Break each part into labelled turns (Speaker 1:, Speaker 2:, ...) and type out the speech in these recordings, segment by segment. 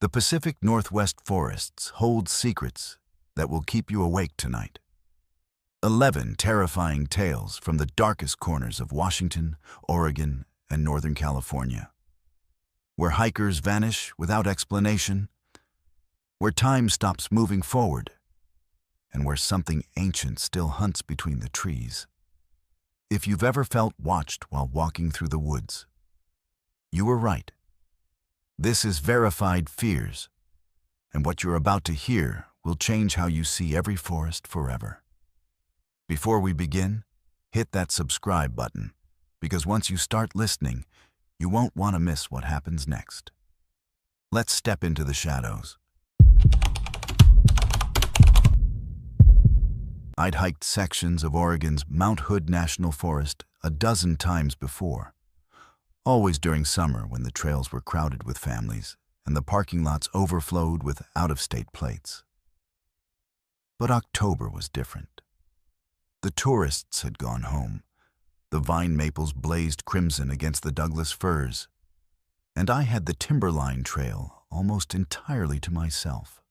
Speaker 1: The Pacific Northwest forests hold secrets that will keep you awake tonight. 11 terrifying tales from the darkest corners of Washington, Oregon, and Northern California. Where hikers vanish without explanation, where time stops moving forward, and where something ancient still hunts between the trees. If you've ever felt watched while walking through the woods, you were right. This is Verified Fears, and what you're about to hear will change how you see every forest forever. Before we begin, hit that subscribe button, because once you start listening, you won't want to miss what happens next. Let's step into the shadows. I'd hiked sections of Oregon's Mount Hood National Forest a dozen times before, always during summer when the trails were crowded with families and the parking lots overflowed with out-of-state plates. But October was different. The tourists had gone home. The vine maples blazed crimson against the Douglas firs, and I had the Timberline Trail almost entirely to myself.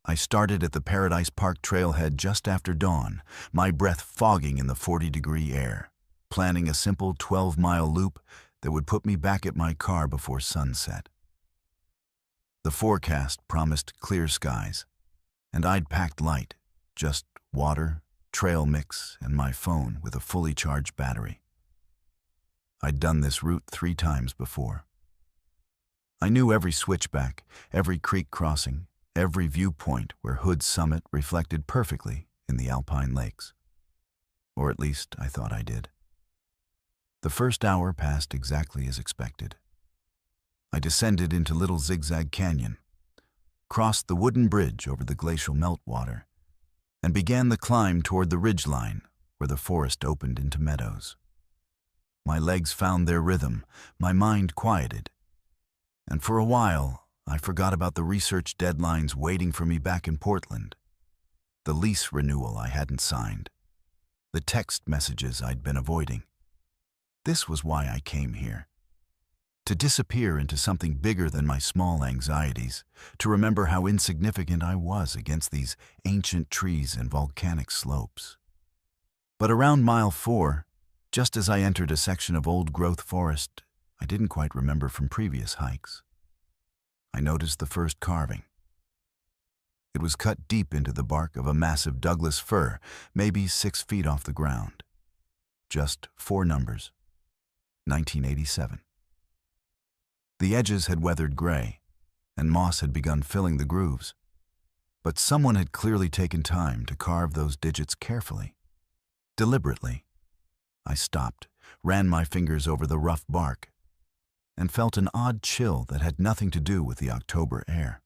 Speaker 1: I started at the Paradise Park trailhead just after dawn, my breath fogging in the 40-degree air, planning a simple 12-mile loop that would put me back at my car before sunset. The forecast promised clear skies, and I'd packed light, just water, trail mix, and my phone with a fully charged battery. I'd done this route 3 times before. I knew every switchback, every creek crossing, every viewpoint where Hood's summit reflected perfectly in the alpine lakes. Or at least I thought I did. The first hour passed exactly as expected. I descended into Little Zigzag Canyon, crossed the wooden bridge over the glacial meltwater, and began the climb toward the ridgeline where the forest opened into meadows. My legs found their rhythm, my mind quieted, and for a while I forgot about the research deadlines waiting for me back in Portland, the lease renewal I hadn't signed, the text messages I'd been avoiding. This was why I came here. To disappear into something bigger than my small anxieties, to remember how insignificant I was against these ancient trees and volcanic slopes. But around mile 4, just as I entered a section of old-growth forest I didn't quite remember from previous hikes, I noticed the first carving. It was cut deep into the bark of a massive Douglas fir, maybe 6 feet off the ground. Just 4 numbers. 1987. The edges had weathered gray, and moss had begun filling the grooves, but someone had clearly taken time to carve those digits carefully, deliberately. I stopped, ran my fingers over the rough bark, and felt an odd chill that had nothing to do with the October air.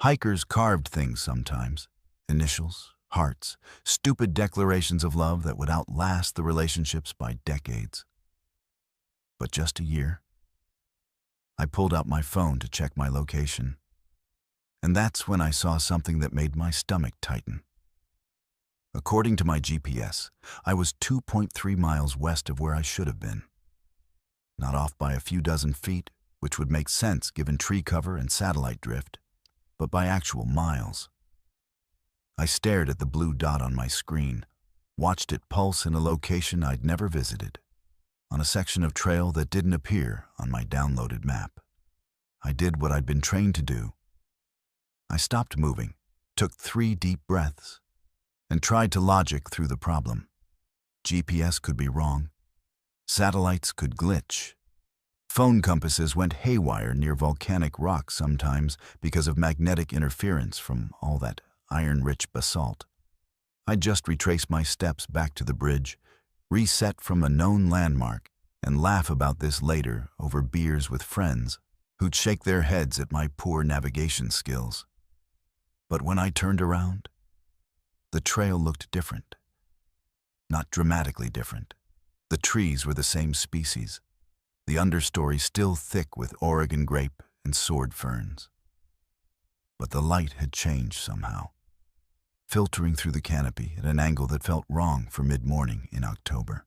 Speaker 1: Hikers carved things sometimes, initials, hearts, stupid declarations of love that would outlast the relationships by decades. But just a year. I pulled out my phone to check my location, and that's when I saw something that made my stomach tighten. According to my GPS, I was 2.3 miles west of where I should have been. Not off by a few dozen feet, which would make sense given tree cover and satellite drift, but by actual miles. I stared at the blue dot on my screen, watched it pulse in a location I'd never visited, on a section of trail that didn't appear on my downloaded map. I did what I'd been trained to do. I stopped moving, took 3 deep breaths, and tried to logic through the problem. GPS could be wrong. Satellites could glitch. Phone compasses went haywire near volcanic rock sometimes because of magnetic interference from all that iron-rich basalt. I'd just retrace my steps back to the bridge, reset from a known landmark, and laugh about this later over beers with friends who'd shake their heads at my poor navigation skills. But when I turned around, the trail looked different. Not dramatically different. The trees were the same species, the understory still thick with Oregon grape and sword ferns. But the light had changed somehow, filtering through the canopy at an angle that felt wrong for mid-morning in October.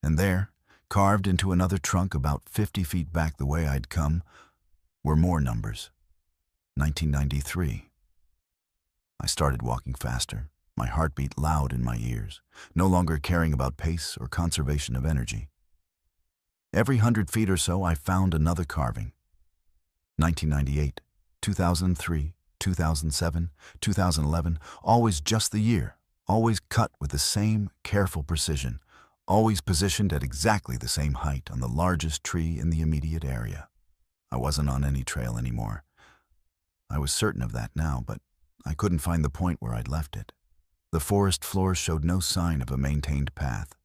Speaker 1: And there, carved into another trunk about 50 feet back the way I'd come, were more numbers. 1993. I started walking faster, my heartbeat loud in my ears, no longer caring about pace or conservation of energy. Every 100 feet or so, I found another carving. 1998, 2003, 2007, 2011, always just the year, always cut with the same careful precision, always positioned at exactly the same height on the largest tree in the immediate area. I wasn't on any trail anymore. I was certain of that now, but I couldn't find the point where I'd left it. The forest floor showed no sign of a maintained path,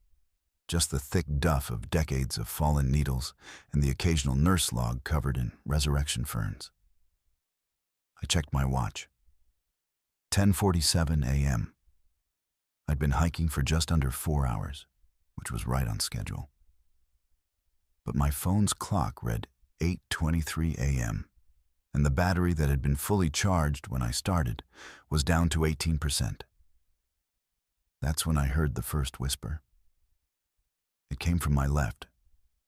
Speaker 1: just the thick duff of decades of fallen needles and the occasional nurse log covered in resurrection ferns. I checked my watch. 10:47 a.m. I'd been hiking for just under 4 hours, which was right on schedule. But my phone's clock read 8:23 a.m., and the battery that had been fully charged when I started was down to 18%. That's when I heard the first whisper. It came from my left,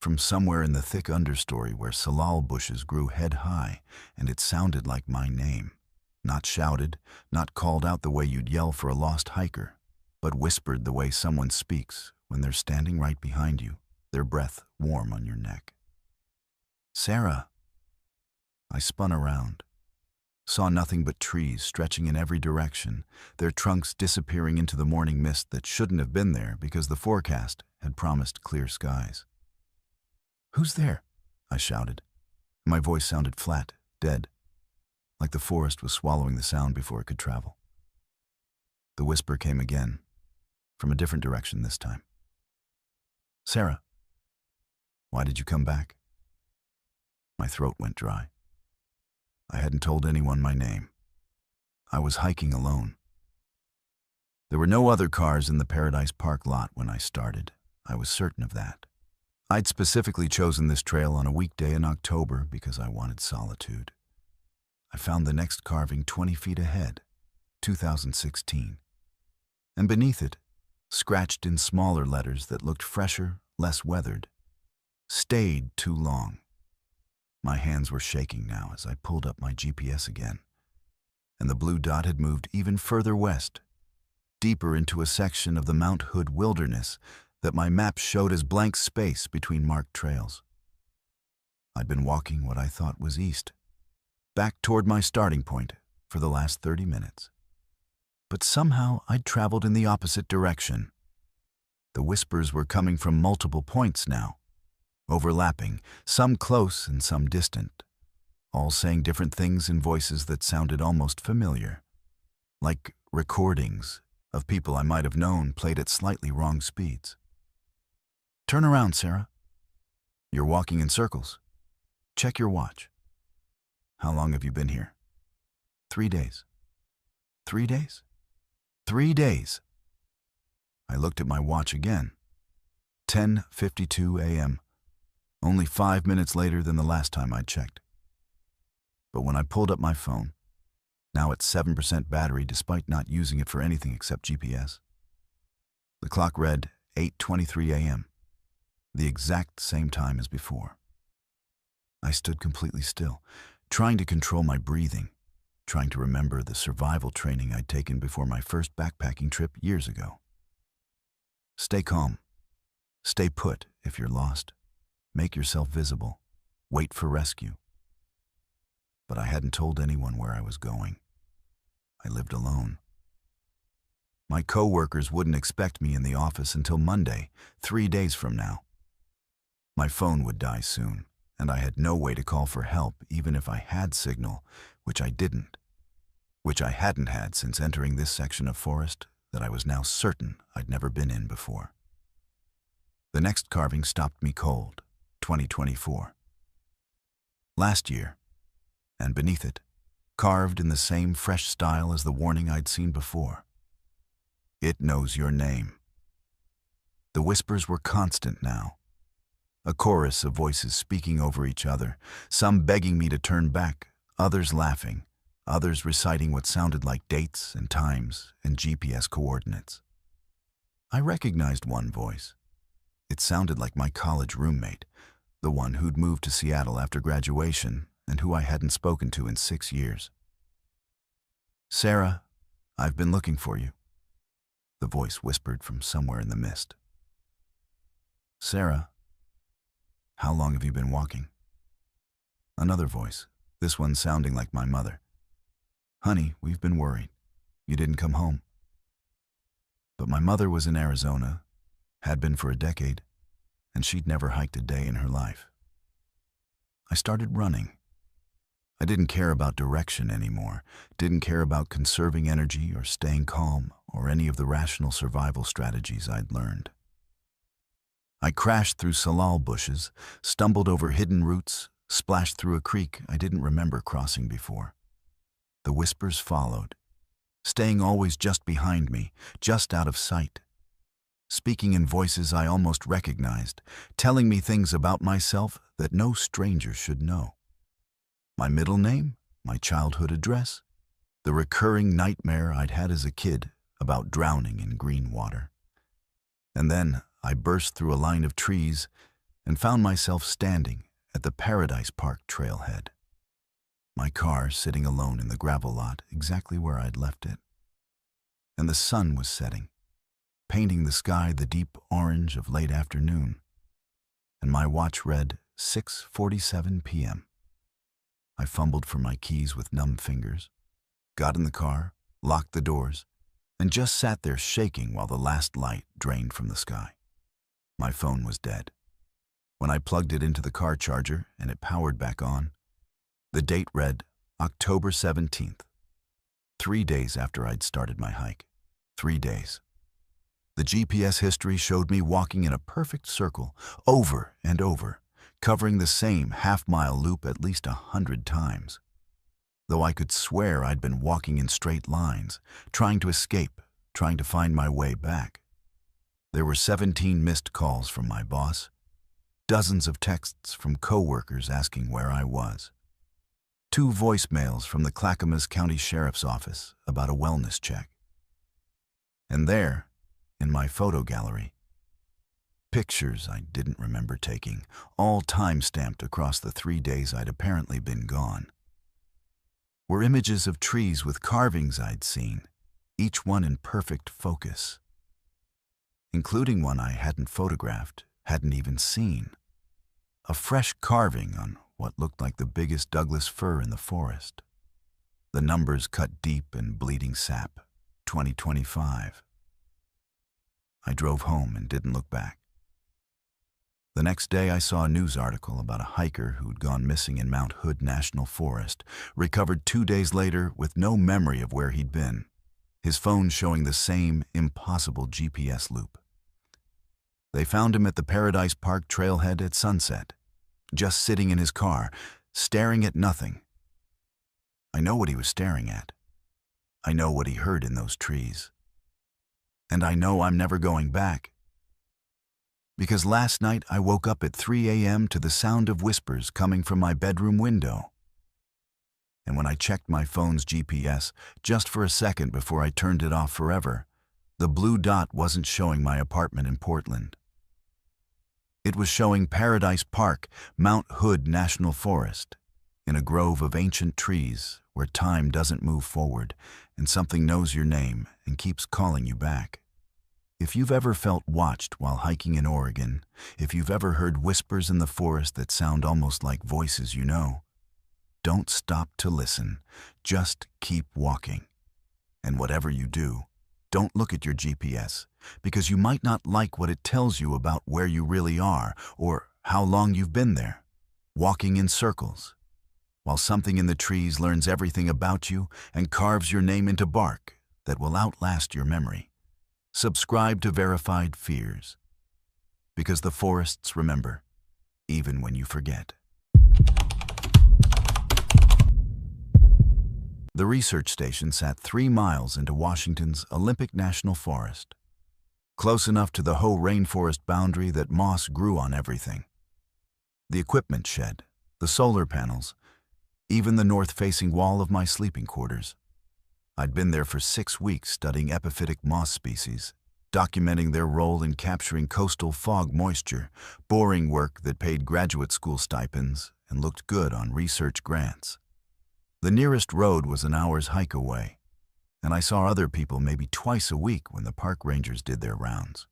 Speaker 1: from somewhere in the thick understory where salal bushes grew head high, and it sounded like my name. Not shouted, not called out the way you'd yell for a lost hiker, but whispered the way someone speaks when they're standing right behind you, their breath warm on your neck. Sarah. I spun around, saw nothing but trees stretching in every direction, their trunks disappearing into the morning mist that shouldn't have been there because the forecast had promised clear skies. "Who's there?" I shouted. My voice sounded flat, dead, like the forest was swallowing the sound before it could travel. The whisper came again, from a different direction this time. "Sarah, why did you come back?" My throat went dry. I hadn't told anyone my name. I was hiking alone. There were no other cars in the Paradise Park lot when I started. I was certain of that. I'd specifically chosen this trail on a weekday in October because I wanted solitude. I found the next carving 20 feet ahead, 2016. And beneath it, scratched in smaller letters that looked fresher, less weathered, "Stayed too long." My hands were shaking now as I pulled up my GPS again, and the blue dot had moved even further west, deeper into a section of the Mount Hood wilderness that my map showed as blank space between marked trails. I'd been walking what I thought was east, back toward my starting point for the last 30 minutes. But somehow I'd traveled in the opposite direction. The whispers were coming from multiple points now, overlapping, some close and some distant, all saying different things in voices that sounded almost familiar, like recordings of people I might have known played at slightly wrong speeds. "Turn around, Sarah. You're walking in circles. Check your watch. How long have you been here?" 3 days. 3 days? 3 days. I looked at my watch again. 10:52 a.m. Only 5 minutes later than the last time I'd checked. But when I pulled up my phone, now at 7% battery despite not using it for anything except GPS, the clock read 8:23 a.m., the exact same time as before. I stood completely still, trying to control my breathing, trying to remember the survival training I'd taken before my first backpacking trip years ago. Stay calm. Stay put if you're lost. Make yourself visible. Wait for rescue. But I hadn't told anyone where I was going. I lived alone. My co-workers wouldn't expect me in the office until Monday, 3 days from now. My phone would die soon, and I had no way to call for help even if I had signal, which I didn't, which I hadn't had since entering this section of forest that I was now certain I'd never been in before. The next carving stopped me cold, 2024. Last year, and beneath it, carved in the same fresh style as the warning I'd seen before. "It knows your name." The whispers were constant now, a chorus of voices speaking over each other, some begging me to turn back, others laughing, others reciting what sounded like dates and times and GPS coordinates. I recognized one voice. It sounded like my college roommate, the one who'd moved to Seattle after graduation and who I hadn't spoken to in 6 years. "Sarah, I've been looking for you," the voice whispered from somewhere in the mist. "Sarah, how long have you been walking?" Another voice, this one sounding like my mother. "Honey, we've been worried. You didn't come home." But my mother was in Arizona, had been for a decade, and she'd never hiked a day in her life. I started running. I didn't care about direction anymore, didn't care about conserving energy or staying calm or any of the rational survival strategies I'd learned. I crashed through salal bushes, stumbled over hidden roots, splashed through a creek I didn't remember crossing before. The whispers followed, staying always just behind me, just out of sight, speaking in voices I almost recognized, telling me things about myself that no stranger should know. My middle name, my childhood address, the recurring nightmare I'd had as a kid about drowning in green water. And then I burst through a line of trees and found myself standing at the Paradise Park trailhead. My car sitting alone in the gravel lot exactly where I'd left it. And the sun was setting, painting the sky the deep orange of late afternoon. And my watch read 6:47 p.m. I fumbled for my keys with numb fingers, got in the car, locked the doors, and just sat there shaking while the last light drained from the sky. My phone was dead. When I plugged it into the car charger and it powered back on, the date read October 17th, 3 days after I'd started my hike. 3 days. The GPS history showed me walking in a perfect circle, over and over, covering the same half-mile loop at least 100 times. Though I could swear I'd been walking in straight lines, trying to escape, trying to find my way back. There were 17 missed calls from my boss, dozens of texts from coworkers asking where I was, 2 voicemails from the Clackamas County Sheriff's Office about a wellness check. And there, in my photo gallery, pictures I didn't remember taking, all time-stamped across the 3 days I'd apparently been gone, were images of trees with carvings I'd seen, each one in perfect focus, including one I hadn't photographed, hadn't even seen. A fresh carving on what looked like the biggest Douglas fir in the forest. The numbers cut deep in bleeding sap, 2025. I drove home and didn't look back. The next day I saw a news article about a hiker who'd gone missing in Mount Hood National Forest, recovered 2 days later with no memory of where he'd been, his phone showing the same impossible GPS loop. They found him at the Paradise Park trailhead at sunset, just sitting in his car, staring at nothing. I know what he was staring at. I know what he heard in those trees. And I know I'm never going back. Because last night I woke up at 3 a.m. to the sound of whispers coming from my bedroom window. And when I checked my phone's GPS, just for a second before I turned it off forever, the blue dot wasn't showing my apartment in Portland. It was showing Paradise Park, Mount Hood National Forest, in a grove of ancient trees where time doesn't move forward and something knows your name and keeps calling you back. If you've ever felt watched while hiking in Oregon, if you've ever heard whispers in the forest that sound almost like voices you know, don't stop to listen. Just keep walking. And whatever you do, don't look at your GPS, because you might not like what it tells you about where you really are or how long you've been there, walking in circles, while something in the trees learns everything about you and carves your name into bark that will outlast your memory. Subscribe to Verified Fears, because the forests remember, even when you forget. The research station sat 3 miles into Washington's Olympic National Forest, close enough to the Hoh rainforest boundary that moss grew on everything. The equipment shed, the solar panels, even the north-facing wall of my sleeping quarters. I'd been there for 6 weeks studying epiphytic moss species, documenting their role in capturing coastal fog moisture, boring work that paid graduate school stipends, and looked good on research grants. The nearest road was an hour's hike away, and I saw other people maybe twice a week when the park rangers did their rounds.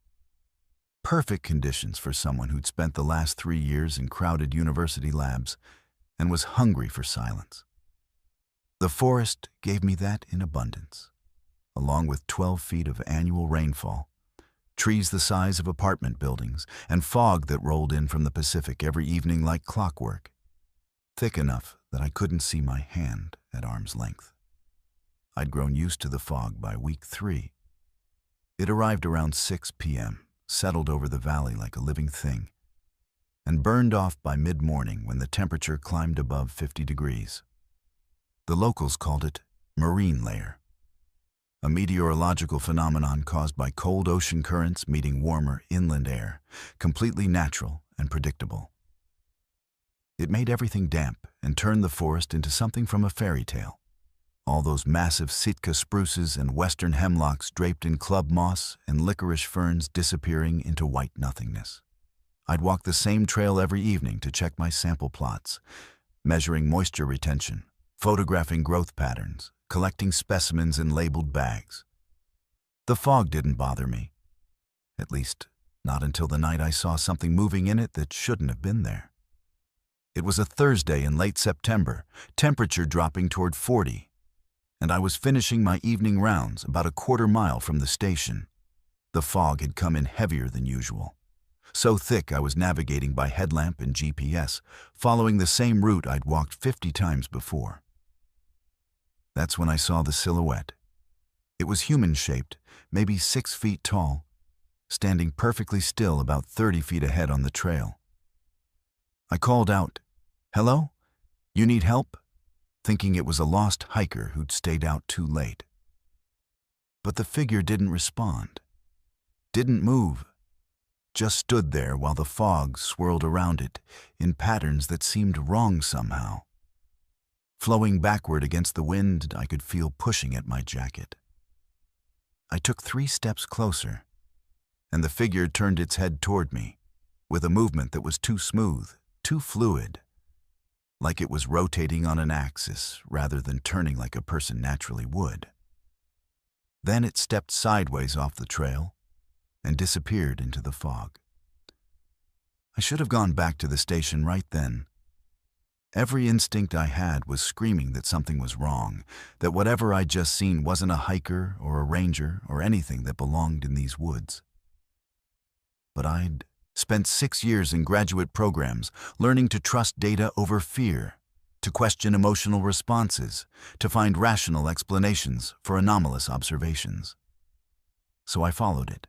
Speaker 1: Perfect conditions for someone who'd spent the last 3 years in crowded university labs and was hungry for silence. The forest gave me that in abundance, along with 12 feet of annual rainfall, trees the size of apartment buildings, and fog that rolled in from the Pacific every evening like clockwork, thick enough that I couldn't see my hand at arm's length. I'd grown used to the fog by week 3. It arrived around 6 p.m., settled over the valley like a living thing, and burned off by mid-morning when the temperature climbed above 50 degrees. The locals called it marine layer, a meteorological phenomenon caused by cold ocean currents meeting warmer inland air, completely natural and predictable. It made everything damp and turned the forest into something from a fairy tale. All those massive Sitka spruces and western hemlocks draped in club moss and licorice ferns disappearing into white nothingness. I'd walk the same trail every evening to check my sample plots, measuring moisture retention, photographing growth patterns, collecting specimens in labeled bags. The fog didn't bother me, at least not until the night I saw something moving in it that shouldn't have been there. It was a Thursday in late September, temperature dropping toward 40, and I was finishing my evening rounds about a quarter mile from the station. The fog had come in heavier than usual, so thick I was navigating by headlamp and GPS, following the same route I'd walked 50 times before. That's when I saw the silhouette. It was human-shaped, maybe 6 feet tall, standing perfectly still about 30 feet ahead on the trail. I called out, "Hello? You need help?" thinking it was a lost hiker who'd stayed out too late. But the figure didn't respond, didn't move, just stood there while the fog swirled around it in patterns that seemed wrong somehow. Flowing backward against the wind, I could feel pushing at my jacket. I took 3 steps closer, and the figure turned its head toward me, with a movement that was too smooth, too fluid, like it was rotating on an axis rather than turning like a person naturally would. Then it stepped sideways off the trail and disappeared into the fog. I should have gone back to the station right then. Every instinct I had was screaming that something was wrong, that whatever I'd just seen wasn't a hiker or a ranger or anything that belonged in these woods. But I'd spent 6 years in graduate programs learning to trust data over fear, to question emotional responses, to find rational explanations for anomalous observations. So I followed it.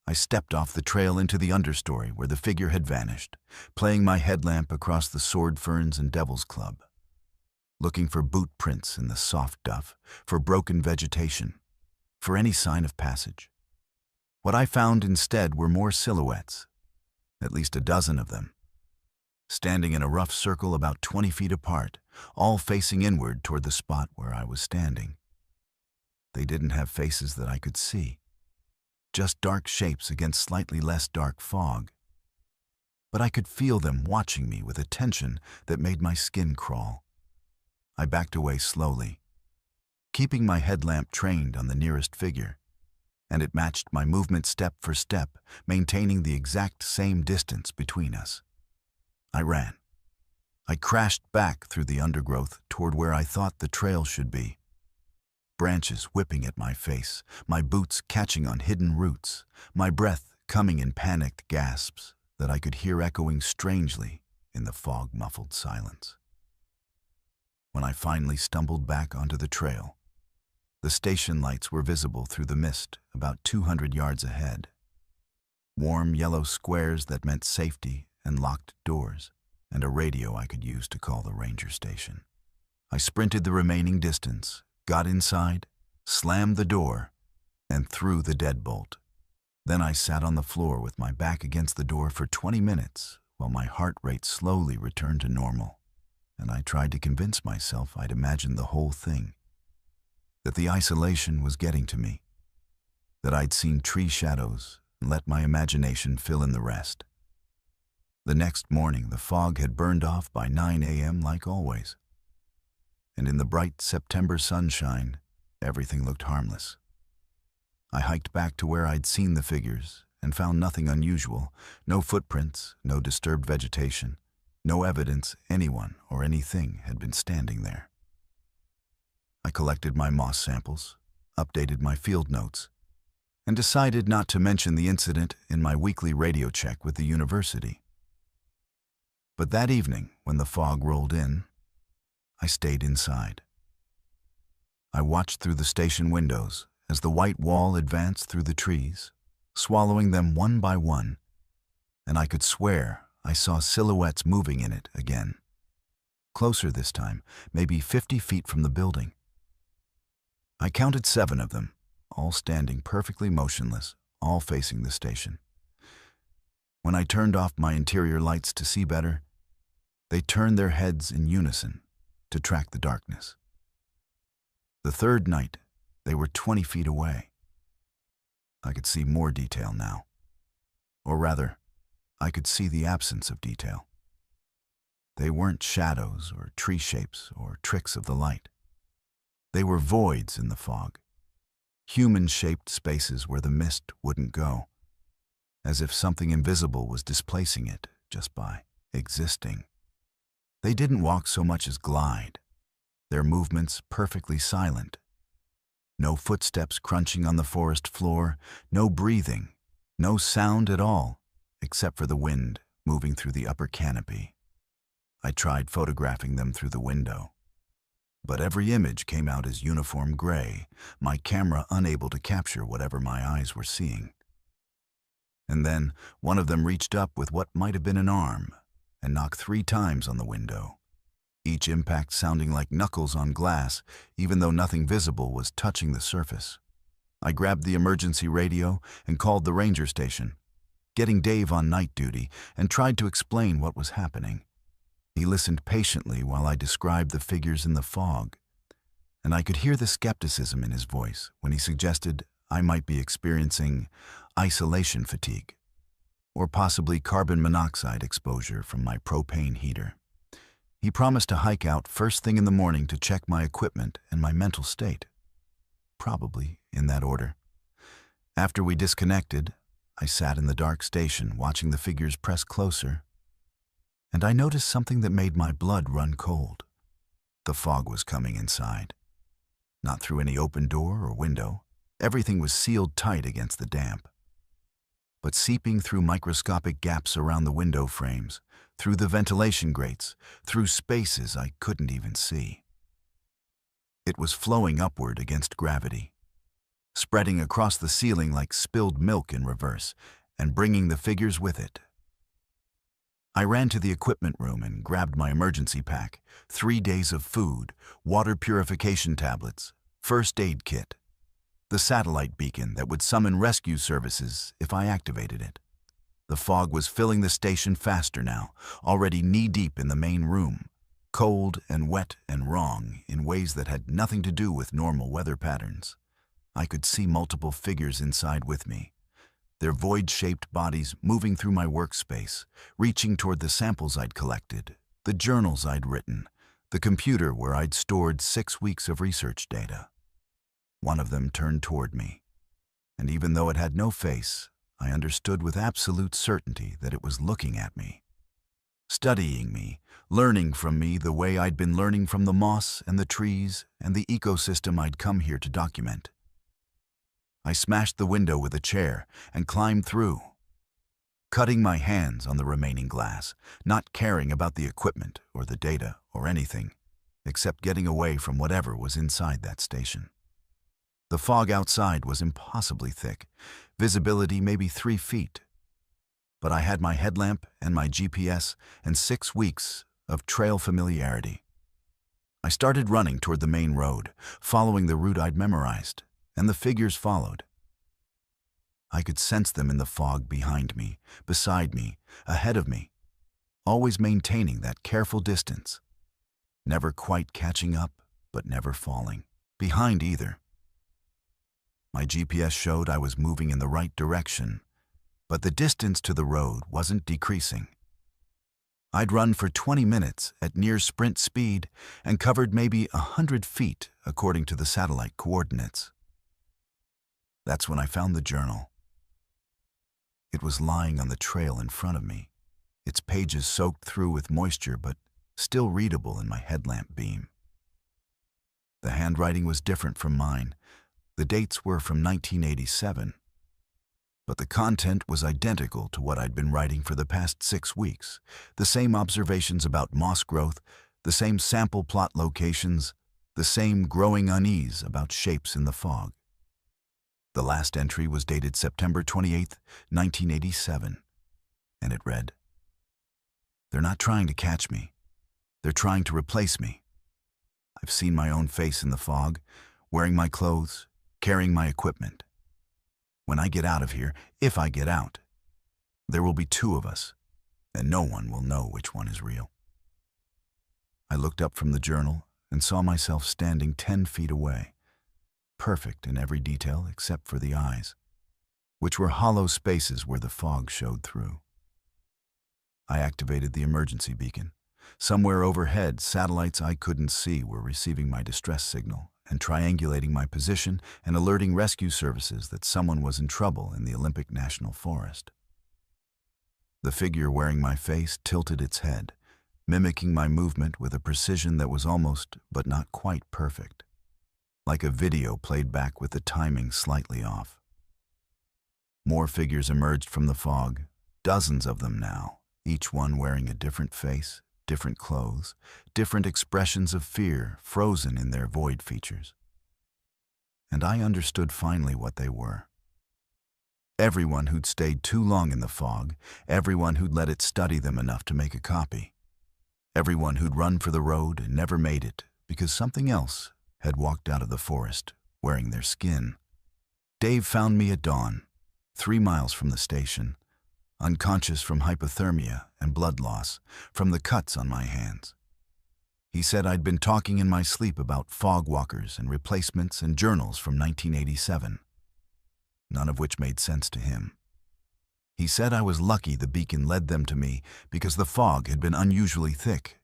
Speaker 1: I stepped off the trail into the understory where the figure had vanished, playing my headlamp across the sword ferns and devil's club, looking for boot prints in the soft duff, for broken vegetation, for any sign of passage. What I found instead were more silhouettes, at least a dozen of them, standing in a rough circle about 20 feet apart, all facing inward toward the spot where I was standing. They didn't have faces that I could see, just dark shapes against slightly less dark fog. But I could feel them watching me with a tension that made my skin crawl. I backed away slowly, keeping my headlamp trained on the nearest figure, and it matched my movement step for step, maintaining the exact same distance between us. I ran. I crashed back through the undergrowth toward where I thought the trail should be. Branches whipping at my face, my boots catching on hidden roots, my breath coming in panicked gasps that I could hear echoing strangely in the fog-muffled silence. When I finally stumbled back onto the trail, the station lights were visible through the mist about 200 yards ahead. Warm yellow squares that meant safety and locked doors, and a radio I could use to call the ranger station. I sprinted the remaining distance, got inside, slammed the door, and threw the deadbolt. Then I sat on the floor with my back against the door for 20 minutes while my heart rate slowly returned to normal, and I tried to convince myself I'd imagined the whole thing, that the isolation was getting to me, that I'd seen tree shadows and let my imagination fill in the rest. The next morning, the fog had burned off by 9 a.m. like always. And in the bright September sunshine, everything looked harmless. I hiked back to where I'd seen the figures and found nothing unusual, no footprints, no disturbed vegetation, no evidence anyone or anything had been standing there. I collected my moss samples, updated my field notes, and decided not to mention the incident in my weekly radio check with the university. But that evening, when the fog rolled in, I stayed inside. I watched through the station windows as the white wall advanced through the trees, swallowing them one by one, and I could swear I saw silhouettes moving in it again. Closer this time, maybe 50 feet from the building. I counted 7 of them, all standing perfectly motionless, all facing the station. When I turned off my interior lights to see better, they turned their heads in unison to track the darkness. The third night, they were 20 feet away. I could see more detail now. Or rather, I could see the absence of detail. They weren't shadows or tree shapes or tricks of the light. They were voids in the fog, human-shaped spaces where the mist wouldn't go, as if something invisible was displacing it just by existing. They didn't walk so much as glide, their movements perfectly silent. No footsteps crunching on the forest floor, no breathing, no sound at all, except for the wind moving through the upper canopy. I tried photographing them through the window, but every image came out as uniform gray, my camera unable to capture whatever my eyes were seeing. And then one of them reached up with what might have been an arm and knocked 3 times on the window, each impact sounding like knuckles on glass, even though nothing visible was touching the surface. I grabbed the emergency radio and called the ranger station, getting Dave on night duty, and tried to explain what was happening. He listened patiently while I described the figures in the fog, and I could hear the skepticism in his voice when he suggested I might be experiencing isolation fatigue, or possibly carbon monoxide exposure from my propane heater. He promised to hike out first thing in the morning to check my equipment and my mental state. Probably in that order. After we disconnected, I sat in the dark station watching the figures press closer, and I noticed something that made my blood run cold. The fog was coming inside. Not through any open door or window. Everything was sealed tight against the damp. But seeping through microscopic gaps around the window frames, through the ventilation grates, through spaces I couldn't even see. It was flowing upward against gravity, spreading across the ceiling like spilled milk in reverse, and bringing the figures with it. I ran to the equipment room and grabbed my emergency pack, 3 days of food, water purification tablets, first aid kit, the satellite beacon that would summon rescue services if I activated it. The fog was filling the station faster now, already knee-deep in the main room, cold and wet and wrong in ways that had nothing to do with normal weather patterns. I could see multiple figures inside with me, their void-shaped bodies moving through my workspace, reaching toward the samples I'd collected, the journals I'd written, the computer where I'd stored 6 weeks of research data. One of them turned toward me, and even though it had no face, I understood with absolute certainty that it was looking at me, studying me, learning from me the way I'd been learning from the moss and the trees and the ecosystem I'd come here to document. I smashed the window with a chair and climbed through, cutting my hands on the remaining glass, not caring about the equipment or the data or anything, except getting away from whatever was inside that station. The fog outside was impossibly thick, visibility maybe 3 feet. But I had my headlamp and my GPS and 6 weeks of trail familiarity. I started running toward the main road, following the route I'd memorized, and the figures followed. I could sense them in the fog behind me, beside me, ahead of me, always maintaining that careful distance, never quite catching up, but never falling behind either. My GPS showed I was moving in the right direction, but the distance to the road wasn't decreasing. I'd run for 20 minutes at near sprint speed and covered maybe 100 feet according to the satellite coordinates. That's when I found the journal. It was lying on the trail in front of me, its pages soaked through with moisture but still readable in my headlamp beam. The handwriting was different from mine. The dates were from 1987. But the content was identical to what I'd been writing for the past 6 weeks. The same observations about moss growth, the same sample plot locations, the same growing unease about shapes in the fog. The last entry was dated September 28, 1987, and it read, "They're not trying to catch me. They're trying to replace me. I've seen my own face in the fog, wearing my clothes, carrying my equipment. When I get out of here, if I get out, there will be 2 of us, and no one will know which one is real." I looked up from the journal and saw myself standing 10 feet away, perfect in every detail except for the eyes, which were hollow spaces where the fog showed through. I activated the emergency beacon. Somewhere overhead, satellites I couldn't see were receiving my distress signal and triangulating my position and alerting rescue services that someone was in trouble in the Olympic National Forest. The figure wearing my face tilted its head, mimicking my movement with a precision that was almost, but not quite perfect, like a video played back with the timing slightly off. More figures emerged from the fog, dozens of them now, each one wearing a different face, different clothes, different expressions of fear frozen in their void features. And I understood finally what they were. Everyone who'd stayed too long in the fog, everyone who'd let it study them enough to make a copy, everyone who'd run for the road and never made it because something else had walked out of the forest wearing their skin. Dave found me at dawn, 3 miles from the station, unconscious from hypothermia and blood loss from the cuts on my hands. He said I'd been talking in my sleep about fog walkers and replacements and journals from 1987, none of which made sense to him. He said I was lucky the beacon led them to me because the fog had been unusually thick,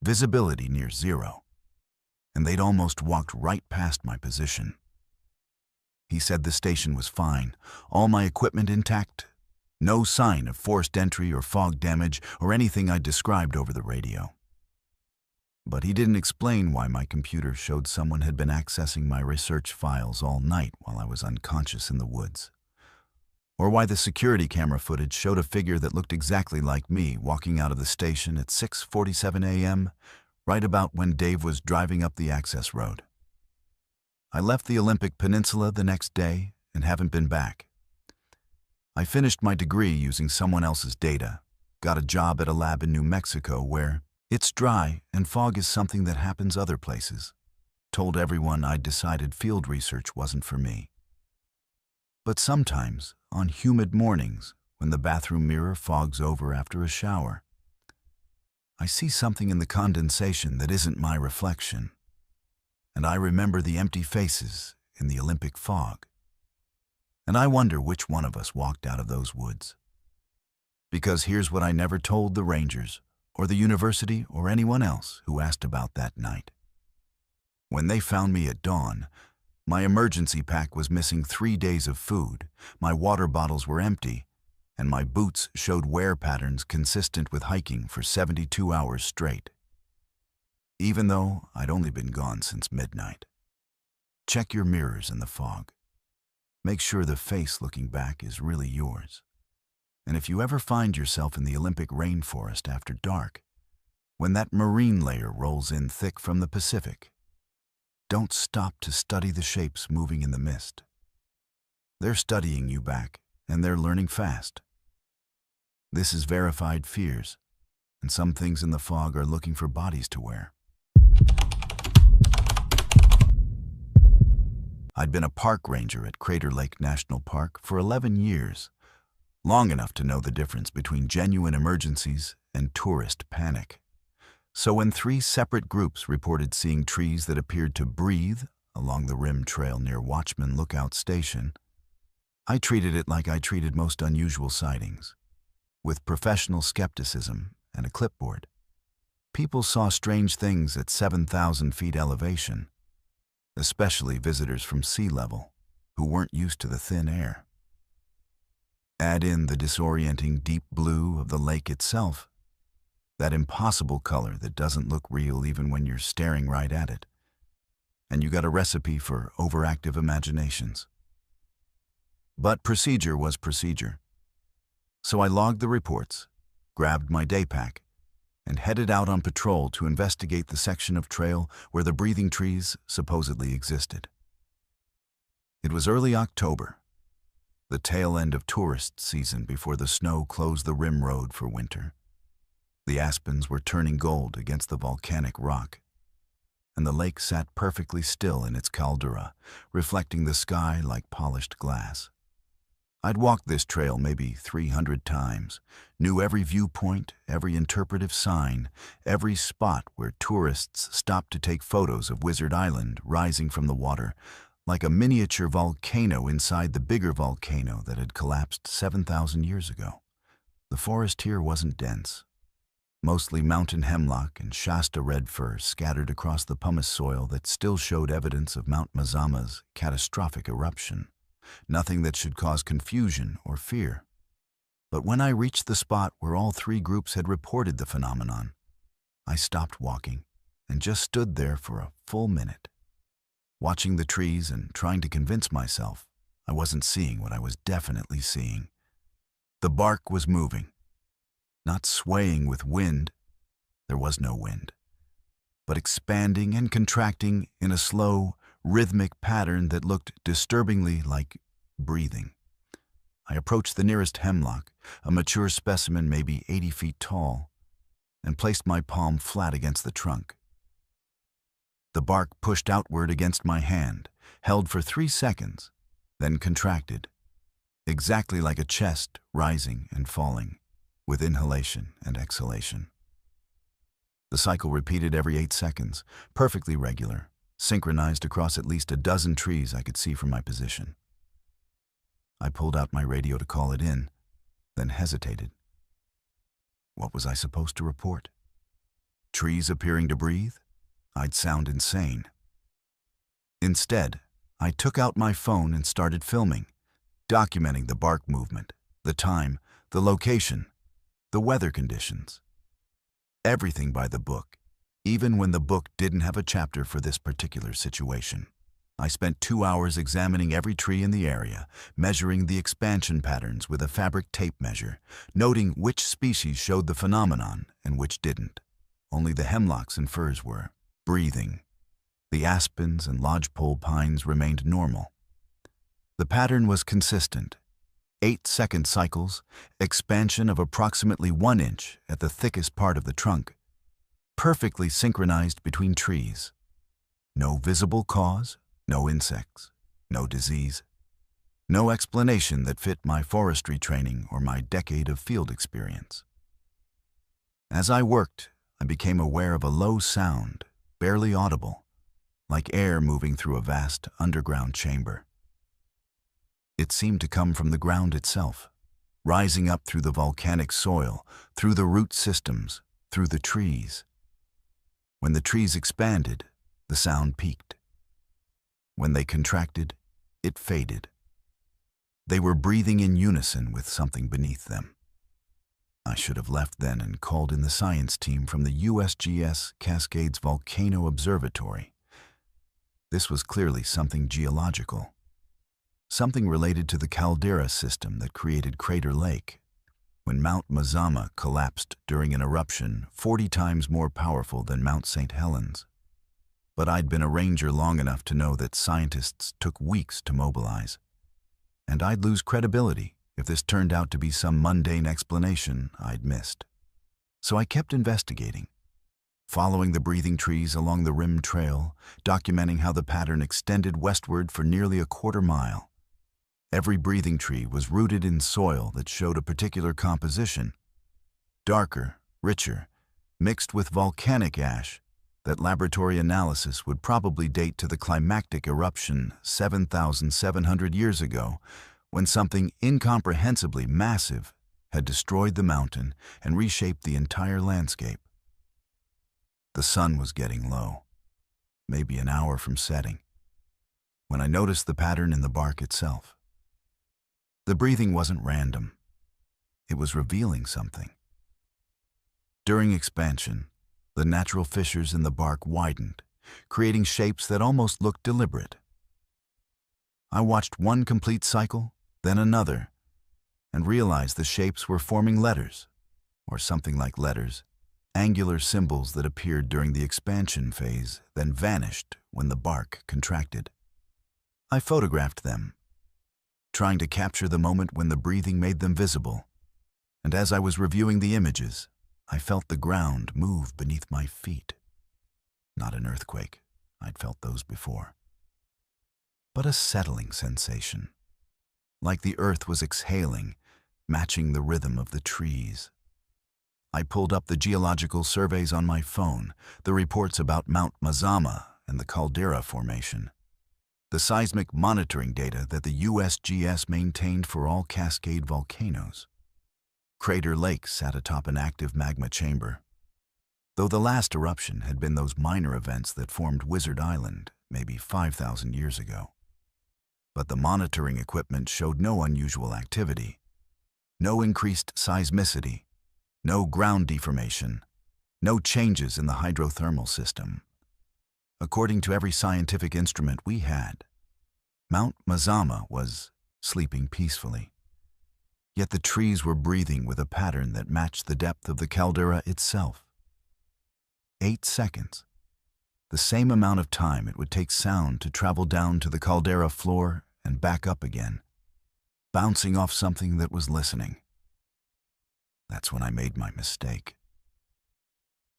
Speaker 1: visibility near 0, and they'd almost walked right past my position. He said the station was fine, all my equipment intact, no sign of forced entry or fog damage or anything I'd described over the radio. But he didn't explain why my computer showed someone had been accessing my research files all night while I was unconscious in the woods, or why the security camera footage showed a figure that looked exactly like me walking out of the station at 6:47 a.m., right about when Dave was driving up the access road. I left the Olympic Peninsula the next day and haven't been back. I finished my degree using someone else's data, got a job at a lab in New Mexico where it's dry and fog is something that happens other places, told everyone I'd decided field research wasn't for me. But sometimes, on humid mornings, when the bathroom mirror fogs over after a shower, I see something in the condensation that isn't my reflection, and I remember the empty faces in the Olympic fog. And I wonder which one of us walked out of those woods. Because here's what I never told the rangers, or the university, or anyone else who asked about that night. When they found me at dawn, my emergency pack was missing 3 days of food, my water bottles were empty, and my boots showed wear patterns consistent with hiking for 72 hours straight. Even though I'd only been gone since midnight. Check your mirrors in the fog. Make sure the face looking back is really yours. And if you ever find yourself in the Olympic rainforest after dark, when that marine layer rolls in thick from the Pacific, don't stop to study the shapes moving in the mist. They're studying you back, and they're learning fast. This is verified fears, and some things in the fog are looking for bodies to wear. I'd been a park ranger at Crater Lake National Park for 11 years, long enough to know the difference between genuine emergencies and tourist panic. So when 3 separate groups reported seeing trees that appeared to breathe along the rim trail near Watchman Lookout Station, I treated it like I treated most unusual sightings, with professional skepticism and a clipboard. People saw strange things at 7,000 feet elevation, especially visitors from sea level who weren't used to the thin air. Add in the disorienting deep blue of the lake itself, that impossible color that doesn't look real even when you're staring right at it, and you got a recipe for overactive imaginations. But procedure was procedure. So I logged the reports, grabbed my day pack, and headed out on patrol to investigate the section of trail where the breathing trees supposedly existed. It was early October, the tail end of tourist season before the snow closed the rim road for winter. The aspens were turning gold against the volcanic rock, and the lake sat perfectly still in its caldera, reflecting the sky like polished glass. I'd walked this trail maybe 300 times, knew every viewpoint, every interpretive sign, every spot where tourists stopped to take photos of Wizard Island rising from the water, like a miniature volcano inside the bigger volcano that had collapsed 7,000 years ago. The forest here wasn't dense. Mostly mountain hemlock and Shasta red fir scattered across the pumice soil that still showed evidence of Mount Mazama's catastrophic eruption. Nothing that should cause confusion or fear. But when I reached the spot where all three groups had reported the phenomenon, I stopped walking and just stood there for a full minute, watching the trees and trying to convince myself I wasn't seeing what I was definitely seeing. The bark was moving, not swaying with wind, there was no wind, but expanding and contracting in a slow, rhythmic pattern that looked disturbingly like breathing. I approached the nearest hemlock, a mature specimen maybe 80 feet tall, and placed my palm flat against the trunk. The bark pushed outward against my hand, held for 3 seconds, then contracted, exactly like a chest rising and falling, with inhalation and exhalation. The cycle repeated every 8 seconds, perfectly regular, synchronized across at least a dozen trees I could see from my position. I pulled out my radio to call it in, then hesitated. What was I supposed to report? Trees appearing to breathe? I'd sound insane. Instead, I took out my phone and started filming, documenting the bark movement, the time, the location, the weather conditions. Everything by the book, even when the book didn't have a chapter for this particular situation. I spent 2 hours examining every tree in the area, measuring the expansion patterns with a fabric tape measure, noting which species showed the phenomenon and which didn't. Only the hemlocks and firs were breathing. The aspens and lodgepole pines remained normal. The pattern was consistent. 8-second cycles, expansion of approximately 1 inch at the thickest part of the trunk, perfectly synchronized between trees. No visible cause, no insects, no disease. No explanation that fit my forestry training or my decade of field experience. As I worked, I became aware of a low sound, barely audible, like air moving through a vast underground chamber. It seemed to come from the ground itself, rising up through the volcanic soil, through the root systems, through the trees. When the trees expanded, the sound peaked. When they contracted, it faded. They were breathing in unison with something beneath them. I should have left then and called in the science team from the USGS Cascades Volcano Observatory. This was clearly something geological, something related to the caldera system that created Crater Lake, when Mount Mazama collapsed during an eruption 40 times more powerful than Mount St. Helens. But I'd been a ranger long enough to know that scientists took weeks to mobilize, and I'd lose credibility if this turned out to be some mundane explanation I'd missed. So I kept investigating, following the breathing trees along the rim trail, documenting how the pattern extended westward for nearly a quarter mile. Every breathing tree was rooted in soil that showed a particular composition, darker, richer, mixed with volcanic ash. That laboratory analysis would probably date to the climactic eruption 7,700 years ago, when something incomprehensibly massive had destroyed the mountain and reshaped the entire landscape. The sun was getting low, maybe an hour from setting, when I noticed the pattern in the bark itself. The breathing wasn't random. It was revealing something. During expansion, the natural fissures in the bark widened, creating shapes that almost looked deliberate. I watched one complete cycle, then another, and realized the shapes were forming letters, or something like letters, angular symbols that appeared during the expansion phase, then vanished when the bark contracted. I photographed them, trying to capture the moment when the breathing made them visible, and as I was reviewing the images, I felt the ground move beneath my feet. Not an earthquake, I'd felt those before, but a settling sensation, like the earth was exhaling, matching the rhythm of the trees. I pulled up the geological surveys on my phone, the reports about Mount Mazama and the Caldera Formation, the seismic monitoring data that the USGS maintained for all Cascade volcanoes. Crater Lake sat atop an active magma chamber, though the last eruption had been those minor events that formed Wizard Island maybe 5,000 years ago. But the monitoring equipment showed no unusual activity, no increased seismicity, no ground deformation, no changes in the hydrothermal system. According to every scientific instrument we had, Mount Mazama was sleeping peacefully. Yet the trees were breathing with a pattern that matched the depth of the caldera itself. 8 seconds, the same amount of time it would take sound to travel down to the caldera floor and back up again, bouncing off something that was listening. That's when I made my mistake.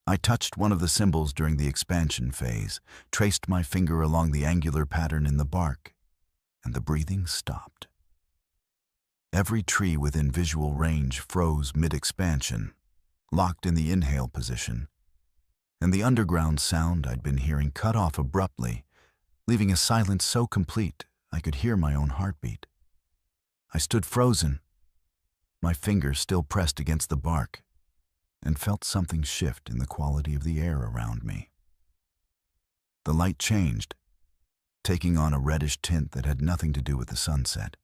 Speaker 1: I touched one of the symbols during the expansion phase, traced my finger along the angular pattern in the bark, and the breathing stopped. Every tree within visual range froze mid-expansion, locked in the inhale position, and the underground sound I'd been hearing cut off abruptly, leaving a silence so complete I could hear my own heartbeat. I stood frozen, my fingers still pressed against the bark, and felt something shift in the quality of the air around me. The light changed, taking on a reddish tint that had nothing to do with the sunset.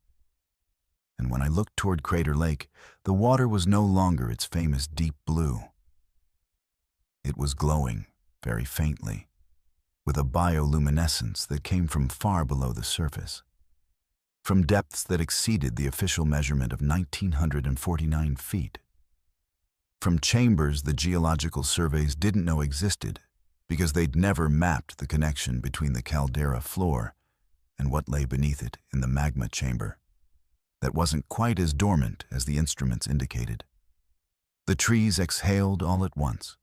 Speaker 1: And when I looked toward Crater Lake, the water was no longer its famous deep blue. It was glowing, very faintly, with a bioluminescence that came from far below the surface, from depths that exceeded the official measurement of 1,949 feet, from chambers the geological surveys didn't know existed because they'd never mapped the connection between the caldera floor and what lay beneath it in the magma chamber that wasn't quite as dormant as the instruments indicated. The trees exhaled all at once,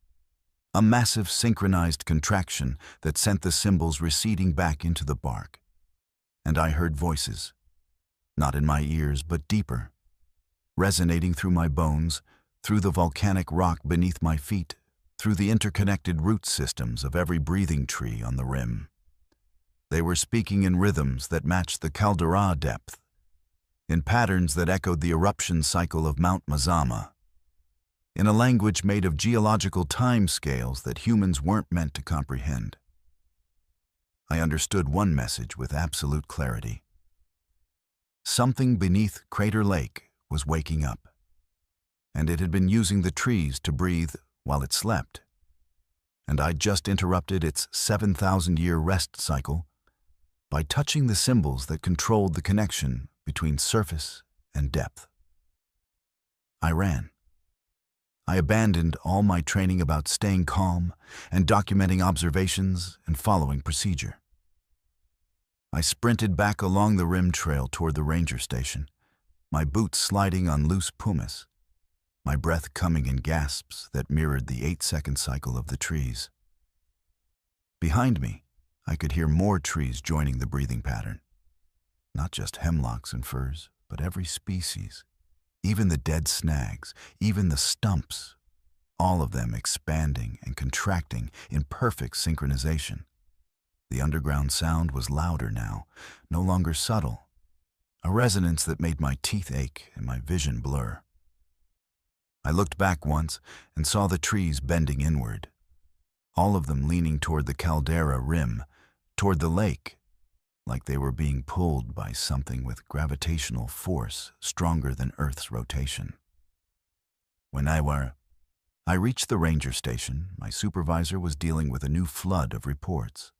Speaker 1: a massive synchronized contraction that sent the symbols receding back into the bark. And I heard voices, not in my ears but deeper, resonating through my bones, through the volcanic rock beneath my feet, through the interconnected root systems of every breathing tree on the rim. They were speaking in rhythms that matched the caldera depth, in patterns that echoed the eruption cycle of Mount Mazama, in a language made of geological time scales that humans weren't meant to comprehend. I understood one message with absolute clarity. Something beneath Crater Lake was waking up, and it had been using the trees to breathe while it slept, and I'd just interrupted its 7,000-year rest cycle by touching the symbols that controlled the connection between surface and depth. I ran. I abandoned all my training about staying calm and documenting observations and following procedure. I sprinted back along the rim trail toward the ranger station, my boots sliding on loose pumice, my breath coming in gasps that mirrored the 8-second cycle of the trees. Behind me, I could hear more trees joining the breathing pattern. Not just hemlocks and firs, but every species, even the dead snags, even the stumps, all of them expanding and contracting in perfect synchronization. The underground sound was louder now, no longer subtle, a resonance that made my teeth ache and my vision blur. I looked back once and saw the trees bending inward, all of them leaning toward the caldera rim, toward the lake, like they were being pulled by something with gravitational force stronger than Earth's rotation. When I reached the ranger station, my supervisor was dealing with a new flood of reports.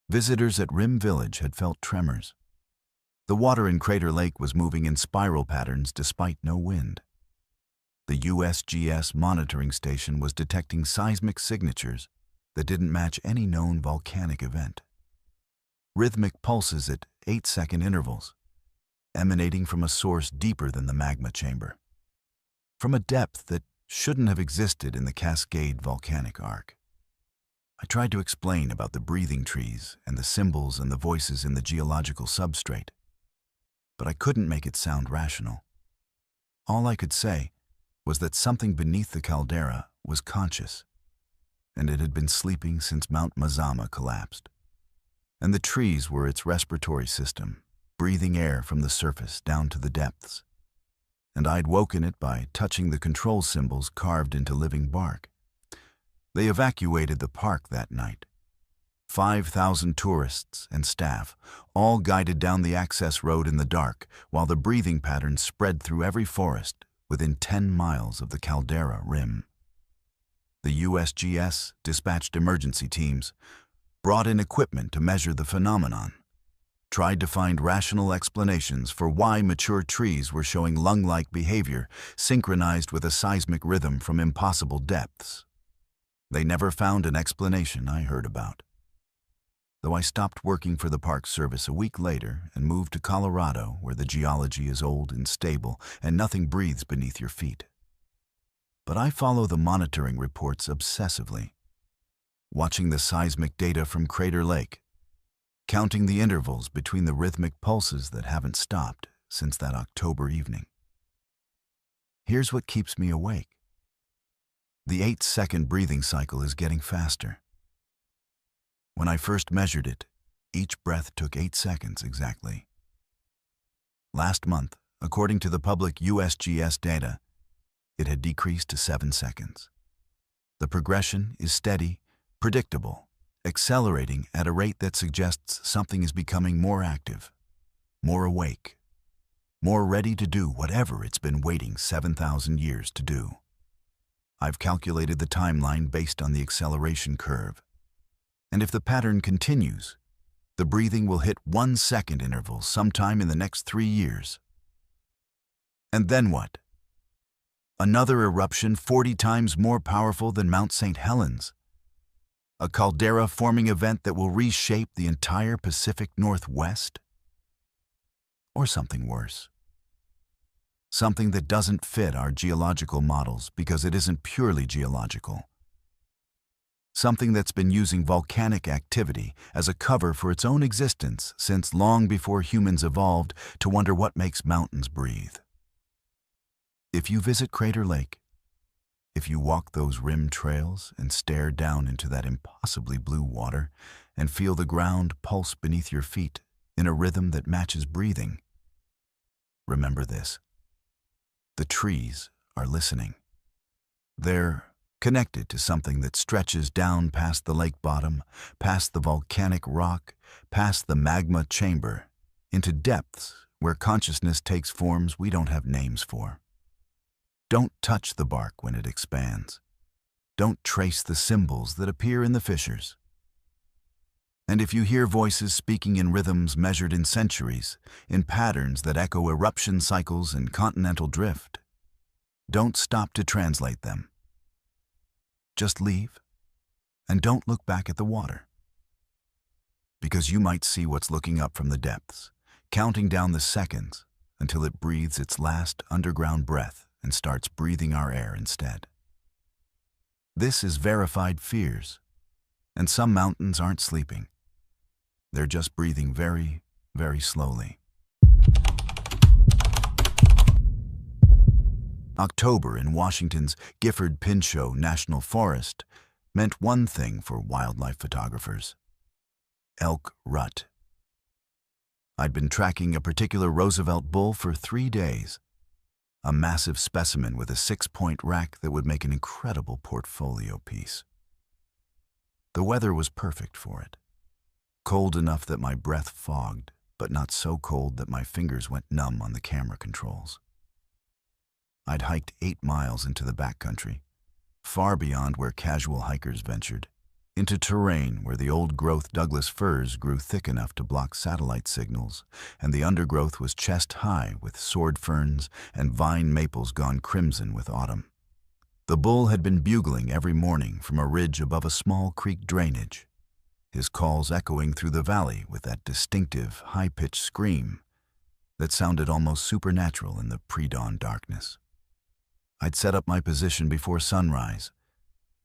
Speaker 1: Visitors at Rim Village had felt tremors. The water in Crater Lake was moving in spiral patterns despite no wind. The USGS monitoring station was detecting seismic signatures that didn't match any known volcanic event. Rhythmic pulses at 8-second intervals, emanating from a source deeper than the magma chamber, from a depth that shouldn't have existed in the Cascade volcanic arc. I tried to explain about the breathing trees and the symbols and the voices in the geological substrate, but I couldn't make it sound rational. All I could say was that something beneath the caldera was conscious, and it had been sleeping since Mount Mazama collapsed. And the trees were its respiratory system, breathing air from the surface down to the depths. And I'd woken it by touching the control symbols carved into living bark. They evacuated the park that night. 5,000 tourists and staff, all guided down the access road in the dark, while the breathing patterns spread through every forest within 10 miles of the caldera rim. The USGS dispatched emergency teams, brought in equipment to measure the phenomenon, tried to find rational explanations for why mature trees were showing lung-like behavior synchronized with a seismic rhythm from impossible depths. They never found an explanation I heard about. Though I stopped working for the Park Service a week later and moved to Colorado, where the geology is old and stable and nothing breathes beneath your feet. But I follow the monitoring reports obsessively, watching the seismic data from Crater Lake, counting the intervals between the rhythmic pulses that haven't stopped since that October evening. Here's what keeps me awake. The 8-second breathing cycle is getting faster. When I first measured it, each breath took 8 seconds exactly. Last month, according to the public USGS data, it had decreased to 7 seconds. The progression is steady, predictable, accelerating at a rate that suggests something is becoming more active, more awake, more ready to do whatever it's been waiting 7,000 years to do. I've calculated the timeline based on the acceleration curve, and if the pattern continues, the breathing will hit 1-second intervals sometime in the next 3 years. And then what? Another eruption 40 times more powerful than Mount St. Helens. A caldera-forming event that will reshape the entire Pacific Northwest? Or something worse. Something that doesn't fit our geological models because it isn't purely geological. Something that's been using volcanic activity as a cover for its own existence since long before humans evolved to wonder what makes mountains breathe. If you visit Crater Lake, if you walk those rim trails and stare down into that impossibly blue water and feel the ground pulse beneath your feet in a rhythm that matches breathing, remember this. The trees are listening. They're connected to something that stretches down past the lake bottom, past the volcanic rock, past the magma chamber, into depths where consciousness takes forms we don't have names for. Don't touch the bark when it expands. Don't trace the symbols that appear in the fissures. And if you hear voices speaking in rhythms measured in centuries, in patterns that echo eruption cycles and continental drift, don't stop to translate them. Just leave, and don't look back at the water. Because you might see what's looking up from the depths, counting down the seconds until it breathes its last underground breath and starts breathing our air instead. This is verified fears, and some mountains aren't sleeping. They're just breathing very, very slowly. October in Washington's Gifford-Pinchot National Forest meant one thing for wildlife photographers: elk rut. I'd been tracking a particular Roosevelt bull for 3 days. a massive specimen with a 6-point rack that would make an incredible portfolio piece. The weather was perfect for it. Cold enough that my breath fogged, but not so cold that my fingers went numb on the camera controls. I'd hiked 8 miles into the backcountry, far beyond where casual hikers ventured, into terrain where the old-growth Douglas firs grew thick enough to block satellite signals, and the undergrowth was chest-high with sword ferns and vine maples gone crimson with autumn. The bull had been bugling every morning from a ridge above a small creek drainage, his calls echoing through the valley with that distinctive, high-pitched scream that sounded almost supernatural in the pre-dawn darkness. I'd set up my position before sunrise,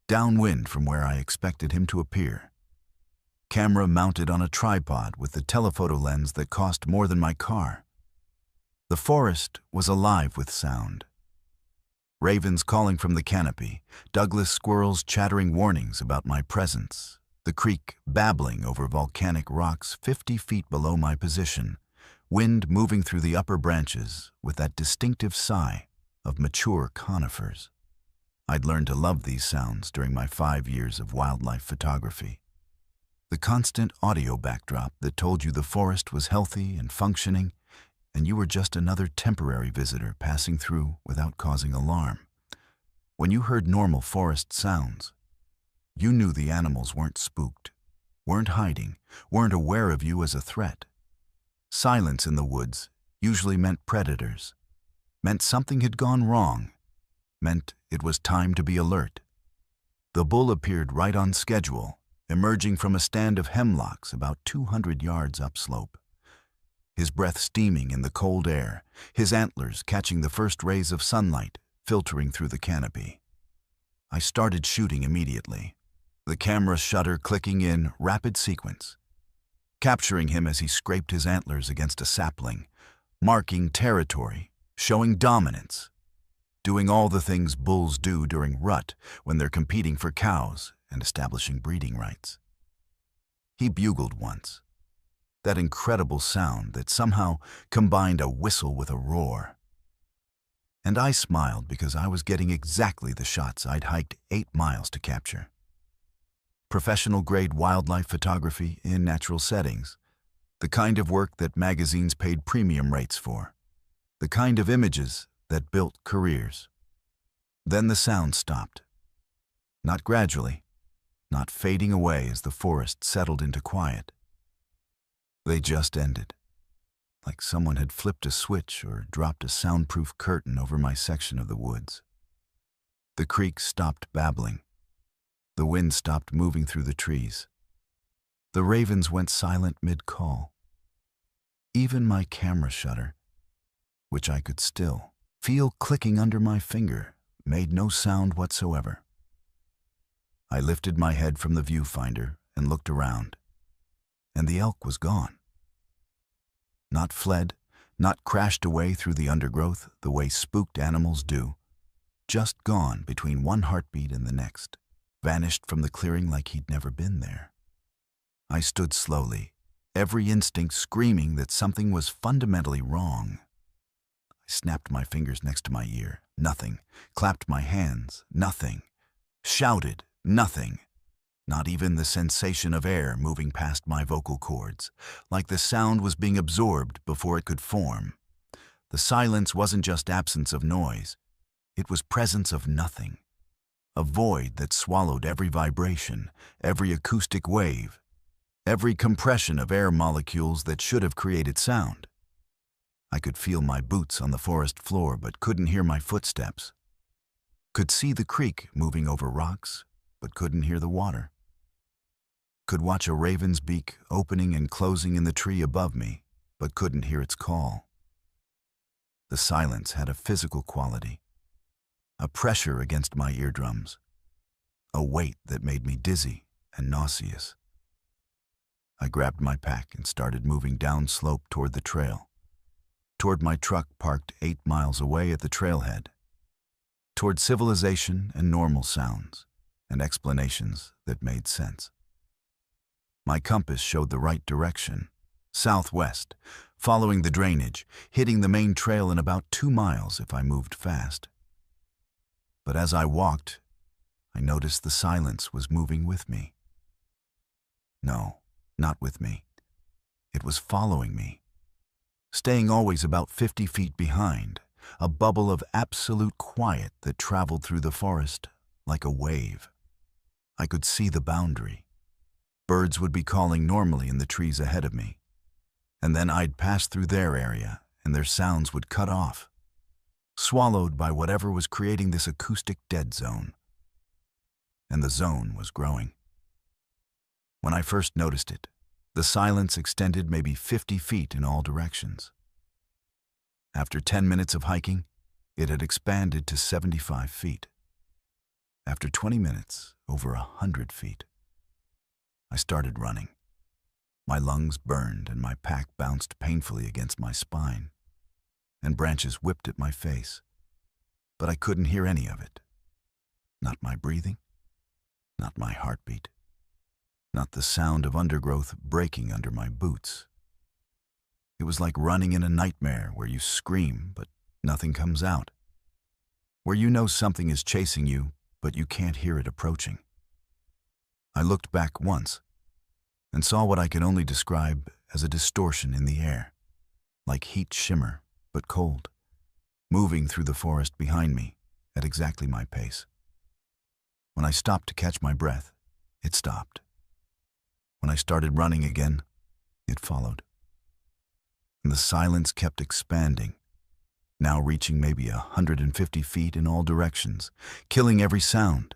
Speaker 1: downwind from where I expected him to appear. Camera mounted on a tripod with the telephoto lens that cost more than my car. The forest was alive with sound. Ravens calling from the canopy, Douglas squirrels chattering warnings about my presence, the creek babbling over volcanic rocks 50 feet below my position, wind moving through the upper branches with that distinctive sigh of mature conifers. I'd learned to love these sounds during my 5 years of wildlife photography. The constant audio backdrop that told you the forest was healthy and functioning, and you were just another temporary visitor passing through without causing alarm. When you heard normal forest sounds, you knew the animals weren't spooked, weren't hiding, weren't aware of you as a threat. Silence in the woods usually meant predators, meant something had gone wrong, meant it was time to be alert. The bull appeared right on schedule, emerging from a stand of hemlocks about 200 yards upslope. His breath steaming in the cold air, his antlers catching the first rays of sunlight filtering through the canopy. I started shooting immediately, the camera shutter clicking in rapid sequence, capturing him as he scraped his antlers against a sapling, marking territory, showing dominance, doing all the things bulls do during rut when they're competing for cows and establishing breeding rights. He bugled once, that incredible sound that somehow combined a whistle with a roar. And I smiled because I was getting exactly the shots I'd hiked 8 miles to capture. Professional-grade wildlife photography in natural settings, the kind of work that magazines paid premium rates for, the kind of images that built careers. Then the sound stopped. Not gradually, not fading away as the forest settled into quiet. They just ended, like someone had flipped a switch or dropped a soundproof curtain over my section of the woods. The creek stopped babbling. The wind stopped moving through the trees. The ravens went silent mid-call. Even my camera shutter, which I could still feel clicking under my finger, made no sound whatsoever. I lifted my head from the viewfinder and looked around, and the elk was gone. Not fled, not crashed away through the undergrowth the way spooked animals do, just gone between one heartbeat and the next, vanished from the clearing like he'd never been there. I stood slowly, every instinct screaming that something was fundamentally wrong. I snapped my fingers next to my ear, nothing, clapped my hands, nothing, shouted, nothing. Not even the sensation of air moving past my vocal cords, like the sound was being absorbed before it could form. The silence wasn't just absence of noise, it was presence of nothing. A void that swallowed every vibration, every acoustic wave, every compression of air molecules that should have created sound. I could feel my boots on the forest floor but couldn't hear my footsteps. Could see the creek moving over rocks but couldn't hear the water. Could watch a raven's beak opening and closing in the tree above me, but couldn't hear its call. The silence had a physical quality, a pressure against my eardrums, a weight that made me dizzy and nauseous. I grabbed my pack and started moving down slope toward the trail, toward my truck parked 8 miles away at the trailhead, toward civilization and normal sounds and explanations that made sense. My compass showed the right direction, southwest, following the drainage, hitting the main trail in about 2 miles if I moved fast. But as I walked, I noticed the silence was moving with me. No, not with me. It was following me, staying always about 50 feet behind, a bubble of absolute quiet that traveled through the forest like a wave. I could see the boundary. Birds would be calling normally in the trees ahead of me, and then I'd pass through their area and their sounds would cut off, swallowed by whatever was creating this acoustic dead zone. And the zone was growing. When I first noticed it, the silence extended maybe 50 feet in all directions. After 10 minutes of hiking, it had expanded to 75 feet. After 20 minutes, over 100 feet. I started running. My lungs burned and my pack bounced painfully against my spine, and branches whipped at my face. But I couldn't hear any of it. Not my breathing, not my heartbeat, not the sound of undergrowth breaking under my boots. It was like running in a nightmare where you scream, but nothing comes out. Where you know something is chasing you, but you can't hear it approaching. I looked back once and saw what I could only describe as a distortion in the air, like heat shimmer, but cold, moving through the forest behind me at exactly my pace. When I stopped to catch my breath, it stopped. When I started running again, it followed. And the silence kept expanding, now reaching maybe 150 feet in all directions, killing every sound,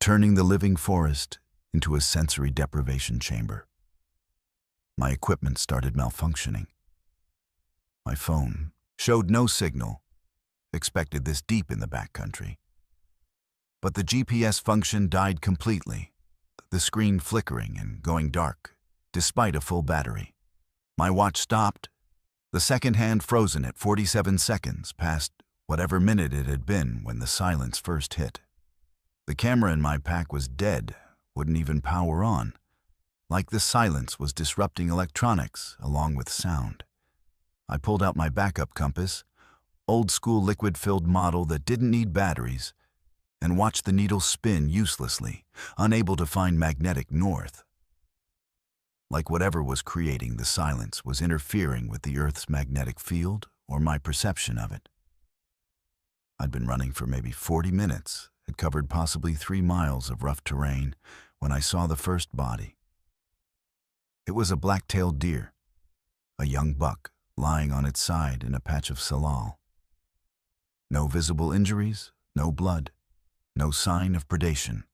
Speaker 1: turning the living forest into a sensory deprivation chamber. My equipment started malfunctioning. My phone showed no signal, expected this deep in the backcountry. But the GPS function died completely, the screen flickering and going dark, despite a full battery. My watch stopped, the second hand frozen at 47 seconds past whatever minute it had been when the silence first hit. The camera in my pack was dead, wouldn't even power on, like the silence was disrupting electronics along with sound. I pulled out my backup compass, old-school liquid-filled model that didn't need batteries, and watched the needle spin uselessly, unable to find magnetic north. Like whatever was creating the silence was interfering with the Earth's magnetic field or my perception of it. I'd been running for maybe 40 minutes, had covered possibly 3 miles of rough terrain, when I saw the first body. It was a black-tailed deer, a young buck lying on its side in a patch of salal. No visible injuries, no blood, no sign of predation.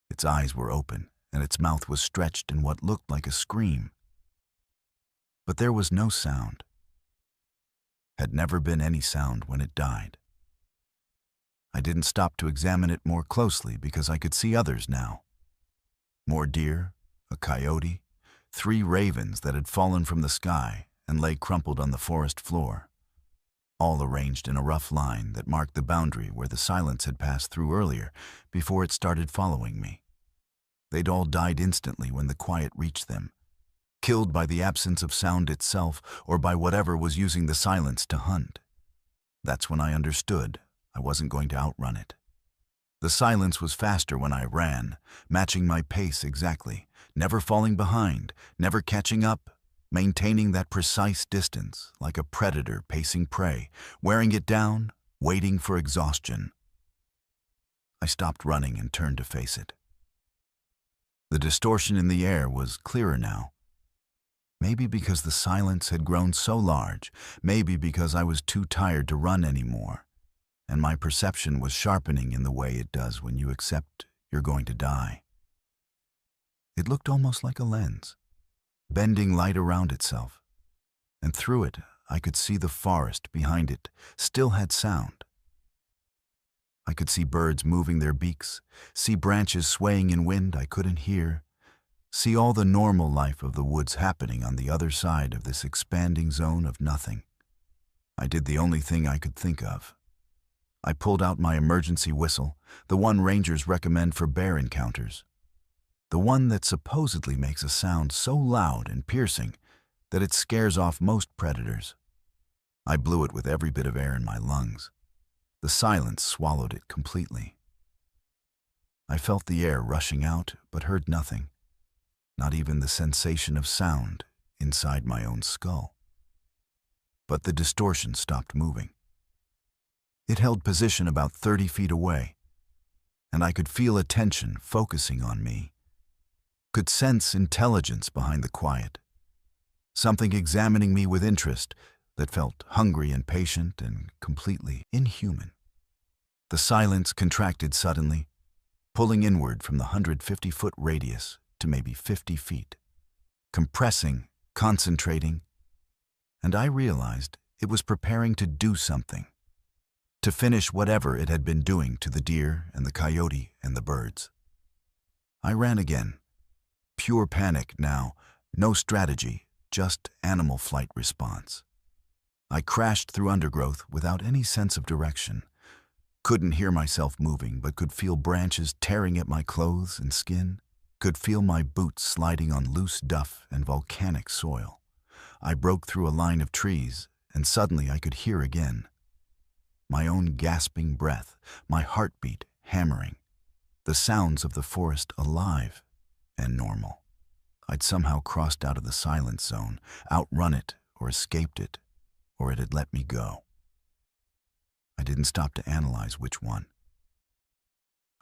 Speaker 1: Its eyes were open, and its mouth was stretched in what looked like a scream. But there was no sound. Had never been any sound when it died. I didn't stop to examine it more closely because I could see others now. More deer, a coyote, 3 ravens that had fallen from the sky and lay crumpled on the forest floor, all arranged in a rough line that marked the boundary where the silence had passed through earlier before it started following me. They'd all died instantly when the quiet reached them, killed by the absence of sound itself or by whatever was using the silence to hunt. That's when I understood I wasn't going to outrun it. The silence was faster when I ran, matching my pace exactly, never falling behind, never catching up, maintaining that precise distance like a predator pacing prey, wearing it down, waiting for exhaustion. I stopped running and turned to face it. The distortion in the air was clearer now. Maybe because the silence had grown so large, maybe because I was too tired to run anymore, and my perception was sharpening in the way it does when you accept you're going to die. It looked almost like a lens, bending light around itself, and through it I could see the forest behind it still had sound. I could see birds moving their beaks, see branches swaying in wind I couldn't hear, see all the normal life of the woods happening on the other side of this expanding zone of nothing. I did the only thing I could think of. I pulled out my emergency whistle, the one rangers recommend for bear encounters. The one that supposedly makes a sound so loud and piercing that it scares off most predators. I blew it with every bit of air in my lungs. The silence swallowed it completely. I felt the air rushing out, but heard nothing, not even the sensation of sound inside my own skull. But the distortion stopped moving. It held position about 30 feet away, and I could feel attention focusing on me, could sense intelligence behind the quiet, something examining me with interest that felt hungry and patient and completely inhuman. The silence contracted suddenly, pulling inward from the 150-foot radius to maybe 50 feet, compressing, concentrating, and I realized it was preparing to do something, to finish whatever it had been doing to the deer and the coyote and the birds. I ran again. Pure panic now, no strategy, just animal flight response. I crashed through undergrowth without any sense of direction. Couldn't hear myself moving, but could feel branches tearing at my clothes and skin, could feel my boots sliding on loose duff and volcanic soil. I broke through a line of trees, and suddenly I could hear again. My own gasping breath, my heartbeat hammering, the sounds of the forest alive and normal. I'd somehow crossed out of the silence zone, outrun it or escaped it, or it had let me go. I didn't stop to analyze which one.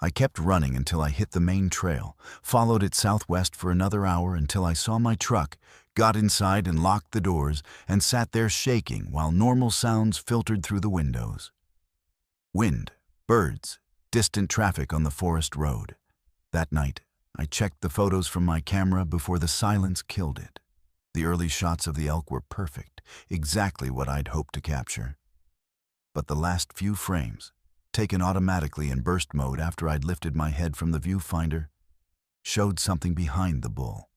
Speaker 1: I kept running until I hit the main trail, followed it southwest for another hour until I saw my truck, got inside and locked the doors, and sat there shaking while normal sounds filtered through the windows. Wind, birds, distant traffic on the forest road. That night, I checked the photos from my camera before the silence killed it. The early shots of the elk were perfect, exactly what I'd hoped to capture. But the last few frames, taken automatically in burst mode after I'd lifted my head from the viewfinder, showed something behind the bull.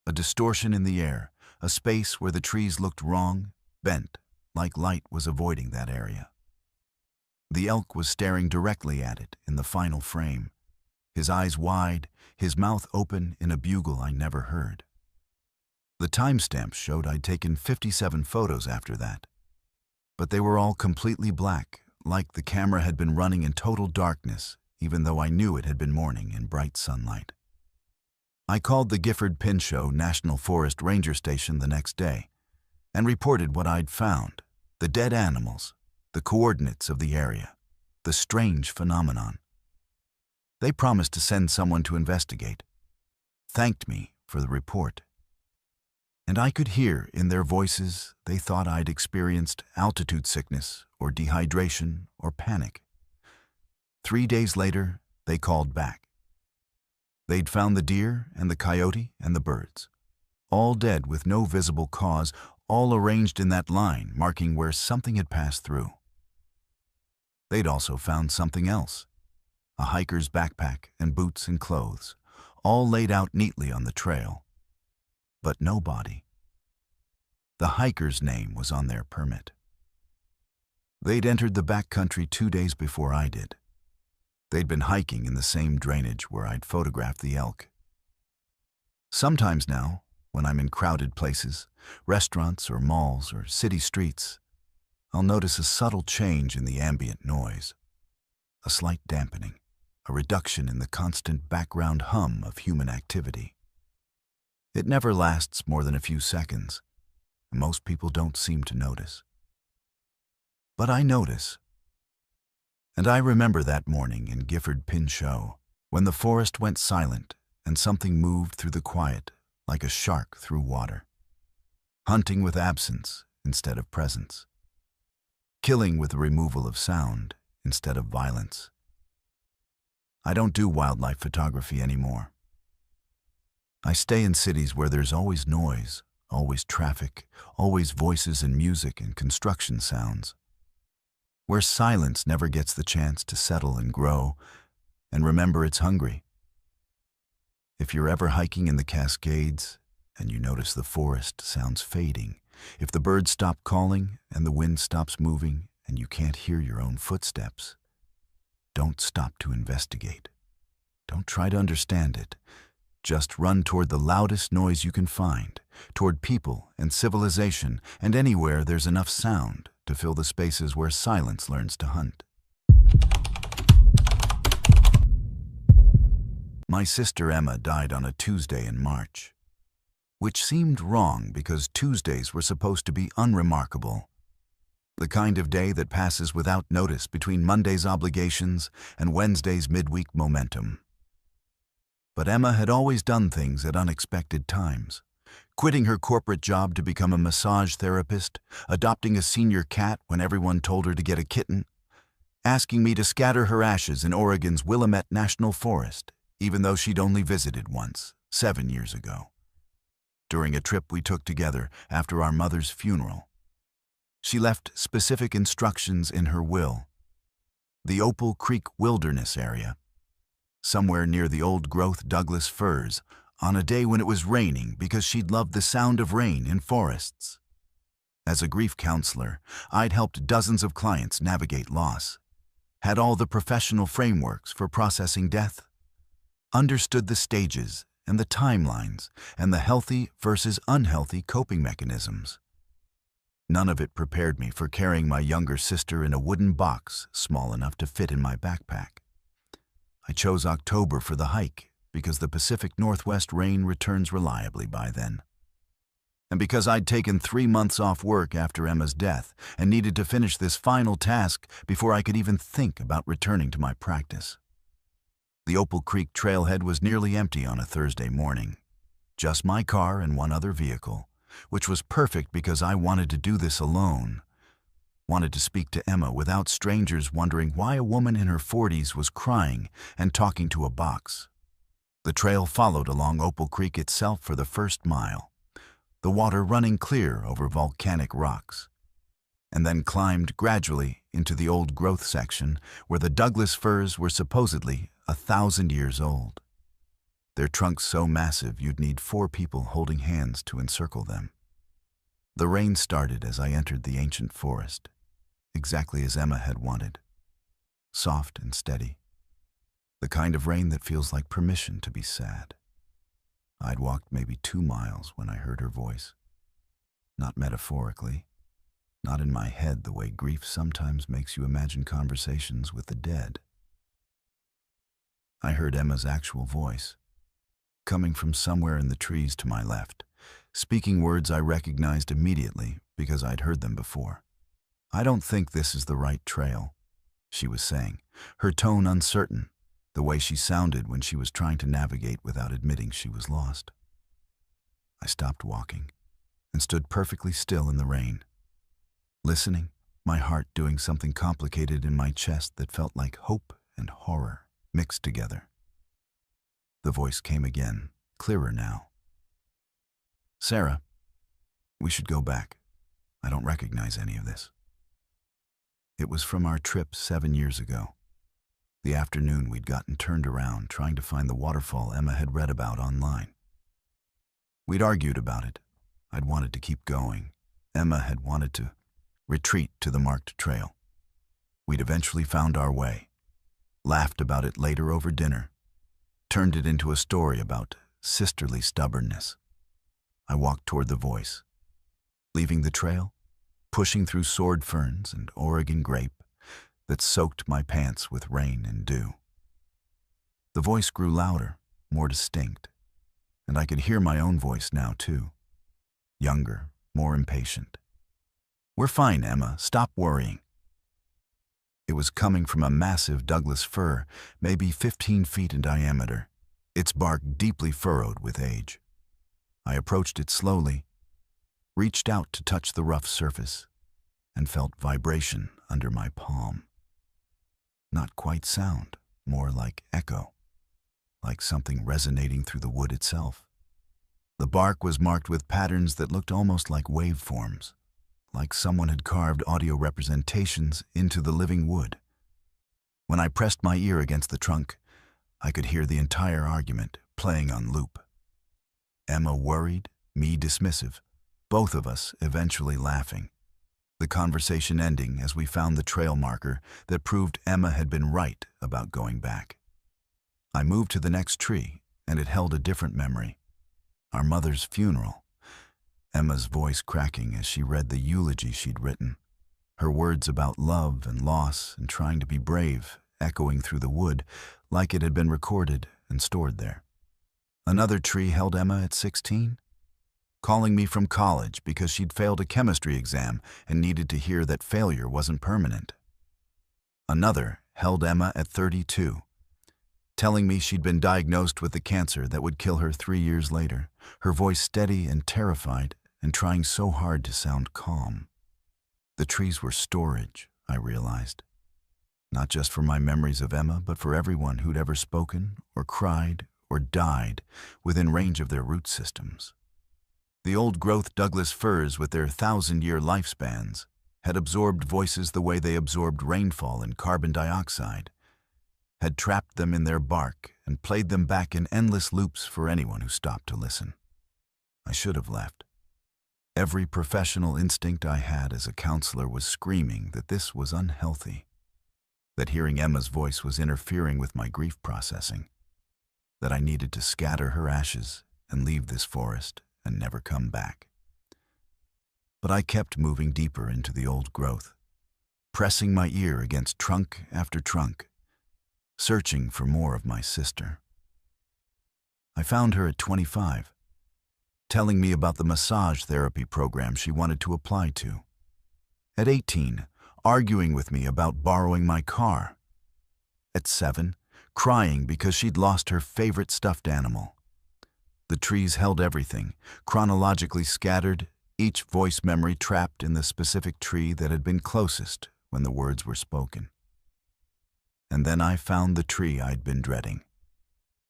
Speaker 1: A distortion in the air, a space where the trees looked wrong, bent, like light was avoiding that area. The elk was staring directly at it in the final frame, his eyes wide, his mouth open in a bugle I never heard. The timestamps showed I'd taken 57 photos after that, but they were all completely black, like the camera had been running in total darkness, even though I knew it had been morning in bright sunlight. I called the Gifford-Pinchot National Forest Ranger Station the next day and reported what I'd found, the dead animals, the coordinates of the area, the strange phenomenon. They promised to send someone to investigate, thanked me for the report. And I could hear in their voices they thought I'd experienced altitude sickness or dehydration or panic. 3 days later, they called back. They'd found the deer and the coyote and the birds, all dead with no visible cause, all arranged in that line marking where something had passed through. They'd also found something else, a hiker's backpack and boots and clothes, all laid out neatly on the trail. But no body. The hiker's name was on their permit. They'd entered the backcountry 2 days before I did. They'd been hiking in the same drainage where I'd photographed the elk. Sometimes now, when I'm in crowded places, restaurants or malls or city streets, I'll notice a subtle change in the ambient noise, a slight dampening, a reduction in the constant background hum of human activity. It never lasts more than a few seconds, and most people don't seem to notice. But I notice. And I remember that morning in Gifford-Pinchot, when the forest went silent and something moved through the quiet like a shark through water, hunting with absence instead of presence, killing with the removal of sound instead of violence. I don't do wildlife photography anymore. I stay in cities where there's always noise, always traffic, always voices and music and construction sounds, where silence never gets the chance to settle and grow, and remember it's hungry. If you're ever hiking in the Cascades and you notice the forest sounds fading, if the birds stop calling and the wind stops moving and you can't hear your own footsteps, don't stop to investigate. Don't try to understand it. Just run toward the loudest noise you can find, toward people and civilization and anywhere there's enough sound to fill the spaces where silence learns to hunt. My sister Emma died on a Tuesday in March, which seemed wrong because Tuesdays were supposed to be unremarkable, the kind of day that passes without notice between Monday's obligations and Wednesday's midweek momentum. But Emma had always done things at unexpected times, quitting her corporate job to become a massage therapist, adopting a senior cat when everyone told her to get a kitten, asking me to scatter her ashes in Oregon's Willamette National Forest, even though she'd only visited once, 7 years ago, during a trip we took together after our mother's funeral. She left specific instructions in her will: the Opal Creek Wilderness area, somewhere near the old-growth Douglas firs, on a day when it was raining because she'd loved the sound of rain in forests. As a grief counselor, I'd helped dozens of clients navigate loss, had all the professional frameworks for processing death, understood the stages and the timelines and the healthy versus unhealthy coping mechanisms. None of it prepared me for carrying my younger sister in a wooden box small enough to fit in my backpack. I chose October for the hike because the Pacific Northwest rain returns reliably by then, and because I'd taken 3 months off work after Emma's death and needed to finish this final task before I could even think about returning to my practice. The Opal Creek trailhead was nearly empty on a Thursday morning. Just my car and one other vehicle, which was perfect because I wanted to do this alone. Wanted to speak to Emma without strangers wondering why a woman in her 40s was crying and talking to a box. The trail followed along Opal Creek itself for the first mile, the water running clear over volcanic rocks, and then climbed gradually into the old growth section where the Douglas firs were supposedly 1,000 years old, their trunks so massive you'd need 4 people holding hands to encircle them. The rain started as I entered the ancient forest, exactly as Emma had wanted, soft and steady, the kind of rain that feels like permission to be sad. I'd walked maybe 2 miles when I heard her voice, not metaphorically, not in my head the way grief sometimes makes you imagine conversations with the dead. I heard Emma's actual voice, coming from somewhere in the trees to my left, speaking words I recognized immediately because I'd heard them before. "I don't think this is the right trail," she was saying, her tone uncertain, the way she sounded when she was trying to navigate without admitting she was lost. I stopped walking and stood perfectly still in the rain, listening, my heart doing something complicated in my chest that felt like hope and horror mixed together. The voice came again, clearer now. "Sarah, we should go back. I don't recognize any of this." It was from our trip 7 years ago, the afternoon we'd gotten turned around trying to find the waterfall Emma had read about online. We'd argued about it. I'd wanted to keep going. Emma had wanted to retreat to the marked trail. We'd eventually found our way, laughed about it later over dinner, turned it into a story about sisterly stubbornness. I walked toward the voice, leaving the trail, pushing through sword ferns and Oregon grape that soaked my pants with rain and dew. The voice grew louder, more distinct, and I could hear my own voice now too, younger, more impatient. "We're fine, Emma. Stop worrying." It was coming from a massive Douglas fir, maybe 15 feet in diameter, its bark deeply furrowed with age. I approached it slowly, reached out to touch the rough surface, and felt vibration under my palm. Not quite sound, more like echo, like something resonating through the wood itself. The bark was marked with patterns that looked almost like waveforms, like someone had carved audio representations into the living wood. When I pressed my ear against the trunk, I could hear the entire argument playing on loop. Emma worried, me dismissive, both of us eventually laughing. The conversation ending as we found the trail marker that proved Emma had been right about going back. I moved to the next tree, and it held a different memory. Our mother's funeral, Emma's voice cracking as she read the eulogy she'd written. Her words about love and loss and trying to be brave, echoing through the wood like it had been recorded and stored there. Another tree held Emma at 16, calling me from college because she'd failed a chemistry exam and needed to hear that failure wasn't permanent. Another held Emma at 32, telling me she'd been diagnosed with the cancer that would kill her 3 years later, her voice steady and terrified and trying so hard to sound calm. The trees were storage, I realized. Not just for my memories of Emma, but for everyone who'd ever spoken or cried or died within range of their root systems. The old-growth Douglas firs, with their 1,000-year lifespans, had absorbed voices the way they absorbed rainfall and carbon dioxide, had trapped them in their bark and played them back in endless loops for anyone who stopped to listen. I should have left. Every professional instinct I had as a counselor was screaming that this was unhealthy, that hearing Emma's voice was interfering with my grief processing, that I needed to scatter her ashes and leave this forest and never come back. But I kept moving deeper into the old growth, pressing my ear against trunk after trunk, searching for more of my sister. I found her at 25, telling me about the massage therapy program she wanted to apply to. At 18, arguing with me about borrowing my car. At 7, crying because she'd lost her favorite stuffed animal. The trees held everything, chronologically scattered, each voice memory trapped in the specific tree that had been closest when the words were spoken. And then I found the tree I'd been dreading,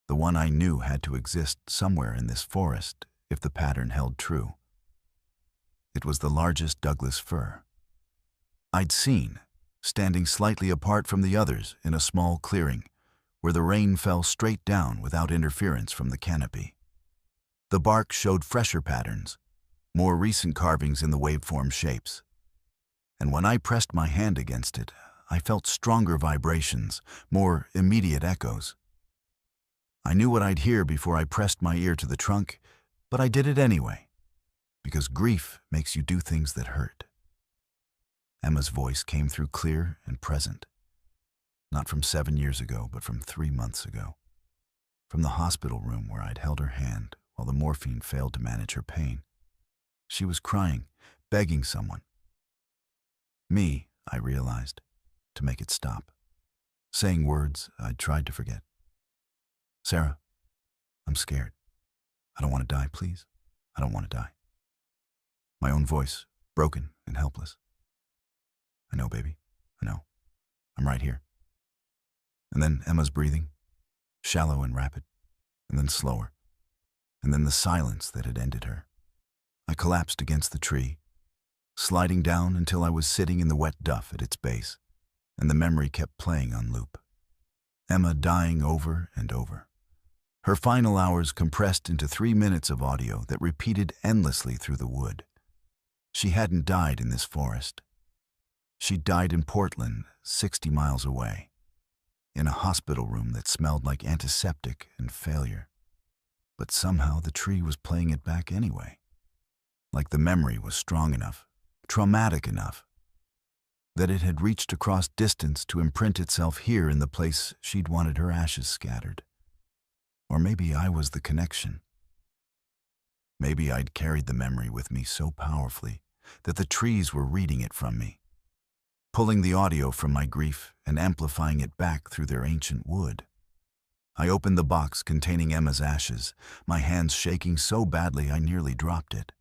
Speaker 1: the one I knew had to exist somewhere in this forest if the pattern held true. It was the largest Douglas fir I'd seen, standing slightly apart from the others in a small clearing where the rain fell straight down without interference from the canopy. The bark showed fresher patterns, more recent carvings in the waveform shapes. And when I pressed my hand against it, I felt stronger vibrations, more immediate echoes. I knew what I'd hear before I pressed my ear to the trunk, but I did it anyway, because grief makes you do things that hurt. Emma's voice came through clear and present, not from 7 years ago, but from 3 months ago, from the hospital room where I'd held her hand while the morphine failed to manage her pain. She was crying, begging someone. Me, I realized, to make it stop, saying words I'd tried to forget. Sarah, I'm scared. I don't want to die, please. I don't want to die. My own voice, broken and helpless. I know, baby. I know. I'm right here. And then Emma's breathing, shallow and rapid, and then slower, and then the silence that had ended her. I collapsed against the tree, sliding down until I was sitting in the wet duff at its base, and the memory kept playing on loop. Emma dying over and over. Her final hours compressed into 3 minutes of audio that repeated endlessly through the wood. She hadn't died in this forest. She died in Portland, 60 miles away, in a hospital room that smelled like antiseptic and failure. But somehow the tree was playing it back anyway. Like the memory was strong enough, traumatic enough, that it had reached across distance to imprint itself here in the place she'd wanted her ashes scattered. Or maybe I was the connection. Maybe I'd carried the memory with me so powerfully that the trees were reading it from me, pulling the audio from my grief and amplifying it back through their ancient wood. I opened the box containing Emma's ashes, my hands shaking so badly I nearly dropped it.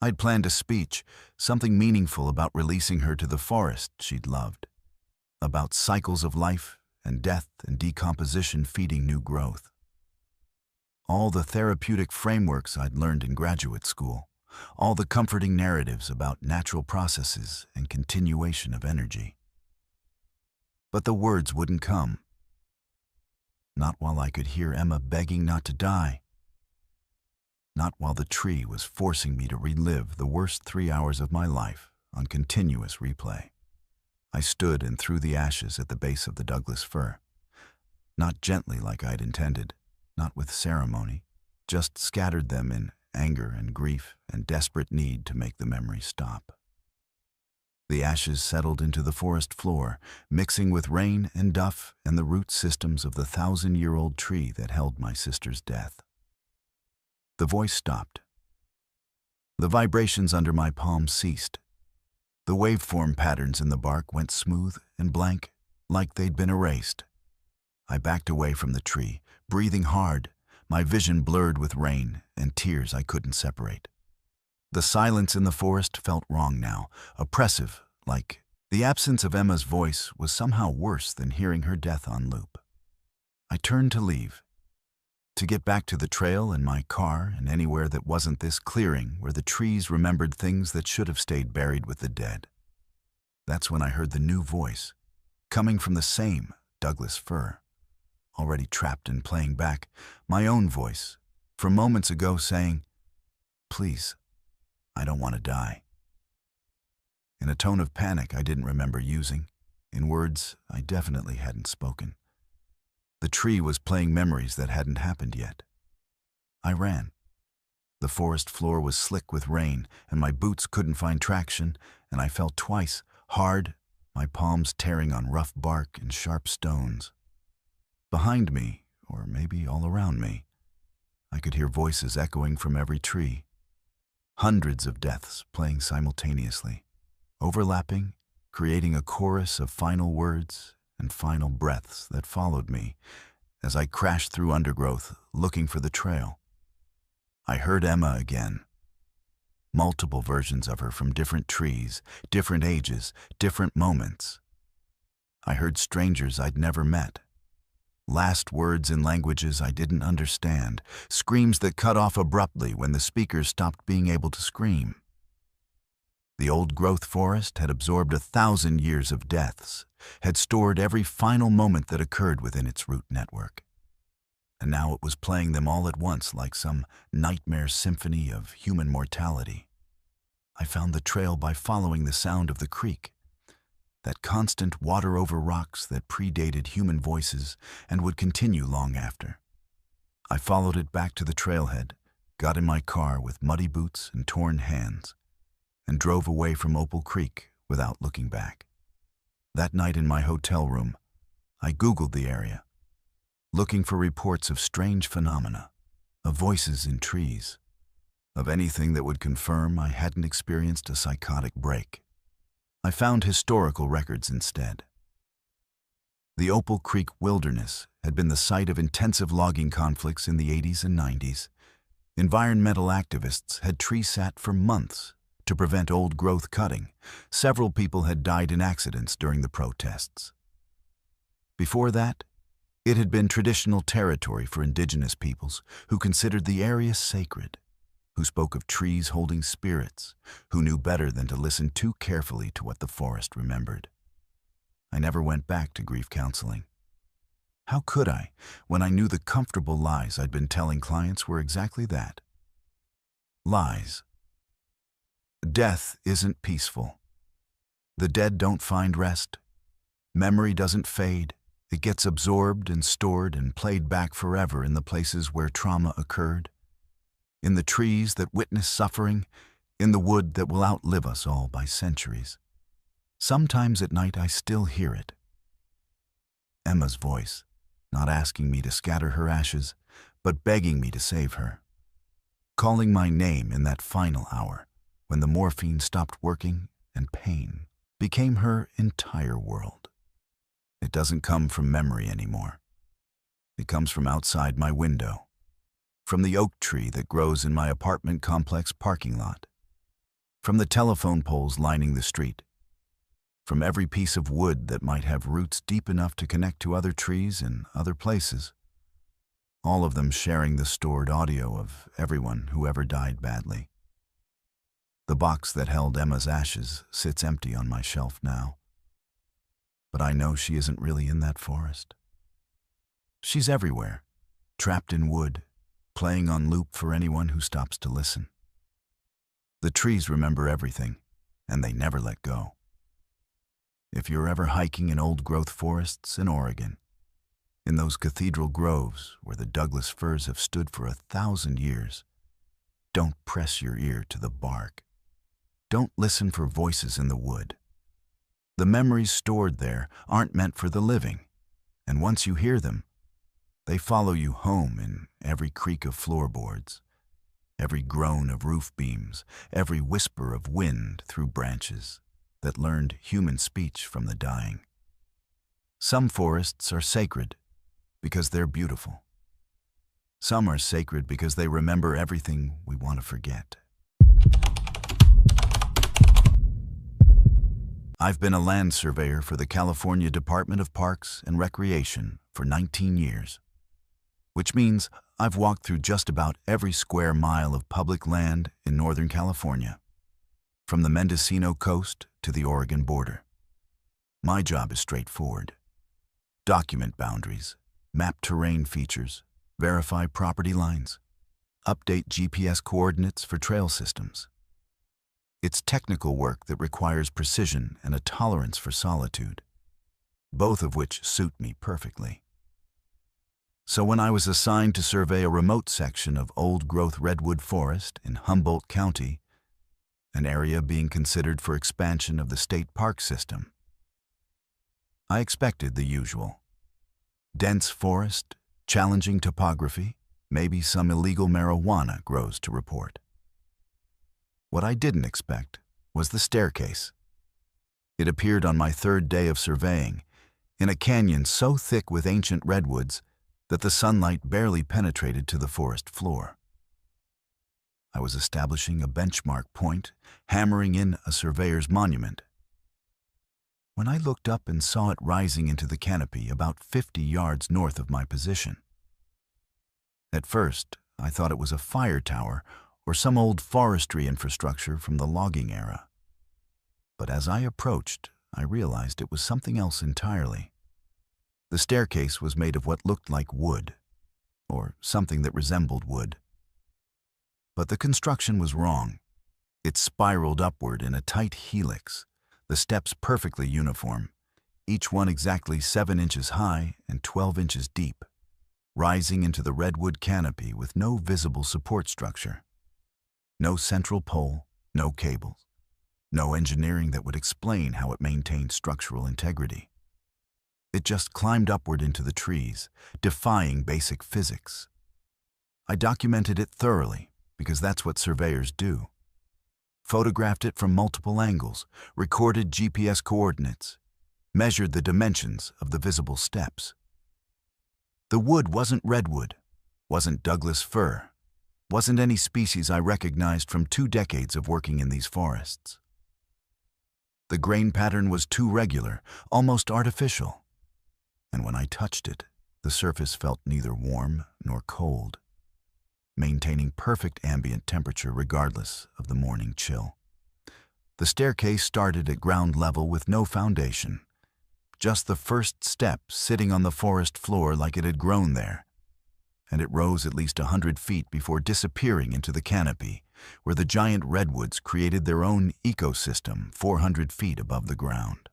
Speaker 1: I'd planned a speech, something meaningful about releasing her to the forest she'd loved, about cycles of life and death and decomposition feeding new growth. All the therapeutic frameworks I'd learned in graduate school, all the comforting narratives about natural processes and continuation of energy. But the words wouldn't come. Not while I could hear Emma begging not to die. Not while the tree was forcing me to relive the worst 3 hours of my life on continuous replay. I stood and threw the ashes at the base of the Douglas fir. Not gently like I'd intended, not with ceremony, just scattered them in anger and grief and desperate need to make the memory stop. The ashes settled into the forest floor, mixing with rain and duff and the root systems of the 1,000-year-old tree that held my sister's death. The voice stopped. The vibrations under my palms ceased. The waveform patterns in the bark went smooth and blank, like they'd been erased. I backed away from the tree, breathing hard, my vision blurred with rain and tears I couldn't separate. The silence in the forest felt wrong now, oppressive, like the absence of Emma's voice was somehow worse than hearing her death on loop. I turned to leave, to get back to the trail and my car and anywhere that wasn't this clearing where the trees remembered things that should have stayed buried with the dead. That's when I heard the new voice, coming from the same Douglas fir, already trapped and playing back, my own voice, from moments ago saying, "Please, I don't want to die." In a tone of panic I didn't remember using, in words I definitely hadn't spoken. The tree was playing memories that hadn't happened yet. I ran. The forest floor was slick with rain, and my boots couldn't find traction, and I fell twice, hard, my palms tearing on rough bark and sharp stones. Behind me, or maybe all around me, I could hear voices echoing from every tree. Hundreds of deaths playing simultaneously, overlapping, creating a chorus of final words and final breaths that followed me as I crashed through undergrowth looking for the trail. I heard Emma again. Multiple versions of her from different trees, different ages, different moments. I heard strangers I'd never met. Last words in languages I didn't understand, screams that cut off abruptly when the speakers stopped being able to scream. The old-growth forest had absorbed 1,000 years of deaths, had stored every final moment that occurred within its root network. And now it was playing them all at once like some nightmare symphony of human mortality. I found the trail by following the sound of the creek, that constant water over rocks that predated human voices and would continue long after. I followed it back to the trailhead, got in my car with muddy boots and torn hands, and drove away from Opal Creek without looking back. That night in my hotel room, I Googled the area, looking for reports of strange phenomena, of voices in trees, of anything that would confirm I hadn't experienced a psychotic break. I found historical records instead. The Opal Creek wilderness had been the site of intensive logging conflicts in the 80s and 90s. Environmental activists had tree-sat for months to prevent old-growth cutting. Several people had died in accidents during the protests. Before that, it had been traditional territory for indigenous peoples who considered the area sacred, who spoke of trees holding spirits, who knew better than to listen too carefully to what the forest remembered. I never went back to grief counseling. How could I, when I knew the comfortable lies I'd been telling clients were exactly that? Lies. Death isn't peaceful. The dead don't find rest. Memory doesn't fade. It gets absorbed and stored and played back forever in the places where trauma occurred. In the trees that witness suffering, in the wood that will outlive us all by centuries. Sometimes at night I still hear it. Emma's voice, not asking me to scatter her ashes, but begging me to save her. Calling my name in that final hour, when the morphine stopped working and pain became her entire world. It doesn't come from memory anymore. It comes from outside my window. From the oak tree that grows in my apartment complex parking lot, from the telephone poles lining the street, from every piece of wood that might have roots deep enough to connect to other trees in other places, all of them sharing the stored audio of everyone who ever died badly. The box that held Emma's ashes sits empty on my shelf now, but I know she isn't really in that forest. She's everywhere, trapped in wood, playing on loop for anyone who stops to listen. The trees remember everything, and they never let go. If you're ever hiking in old-growth forests in Oregon, in those cathedral groves where the Douglas firs have stood for 1,000 years, Don't press your ear to the bark. Don't listen for voices in the wood. The memories stored there aren't meant for the living, and once you hear them, they follow you home in every creak of floorboards, every groan of roof beams, every whisper of wind through branches that learned human speech from the dying. Some forests are sacred because they're beautiful. Some are sacred because they remember everything we want to forget. I've been a land surveyor for the California Department of Parks and Recreation for 19 years, which means I've walked through just about every square mile of public land in Northern California, from the Mendocino coast to the Oregon border. My job is straightforward. Document boundaries, map terrain features, verify property lines, update GPS coordinates for trail systems. It's technical work that requires precision and a tolerance for solitude, both of which suit me perfectly. So when I was assigned to survey a remote section of old-growth redwood forest in Humboldt County, an area being considered for expansion of the state park system, I expected the usual. Dense forest, challenging topography, maybe some illegal marijuana grows to report. What I didn't expect was the staircase. It appeared on my third day of surveying, in a canyon so thick with ancient redwoods that the sunlight barely penetrated to the forest floor. I was establishing a benchmark point, hammering in a surveyor's monument, when I looked up and saw it rising into the canopy about 50 yards north of my position. At first, I thought it was a fire tower or some old forestry infrastructure from the logging era. But as I approached, I realized it was something else entirely. The staircase was made of what looked like wood, or something that resembled wood. But the construction was wrong. It spiraled upward in a tight helix, the steps perfectly uniform, each one exactly 7 inches high and 12 inches deep, rising into the redwood canopy with no visible support structure. No central pole, no cables, no engineering that would explain how it maintained structural integrity. It just climbed upward into the trees, defying basic physics. I documented it thoroughly because that's what surveyors do. Photographed it from multiple angles, recorded GPS coordinates, measured the dimensions of the visible steps. The wood wasn't redwood, wasn't Douglas fir, wasn't any species I recognized from 2 decades of working in these forests. The grain pattern was too regular, almost artificial, and when I touched it, the surface felt neither warm nor cold, maintaining perfect ambient temperature regardless of the morning chill. The staircase started at ground level with no foundation, just the first step sitting on the forest floor like it had grown there, and it rose at least 100 feet before disappearing into the canopy, where the giant redwoods created their own ecosystem 400 feet above the ground.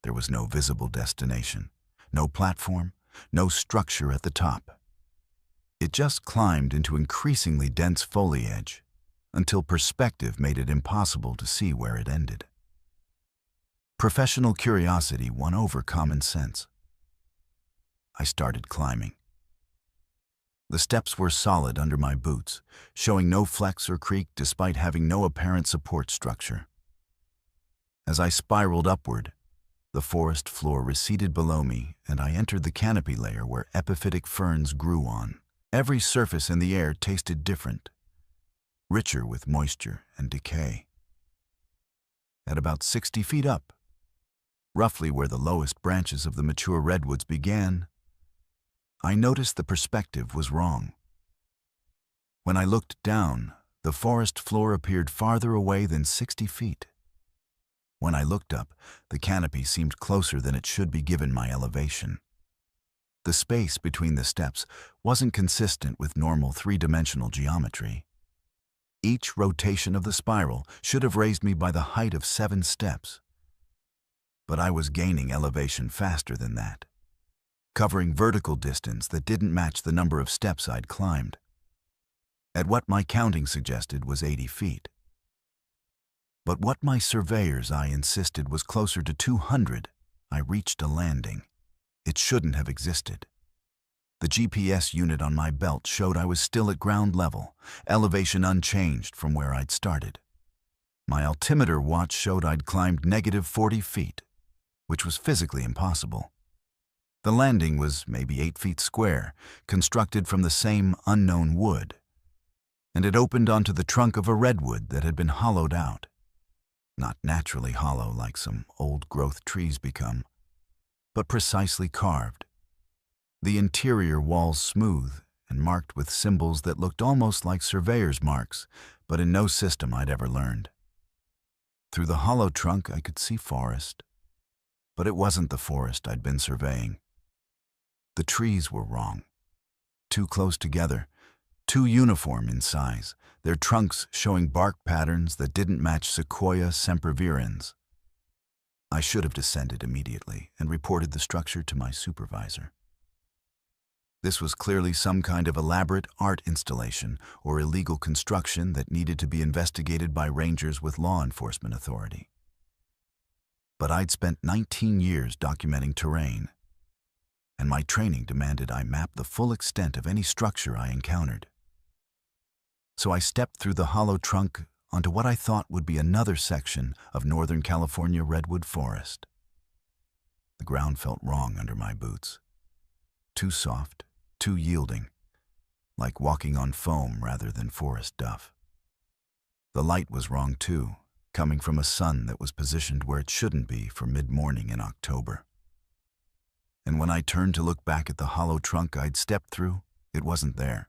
Speaker 1: There was no visible destination, no platform, no structure at the top. It just climbed into increasingly dense foliage until perspective made it impossible to see where it ended. Professional curiosity won over common sense. I started climbing. The steps were solid under my boots, showing no flex or creak despite having no apparent support structure. As I spiraled upward, the forest floor receded below me and I entered the canopy layer where epiphytic ferns grew on. Every surface in the air tasted different, richer with moisture and decay. At about 60 feet up, roughly where the lowest branches of the mature redwoods began, I noticed the perspective was wrong. When I looked down, the forest floor appeared farther away than 60 feet. When I looked up, the canopy seemed closer than it should be given my elevation. The space between the steps wasn't consistent with normal 3-dimensional geometry. Each rotation of the spiral should have raised me by the height of 7 steps. But I was gaining elevation faster than that, covering vertical distance that didn't match the number of steps I'd climbed. at what my counting suggested was 80 feet. But what my surveyor's eye insisted was closer to 200. I reached a landing. It shouldn't have existed. The GPS unit on my belt showed I was still at ground level, elevation unchanged from where I'd started. My altimeter watch showed I'd climbed negative 40 feet, which was physically impossible. The landing was maybe 8 feet square, constructed from the same unknown wood, and it opened onto the trunk of a redwood that had been hollowed out. Not naturally hollow like some old-growth trees become, but precisely carved. The interior walls smooth and marked with symbols that looked almost like surveyor's marks, but in no system I'd ever learned. Through the hollow trunk I could see forest, but it wasn't the forest I'd been surveying. The trees were wrong. Too close together, too uniform in size, their trunks showing bark patterns that didn't match Sequoia sempervirens. I should have descended immediately and reported the structure to my supervisor. This was clearly some kind of elaborate art installation or illegal construction that needed to be investigated by rangers with law enforcement authority. But I'd spent 19 years documenting terrain, and my training demanded I map the full extent of any structure I encountered. So I stepped through the hollow trunk onto what I thought would be another section of Northern California redwood forest. The ground felt wrong under my boots. Too soft, too yielding, like walking on foam rather than forest duff. The light was wrong too, coming from a sun that was positioned where it shouldn't be for mid-morning in October. And when I turned to look back at the hollow trunk I'd stepped through, it wasn't there.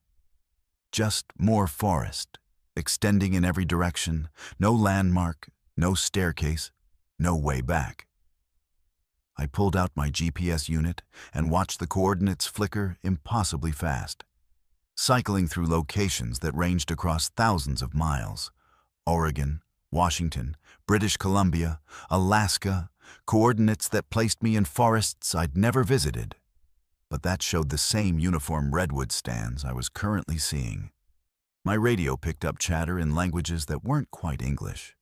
Speaker 1: Just more forest, extending in every direction, no landmark, no staircase, no way back. I pulled out my GPS unit and watched the coordinates flicker impossibly fast, cycling through locations that ranged across thousands of miles. Oregon, Washington, British Columbia, Alaska, coordinates that placed me in forests I'd never visited, but that showed the same uniform redwood stands I was currently seeing. My radio picked up chatter in languages that weren't quite English,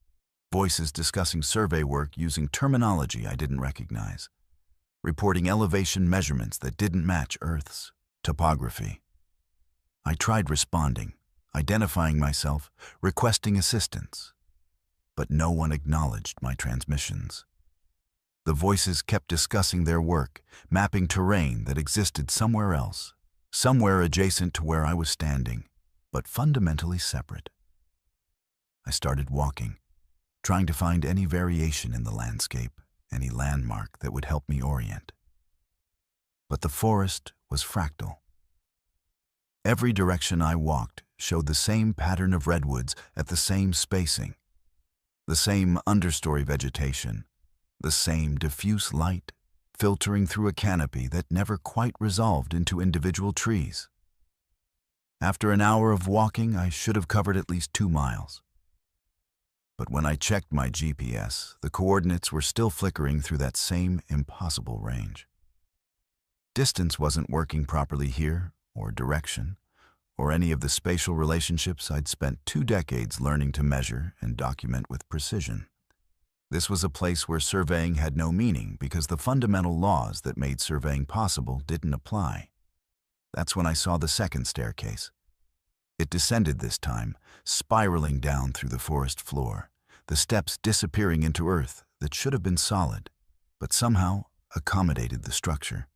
Speaker 1: voices discussing survey work using terminology I didn't recognize, reporting elevation measurements that didn't match Earth's topography. I tried responding, identifying myself, requesting assistance, but no one acknowledged my transmissions. The voices kept discussing their work, mapping terrain that existed somewhere else, somewhere adjacent to where I was standing, but fundamentally separate. I started walking, trying to find any variation in the landscape, any landmark that would help me orient. But the forest was fractal. Every direction I walked showed the same pattern of redwoods at the same spacing, the same understory vegetation, the same diffuse light filtering through a canopy that never quite resolved into individual trees. After an hour of walking, I should have covered at least 2 miles. But when I checked my GPS, the coordinates were still flickering through that same impossible range. Distance wasn't working properly here, or direction, or any of the spatial relationships I'd spent 2 decades learning to measure and document with precision. This was a place where surveying had no meaning because the fundamental laws that made surveying possible didn't apply. That's when I saw the second staircase. It descended this time, spiraling down through the forest floor, the steps disappearing into earth that should have been solid, but somehow accommodated the structure.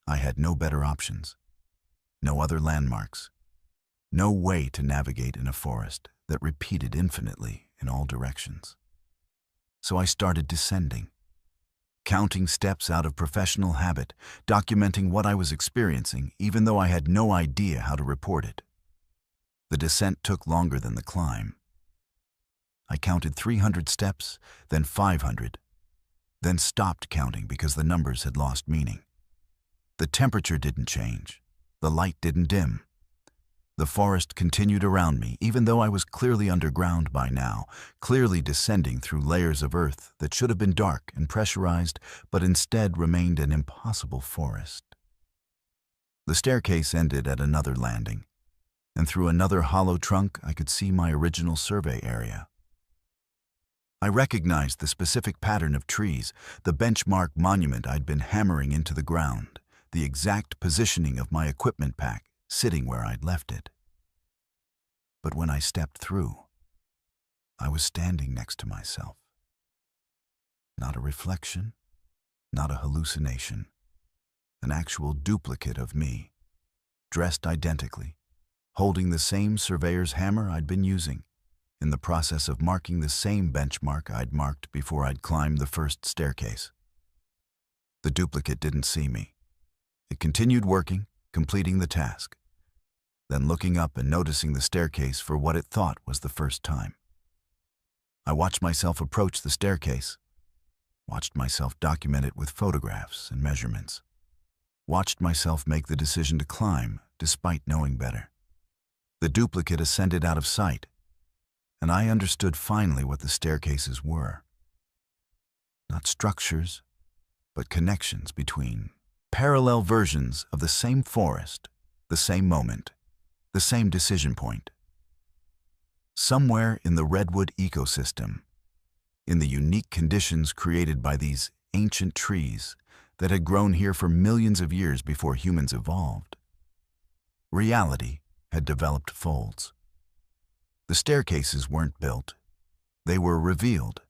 Speaker 1: I had no better options, no other landmarks, no way to navigate in a forest that repeated infinitely in all directions. So I started descending, counting steps out of professional habit, documenting what I was experiencing even though I had no idea how to report it. The descent took longer than the climb. I counted 300 steps, then 500, then stopped counting because the numbers had lost meaning. The temperature didn't change. The light didn't dim. The forest continued around me, even though I was clearly underground by now, clearly descending through layers of earth that should have been dark and pressurized, but instead remained an impossible forest. The staircase ended at another landing, and through another hollow trunk I could see my original survey area. I recognized the specific pattern of trees, the benchmark monument I'd been hammering into the ground, the exact positioning of my equipment pack sitting where I'd left it. But when I stepped through, I was standing next to myself. Not a reflection, not a hallucination, an actual duplicate of me, dressed identically, holding the same surveyor's hammer I'd been using, in the process of marking the same benchmark I'd marked before I'd climbed the first staircase. The duplicate didn't see me. It continued working, completing the task, then looking up and noticing the staircase for what it thought was the first time. I watched myself approach the staircase, watched myself document it with photographs and measurements, watched myself make the decision to climb despite knowing better. The duplicate ascended out of sight, and I understood finally what the staircases were. Not structures, but connections between parallel versions of the same forest, the same moment, the same decision point. Somewhere in the redwood ecosystem, in the unique conditions created by these ancient trees that had grown here for millions of years before humans evolved, reality had developed folds. The staircases weren't built. They were revealed,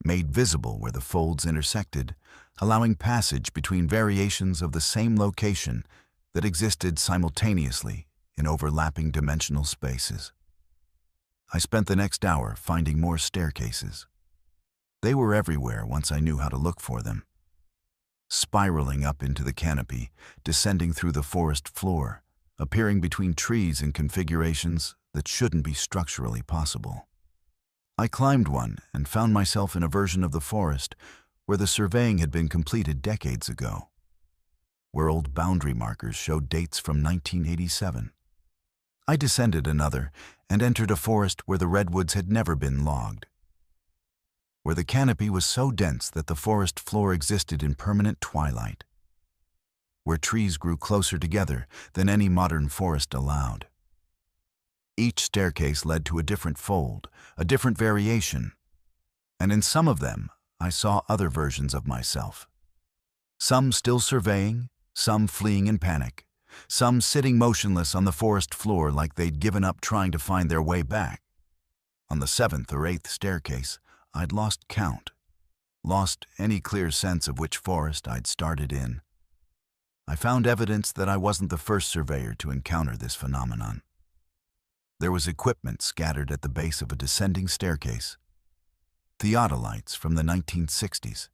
Speaker 1: made visible where the folds intersected, allowing passage between variations of the same location that existed simultaneously in overlapping dimensional spaces. I spent the next hour finding more staircases. They were everywhere once I knew how to look for them. Spiraling up into the canopy, descending through the forest floor, appearing between trees in configurations that shouldn't be structurally possible. I climbed one and found myself in a version of the forest where the surveying had been completed decades ago, where old boundary markers showed dates from 1987. I descended another and entered a forest where the redwoods had never been logged, where the canopy was so dense that the forest floor existed in permanent twilight, where trees grew closer together than any modern forest allowed. Each staircase led to a different fold, a different variation, and in some of them I saw other versions of myself. Some still surveying, some fleeing in panic, some sitting motionless on the forest floor like they'd given up trying to find their way back. On the 7th or 8th staircase, I'd lost count, lost any clear sense of which forest I'd started in. I found evidence that I wasn't the first surveyor to encounter this phenomenon. There was equipment scattered at the base of a descending staircase. Theodolites from the 1960s,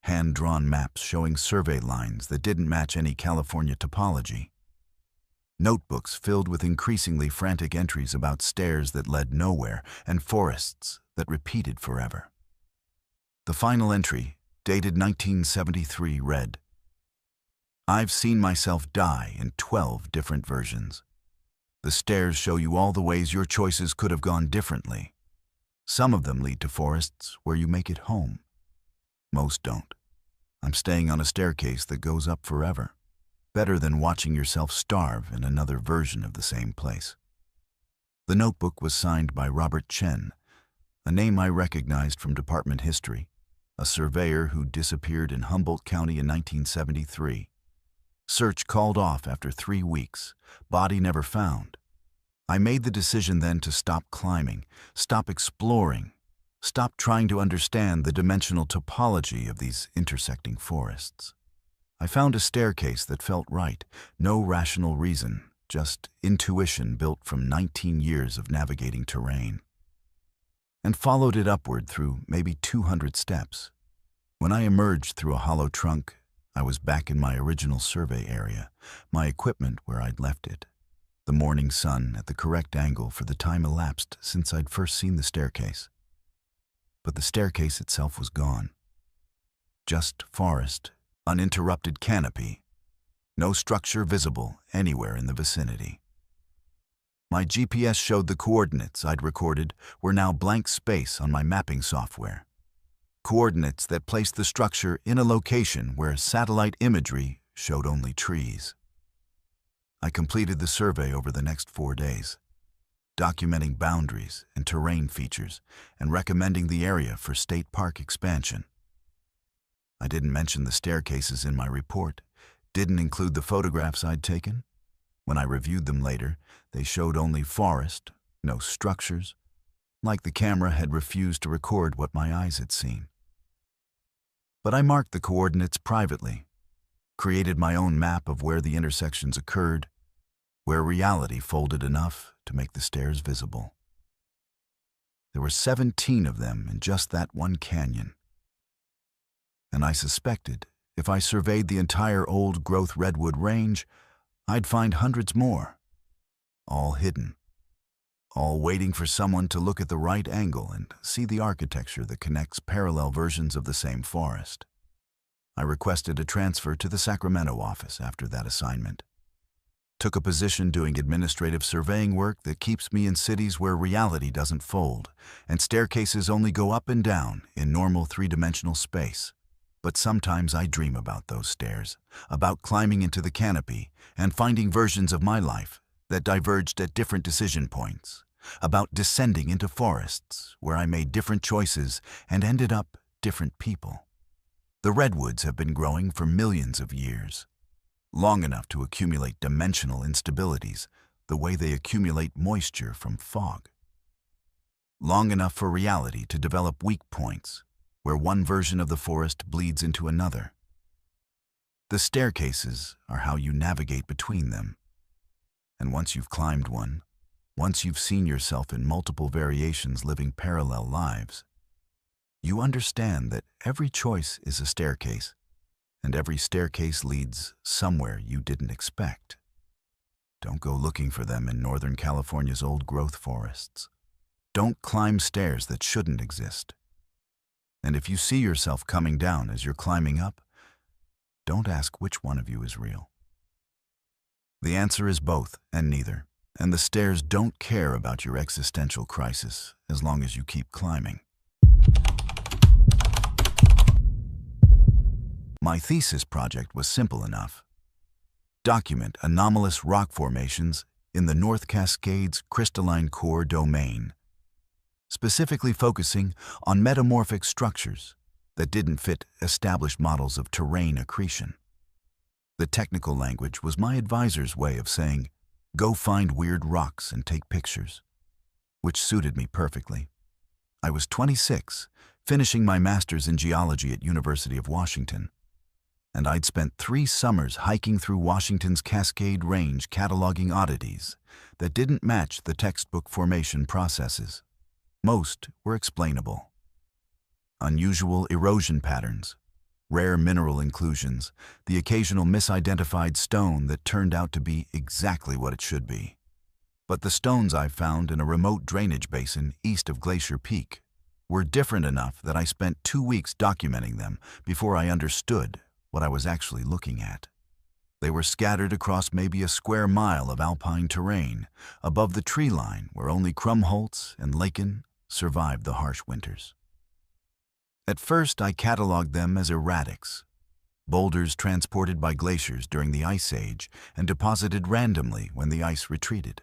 Speaker 1: hand-drawn maps showing survey lines that didn't match any California topology. Notebooks filled with increasingly frantic entries about stairs that led nowhere and forests that repeated forever. The final entry, dated 1973, read, "I've seen myself die in 12 different versions. The stairs show you all the ways your choices could have gone differently. Some of them lead to forests where you make it home. Most don't. I'm staying on a staircase that goes up forever. Better than watching yourself starve in another version of the same place." The notebook was signed by Robert Chen, a name I recognized from department history, a surveyor who disappeared in Humboldt County in 1973. Search called off after 3 weeks, body never found. I made the decision then to stop climbing, stop exploring, stop trying to understand the dimensional topology of these intersecting forests. I found a staircase that felt right, no rational reason, just intuition built from 19 years of navigating terrain, and followed it upward through maybe 200 steps. When I emerged through a hollow trunk, I was back in my original survey area, my equipment where I'd left it, the morning sun at the correct angle for the time elapsed since I'd first seen the staircase. But the staircase itself was gone. Just forest, uninterrupted canopy, no structure visible anywhere in the vicinity. My GPS showed the coordinates I'd recorded were now blank space on my mapping software. Coordinates that placed the structure in a location where satellite imagery showed only trees. I completed the survey over the next 4 days, documenting boundaries and terrain features and recommending the area for state park expansion. I didn't mention the staircases in my report, didn't include the photographs I'd taken. When I reviewed them later, they showed only forest, no structures, like the camera had refused to record what my eyes had seen. But I marked the coordinates privately, created my own map of where the intersections occurred, where reality folded enough to make the stairs visible. There were 17 of them in just that one canyon. And I suspected if I surveyed the entire old-growth redwood range, I'd find hundreds more, all hidden, all waiting for someone to look at the right angle and see the architecture that connects parallel versions of the same forest. I requested a transfer to the Sacramento office after that assignment. Took a position doing administrative surveying work that keeps me in cities where reality doesn't fold and staircases only go up and down in normal three-dimensional space. But sometimes I dream about those stairs, about climbing into the canopy and finding versions of my life that diverged at different decision points, about descending into forests where I made different choices and ended up different people. The redwoods have been growing for millions of years, long enough to accumulate dimensional instabilities the way they accumulate moisture from fog. Long enough for reality to develop weak points, where one version of the forest bleeds into another. The staircases are how you navigate between them. And once you've climbed one, once you've seen yourself in multiple variations living parallel lives, you understand that every choice is a staircase, and every staircase leads somewhere you didn't expect. Don't go looking for them in Northern California's old-growth forests. Don't climb stairs that shouldn't exist. And if you see yourself coming down as you're climbing up, don't ask which one of you is real. The answer is both and neither, and the stairs don't care about your existential crisis as long as you keep climbing. My thesis project was simple enough. Document anomalous rock formations in the North Cascades crystalline core domain, specifically focusing on metamorphic structures that didn't fit established models of terrain accretion. The technical language was my advisor's way of saying, go find weird rocks and take pictures, which suited me perfectly. I was 26, finishing my master's in geology at University of Washington, and I'd spent 3 summers hiking through Washington's Cascade Range cataloging oddities that didn't match the textbook formation processes. Most were explainable. Unusual erosion patterns, rare mineral inclusions, the occasional misidentified stone that turned out to be exactly what it should be. But the stones I found in a remote drainage basin east of Glacier Peak were different enough that I spent 2 weeks documenting them before I understood what I was actually looking at. They were scattered across maybe a square mile of alpine terrain, above the tree line where only Krumholtz and lichen survived the harsh winters. At first, I cataloged them as erratics, boulders transported by glaciers during the Ice Age and deposited randomly when the ice retreated.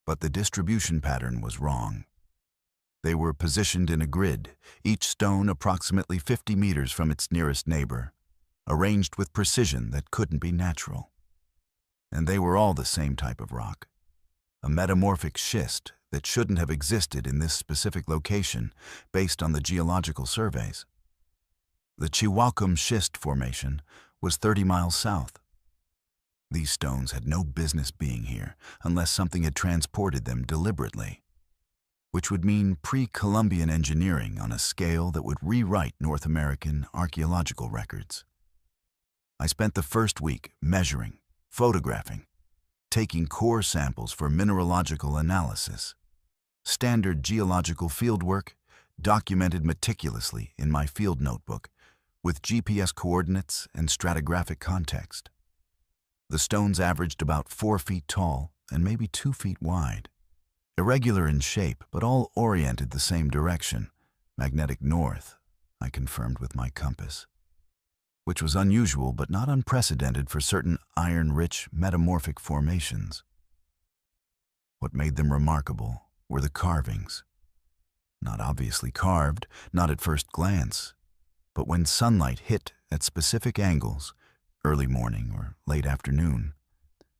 Speaker 1: But the distribution pattern was wrong. They were positioned in a grid, each stone approximately 50 meters from its nearest neighbor, arranged with precision that couldn't be natural. And they were all the same type of rock, a metamorphic schist that shouldn't have existed in this specific location based on the geological surveys. The Chihuahua Schist Formation was 30 miles south. These stones had no business being here unless something had transported them deliberately, which would mean pre-Columbian engineering on a scale that would rewrite North American archaeological records. I spent the first week measuring, photographing, taking core samples for mineralogical analysis. Standard geological fieldwork documented meticulously in my field notebook with GPS coordinates and stratigraphic context. The stones averaged about 4 feet tall and maybe 2 feet wide. Irregular in shape, but all oriented the same direction, magnetic north, I confirmed with my compass. which was unusual but not unprecedented for certain iron-rich metamorphic formations. What made them remarkable were the carvings. Not obviously carved, not at first glance, but when sunlight hit at specific angles, early morning or late afternoon,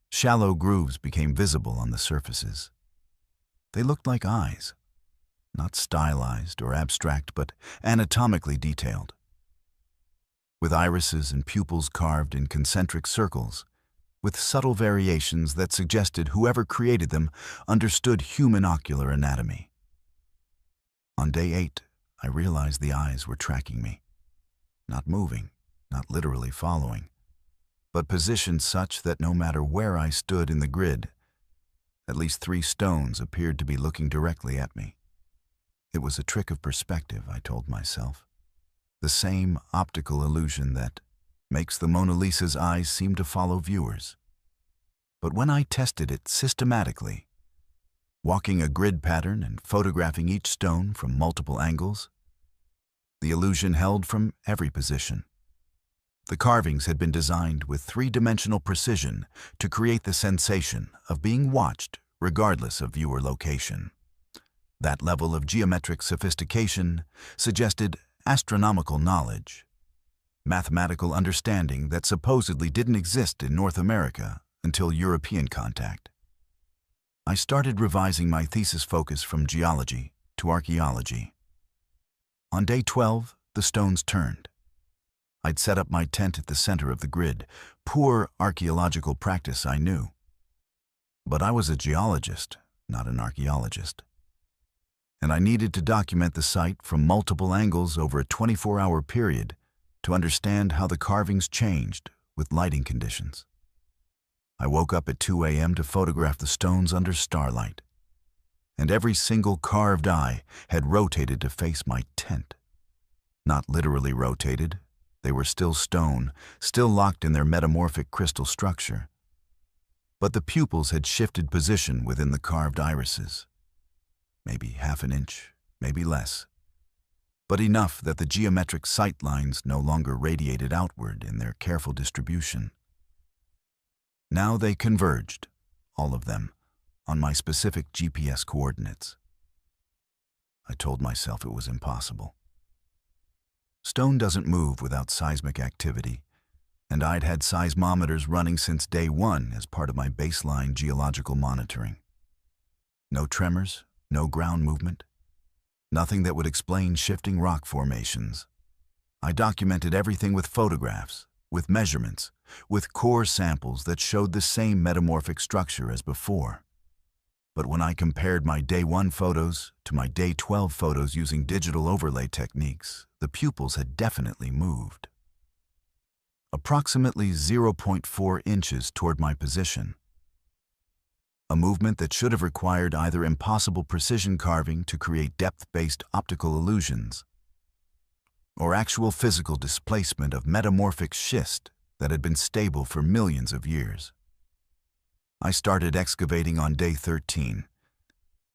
Speaker 1: shallow grooves became visible on the surfaces. They looked like eyes, not stylized or abstract, but anatomically detailed. With irises and pupils carved in concentric circles, with subtle variations that suggested whoever created them understood human ocular anatomy. On day 8, I realized the eyes were tracking me. Not moving, not literally following, but positioned such that no matter where I stood in the grid, at least 3 stones appeared to be looking directly at me. It was a trick of perspective, I told myself. The same optical illusion that makes the Mona Lisa's eyes seem to follow viewers. But when I tested it systematically, walking a grid pattern and photographing each stone from multiple angles, the illusion held from every position. The carvings had been designed with 3-dimensional precision to create the sensation of being watched regardless of viewer location. That level of geometric sophistication suggested astronomical knowledge, mathematical understanding that supposedly didn't exist in North America until European contact. I started revising my thesis focus from geology to archaeology. On day 12, the stones turned. I'd set up my tent at the center of the grid. Poor archaeological practice, I knew. But I was a geologist, not an archaeologist. And I needed to document the site from multiple angles over a 24-hour period to understand how the carvings changed with lighting conditions. I woke up at 2 a.m. to photograph the stones under starlight, and every single carved eye had rotated to face my tent. Not literally rotated, they were still stone, still locked in their metamorphic crystal structure. But the pupils had shifted position within the carved irises. Maybe half an inch, maybe less, but enough that the geometric sight lines no longer radiated outward in their careful distribution. Now they converged, all of them, on my specific GPS coordinates. I told myself it was impossible. Stone doesn't move without seismic activity, and I'd had seismometers running since day 1 as part of my baseline geological monitoring. No tremors, no ground movement, nothing that would explain shifting rock formations. I documented everything with photographs, with measurements, with core samples that showed the same metamorphic structure as before. But when I compared my day 1 photos to my day 12 photos using digital overlay techniques, the pupils had definitely moved. Approximately 0.4 inches toward my position. A movement that should have required either impossible precision carving to create depth-based optical illusions, or actual physical displacement of metamorphic schist that had been stable for millions of years. I started excavating on day 13,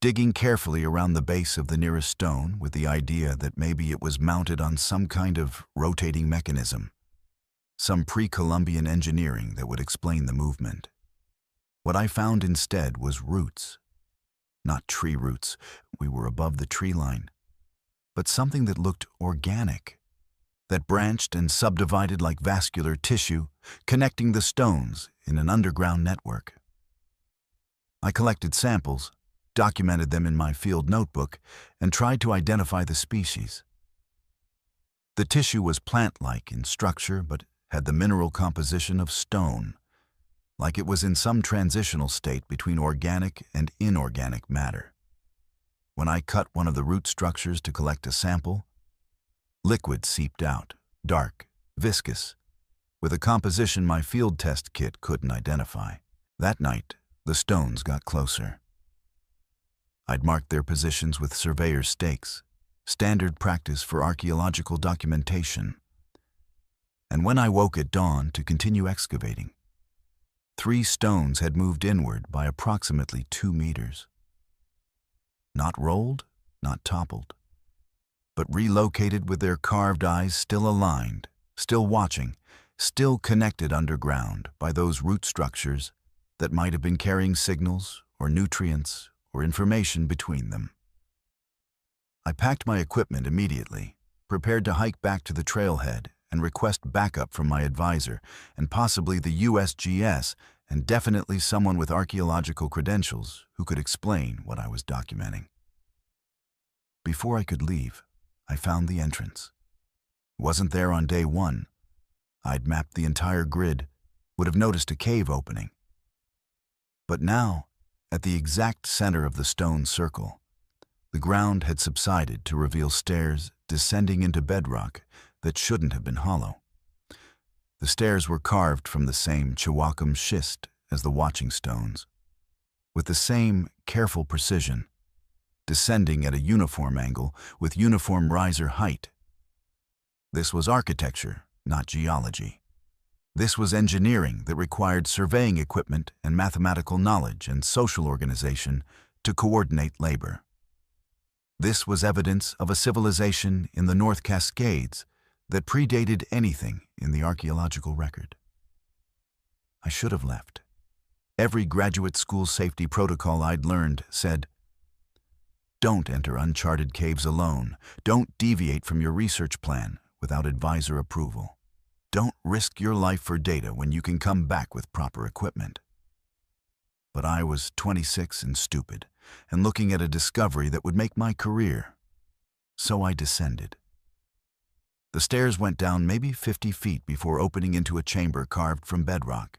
Speaker 1: digging carefully around the base of the nearest stone with the idea that maybe it was mounted on some kind of rotating mechanism, some pre-Columbian engineering that would explain the movement. What I found instead was roots. Not tree roots, we were above the tree line, but something that looked organic, that branched and subdivided like vascular tissue, connecting the stones in an underground network. I collected samples, documented them in my field notebook, and tried to identify the species. The tissue was plant-like in structure, but had the mineral composition of stone, like it was in some transitional state between organic and inorganic matter. When I cut one of the root structures to collect a sample, liquid seeped out, dark, viscous, with a composition my field test kit couldn't identify. That night, the stones got closer. I'd marked their positions with surveyor's stakes, standard practice for archaeological documentation. And when I woke at dawn to continue excavating, 3 stones had moved inward by approximately 2 meters. Not rolled, not toppled, but relocated with their carved eyes still aligned, still watching, still connected underground by those root structures that might have been carrying signals or nutrients or information between them. I packed my equipment immediately, prepared to hike back to the trailhead and request backup from my advisor and possibly the USGS and definitely someone with archaeological credentials who could explain what I was documenting. Before I could leave, I found the entrance. It wasn't there on day one. I'd mapped the entire grid, would have noticed a cave opening. But now, at the exact center of the stone circle, the ground had subsided to reveal stairs descending into bedrock that shouldn't have been hollow. The stairs were carved from the same Chihuahua schist as the watching stones, with the same careful precision, descending at a uniform angle with uniform riser height. This was architecture, not geology. This was engineering that required surveying equipment and mathematical knowledge and social organization to coordinate labor. This was evidence of a civilization in the North Cascades that predated anything in the archaeological record. I should have left. Every graduate school safety protocol I'd learned said, "Don't enter uncharted caves alone. Don't deviate from your research plan without advisor approval. Don't risk your life for data when you can come back with proper equipment." But I was 26 and stupid, and looking at a discovery that would make my career. So I descended. The stairs went down maybe 50 feet before opening into a chamber carved from bedrock.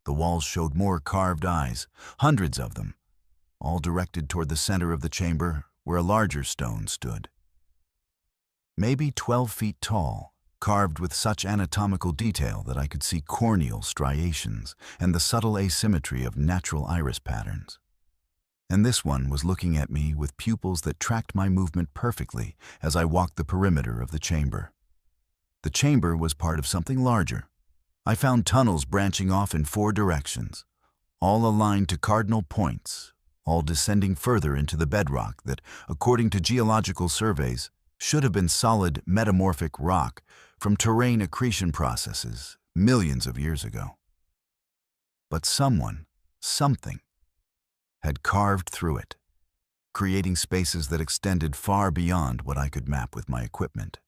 Speaker 1: The walls showed more carved eyes, hundreds of them, all directed toward the center of the chamber where a larger stone stood. Maybe 12 feet tall, carved with such anatomical detail that I could see corneal striations and the subtle asymmetry of natural iris patterns. And this one was looking at me with pupils that tracked my movement perfectly as I walked the perimeter of the chamber. The chamber was part of something larger. I found tunnels branching off in 4 directions, all aligned to cardinal points, all descending further into the bedrock that, according to geological surveys, should have been solid metamorphic rock from terrain accretion processes millions of years ago. But someone, something, had carved through it, creating spaces that extended far beyond what I could map with my equipment.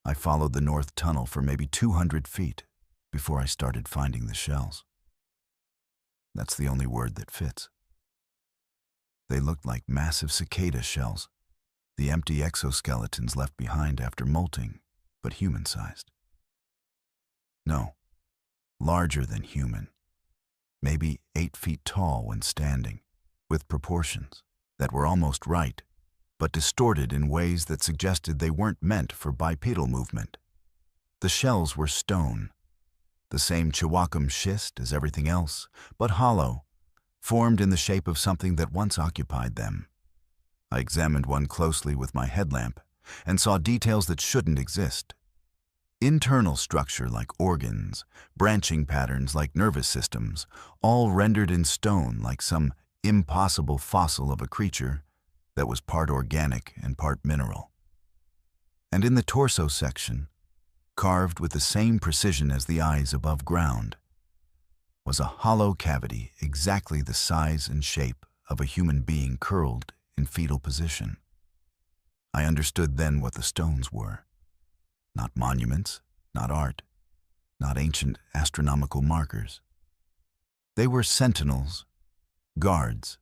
Speaker 1: I followed the north tunnel for maybe 200 feet before I started finding the shells. That's the only word that fits. They looked like massive cicada shells, the empty exoskeletons left behind after molting, but human-sized. No, larger than human, maybe 8 feet tall when standing, with proportions that were almost right, but distorted in ways that suggested they weren't meant for bipedal movement. The shells were stone, the same Chihuahua schist as everything else, but hollow, formed in the shape of something that once occupied them. I examined one closely with my headlamp and saw details that shouldn't exist. Internal structure like organs, branching patterns like nervous systems, all rendered in stone like some impossible fossil of a creature that was part organic and part mineral. And in the torso section, carved with the same precision as the eyes above ground, was a hollow cavity exactly the size and shape of a human being curled in fetal position. I understood then what the stones were. Not monuments, not art, not ancient astronomical markers. They were sentinels, guards,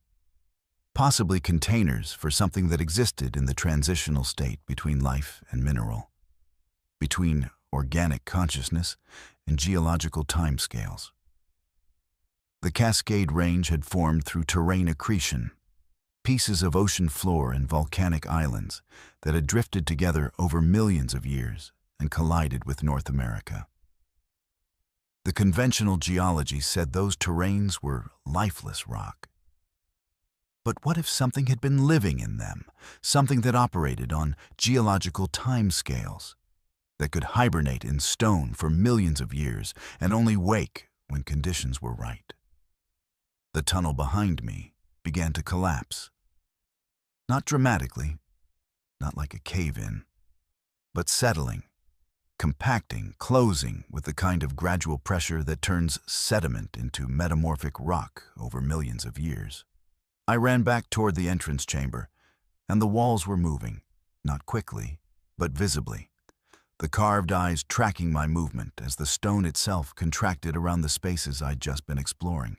Speaker 1: possibly containers for something that existed in the transitional state between life and mineral, between organic consciousness and geological timescales. The Cascade Range had formed through terrain accretion, pieces of ocean floor and volcanic islands that had drifted together over millions of years and collided with North America. The conventional geology said those terrains were lifeless rock. But what if something had been living in them, something that operated on geological timescales, that could hibernate in stone for millions of years and only wake when conditions were right? The tunnel behind me began to collapse. Not dramatically, not like a cave-in, but settling, compacting, closing with the kind of gradual pressure that turns sediment into metamorphic rock over millions of years. I ran back toward the entrance chamber, and the walls were moving, not quickly, but visibly, the carved eyes tracking my movement as the stone itself contracted around the spaces I'd just been exploring.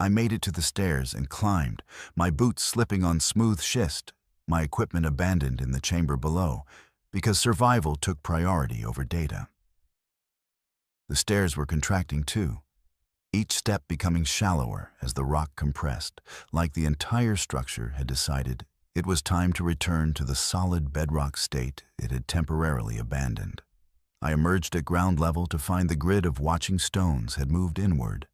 Speaker 1: I made it to the stairs and climbed, my boots slipping on smooth schist, my equipment abandoned in the chamber below, because survival took priority over data. The stairs were contracting too, each step becoming shallower as the rock compressed, like the entire structure had decided it was time to return to the solid bedrock state it had temporarily abandoned. I emerged at ground level to find the grid of watching stones had moved inward,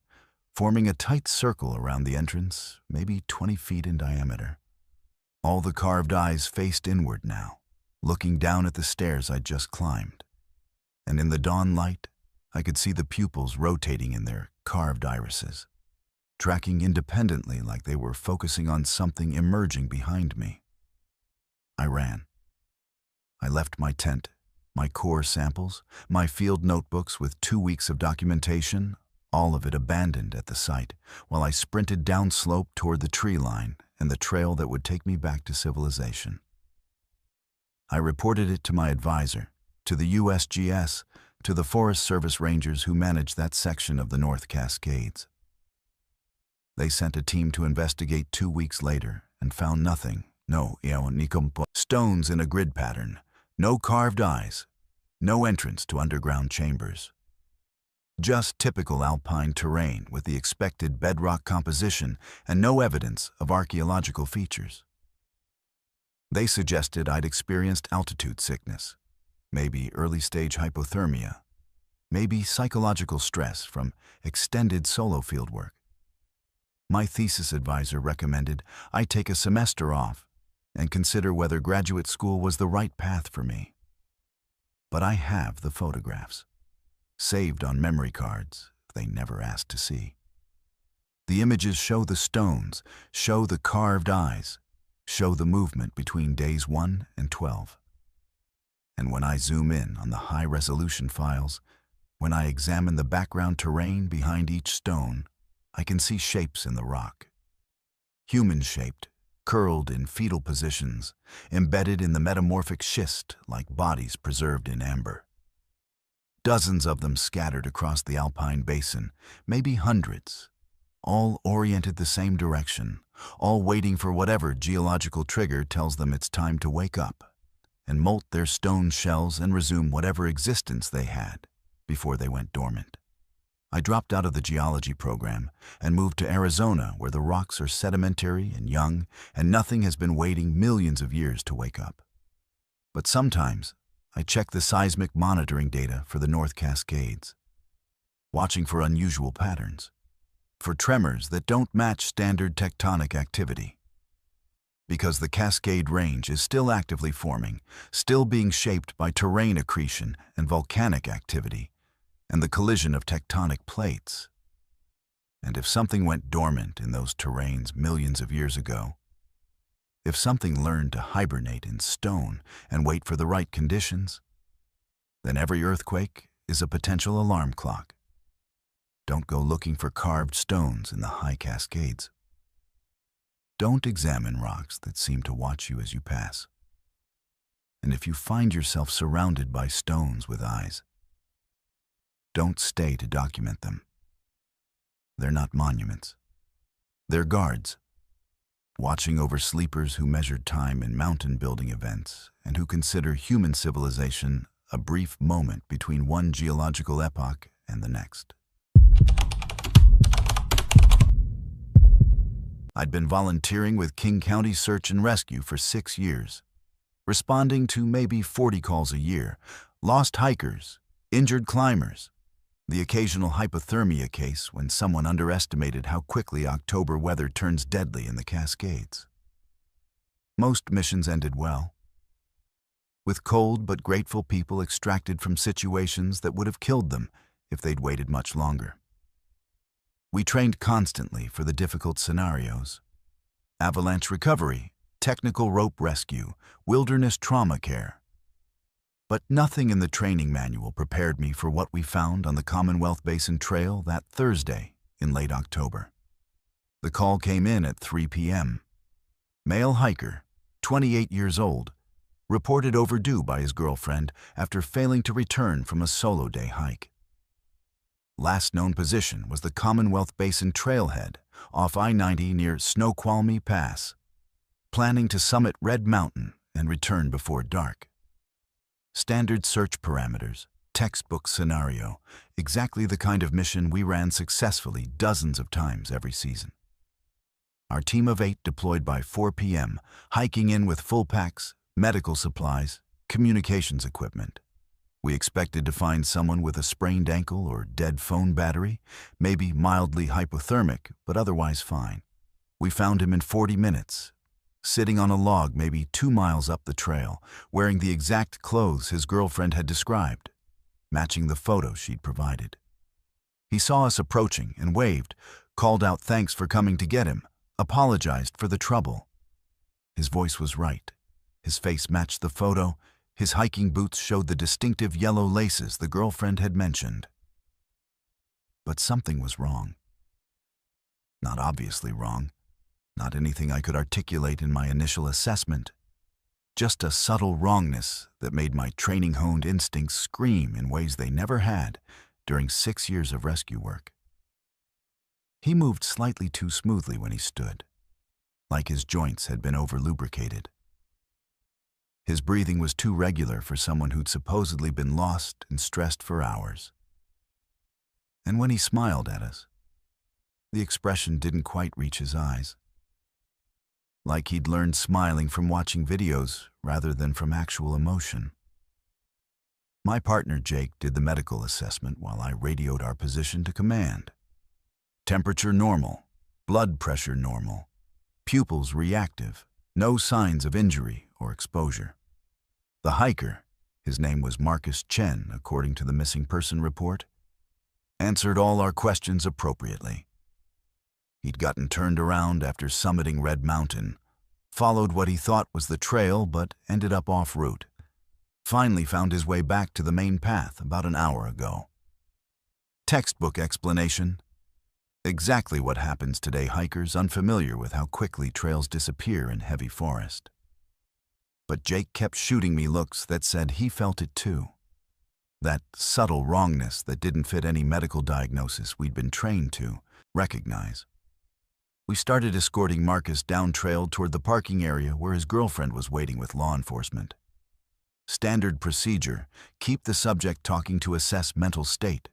Speaker 1: forming a tight circle around the entrance, maybe 20 feet in diameter. All the carved eyes faced inward now, looking down at the stairs I'd just climbed. And in the dawn light, I could see the pupils rotating in their carved irises, tracking independently like they were focusing on something emerging behind me. I ran. I left my tent, my core samples, my field notebooks with 2 weeks of documentation, all of it abandoned at the site, while I sprinted downslope toward the tree line and the trail that would take me back to civilization. I reported it to my advisor, to the USGS, to the Forest Service rangers who managed that section of the North Cascades. They sent a team to investigate 2 weeks later and found nothing, no stones in a grid pattern, no carved eyes, no entrance to underground chambers. Just typical alpine terrain with the expected bedrock composition and no evidence of archaeological features. They suggested I'd experienced altitude sickness, maybe early-stage hypothermia, maybe psychological stress from extended solo fieldwork. My thesis advisor recommended I take a semester off and consider whether graduate school was the right path for me. But I have the photographs, saved on memory cards they never asked to see. The images show the stones, show the carved eyes, show the movement between days 1 and 12. And when I zoom in on the high-resolution files, when I examine the background terrain behind each stone, I can see shapes in the rock. Human-shaped, curled in fetal positions, embedded in the metamorphic schist like bodies preserved in amber. Dozens of them scattered across the alpine basin, maybe hundreds, all oriented the same direction, all waiting for whatever geological trigger tells them it's time to wake up and molt their stone shells and resume whatever existence they had before they went dormant. I dropped out of the geology program and moved to Arizona, where the rocks are sedimentary and young, and nothing has been waiting millions of years to wake up. But sometimes I check the seismic monitoring data for the North Cascades, watching for unusual patterns, for tremors that don't match standard tectonic activity. Because the Cascade Range is still actively forming, still being shaped by terrain accretion and volcanic activity, and the collision of tectonic plates. And if something went dormant in those terrains millions of years ago, if something learned to hibernate in stone and wait for the right conditions, then every earthquake is a potential alarm clock. Don't go looking for carved stones in the high Cascades. Don't examine rocks that seem to watch you as you pass. And if you find yourself surrounded by stones with eyes, don't stay to document them. They're not monuments. They're guards, watching over sleepers who measured time in mountain building events and who consider human civilization a brief moment between one geological epoch and the next. I'd been volunteering with King County Search and Rescue for 6 years, responding to maybe 40 calls a year, lost hikers, injured climbers, the occasional hypothermia case when someone underestimated how quickly October weather turns deadly in the Cascades. Most missions ended well, with cold but grateful people extracted from situations that would have killed them if they'd waited much longer. We trained constantly for the difficult scenarios: avalanche recovery, technical rope rescue, wilderness trauma care. But nothing in the training manual prepared me for what we found on the Commonwealth Basin Trail that Thursday in late October. The call came in at 3 p.m. Male hiker, 28 years old, reported overdue by his girlfriend after failing to return from a solo day hike. Last known position was the Commonwealth Basin Trailhead off I-90 near Snoqualmie Pass, planning to summit Red Mountain and return before dark. Standard search parameters, textbook scenario, exactly the kind of mission we ran successfully dozens of times every season. Our team of 8 deployed by 4 p.m., hiking in with full packs, medical supplies, communications equipment. We expected to find someone with a sprained ankle or dead phone battery, maybe mildly hypothermic, but otherwise fine. We found him in 40 minutes, sitting on a log maybe 2 miles up the trail, wearing the exact clothes his girlfriend had described, matching the photo she'd provided. He saw us approaching and waved, called out thanks for coming to get him, apologized for the trouble. His voice was right. His face matched the photo. His hiking boots showed the distinctive yellow laces the girlfriend had mentioned. But something was wrong. Not obviously wrong. Not anything I could articulate in my initial assessment. Just a subtle wrongness that made my training-honed instincts scream in ways they never had during 6 years of rescue work. He moved slightly too smoothly when he stood, like his joints had been over-lubricated. His breathing was too regular for someone who'd supposedly been lost and stressed for hours. And when he smiled at us, the expression didn't quite reach his eyes. Like he'd learned smiling from watching videos rather than from actual emotion. My partner Jake did the medical assessment while I radioed our position to command. Temperature normal, blood pressure normal, pupils reactive, no signs of injury or exposure. The hiker, his name was Marcus Chen according to the missing person report, answered all our questions appropriately. He'd gotten turned around after summiting Red Mountain, followed what he thought was the trail but ended up off route. Finally found his way back to the main path about an hour ago. Textbook explanation. Exactly what happens today hikers unfamiliar with how quickly trails disappear in heavy forest. But Jake kept shooting me looks that said he felt it too. That subtle wrongness that didn't fit any medical diagnosis we'd been trained to recognize. We started escorting Marcus down trail toward the parking area where his girlfriend was waiting with law enforcement. Standard procedure, keep the subject talking to assess mental state.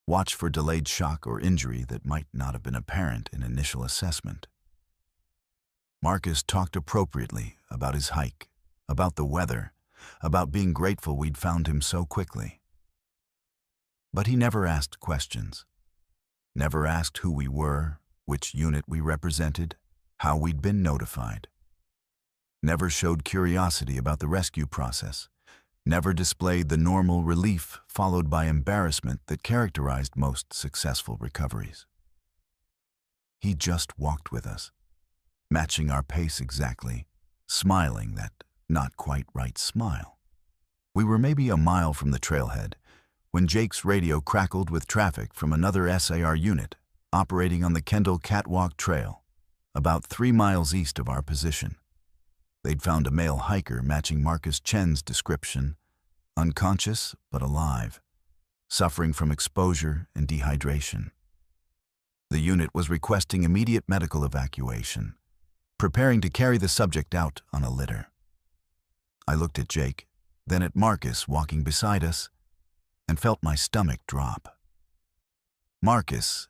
Speaker 1: Watch for delayed shock or injury that might not have been apparent in initial assessment. Marcus talked appropriately about his hike, about the weather, about being grateful we'd found him so quickly. But he never asked questions. Never asked who we were, which unit we represented, how we'd been notified. Never showed curiosity about the rescue process. Never displayed the normal relief followed by embarrassment that characterized most successful recoveries. He just walked with us, matching our pace exactly, smiling that not quite right smile. We were maybe a mile from the trailhead when Jake's radio crackled with traffic from another SAR unit operating on the Kendall Catwalk Trail, about 3 miles east of our position. They'd found a male hiker matching Marcus Chen's description, unconscious but alive, suffering from exposure and dehydration. The unit was requesting immediate medical evacuation, preparing to carry the subject out on a litter. I looked at Jake, then at Marcus walking beside us, and felt my stomach drop. Marcus,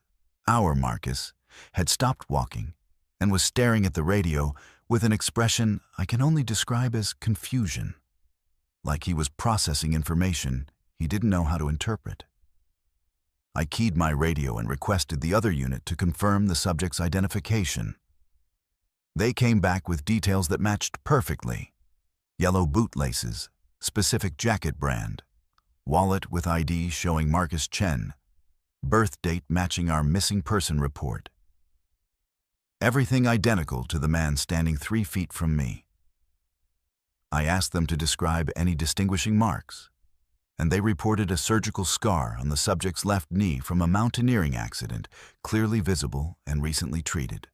Speaker 1: our Marcus, had stopped walking and was staring at the radio with an expression I can only describe as confusion, like he was processing information he didn't know how to interpret. I keyed my radio and requested the other unit to confirm the subject's identification. They came back with details that matched perfectly. Yellow boot laces, specific jacket brand, wallet with ID showing Marcus Chen, birth date matching our missing person report. Everything identical to the man standing 3 feet from me. I asked them to describe any distinguishing marks, and they reported a surgical scar on the subject's left knee from a mountaineering accident, clearly visible and recently treated.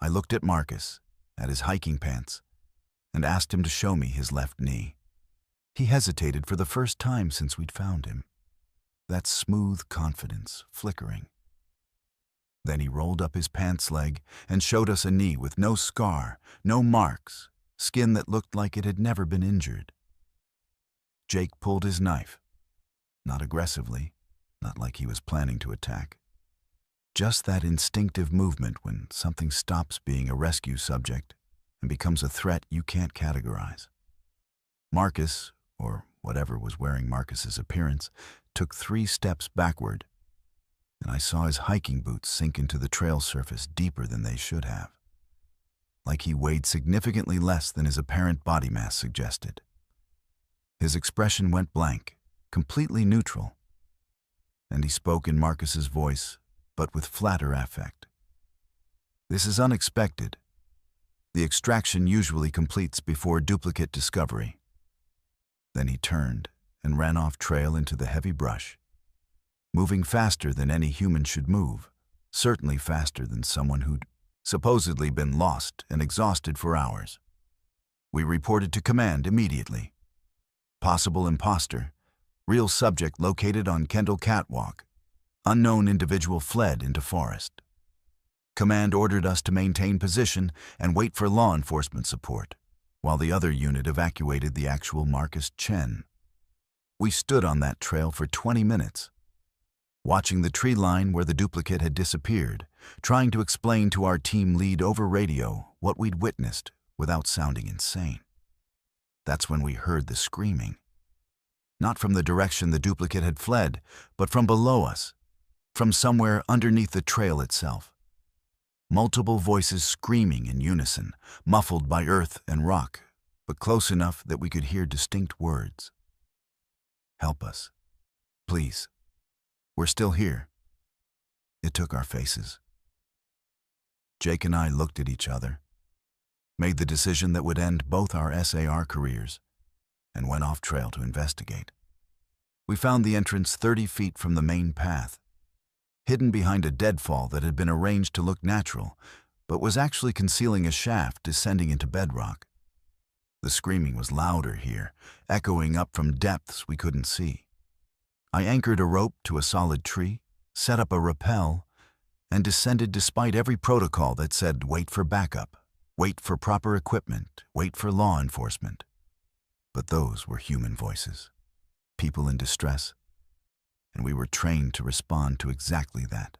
Speaker 1: I looked at Marcus, at his hiking pants, and asked him to show me his left knee. He hesitated for the first time since we'd found him, that smooth confidence flickering. Then he rolled up his pants leg and showed us a knee with no scar, no marks, skin that looked like it had never been injured. Jake pulled his knife, not aggressively, not like he was planning to attack. Just that instinctive movement when something stops being a rescue subject and becomes a threat you can't categorize. Marcus, or whatever was wearing Marcus's appearance, took 3 steps backward, and I saw his hiking boots sink into the trail surface deeper than they should have, like he weighed significantly less than his apparent body mass suggested. His expression went blank, completely neutral, and he spoke in Marcus's voice, but with flatter affect. "This is unexpected. The extraction usually completes before duplicate discovery." Then he turned and ran off trail into the heavy brush, moving faster than any human should move, certainly faster than someone who'd supposedly been lost and exhausted for hours. We reported to command immediately. Possible imposter, real subject located on Kendall Catwalk, unknown individual fled into forest. Command ordered us to maintain position and wait for law enforcement support, while the other unit evacuated the actual Marcus Chen. We stood on that trail for 20 minutes, watching the tree line where the duplicate had disappeared, trying to explain to our team lead over radio what we'd witnessed without sounding insane. That's when we heard the screaming. Not from the direction the duplicate had fled, but from below us, from somewhere underneath the trail itself. Multiple voices screaming in unison, muffled by earth and rock, but close enough that we could hear distinct words. "Help us. Please. We're still here." It took our faces. Jake and I looked at each other, made the decision that would end both our SAR careers, and went off trail to investigate. We found the entrance 30 feet from the main path, hidden behind a deadfall that had been arranged to look natural, but was actually concealing a shaft descending into bedrock. The screaming was louder here, echoing up from depths we couldn't see. I anchored a rope to a solid tree, set up a rappel, and descended despite every protocol that said wait for backup, wait for proper equipment, wait for law enforcement. But those were human voices, people in distress, and we were trained to respond to exactly that.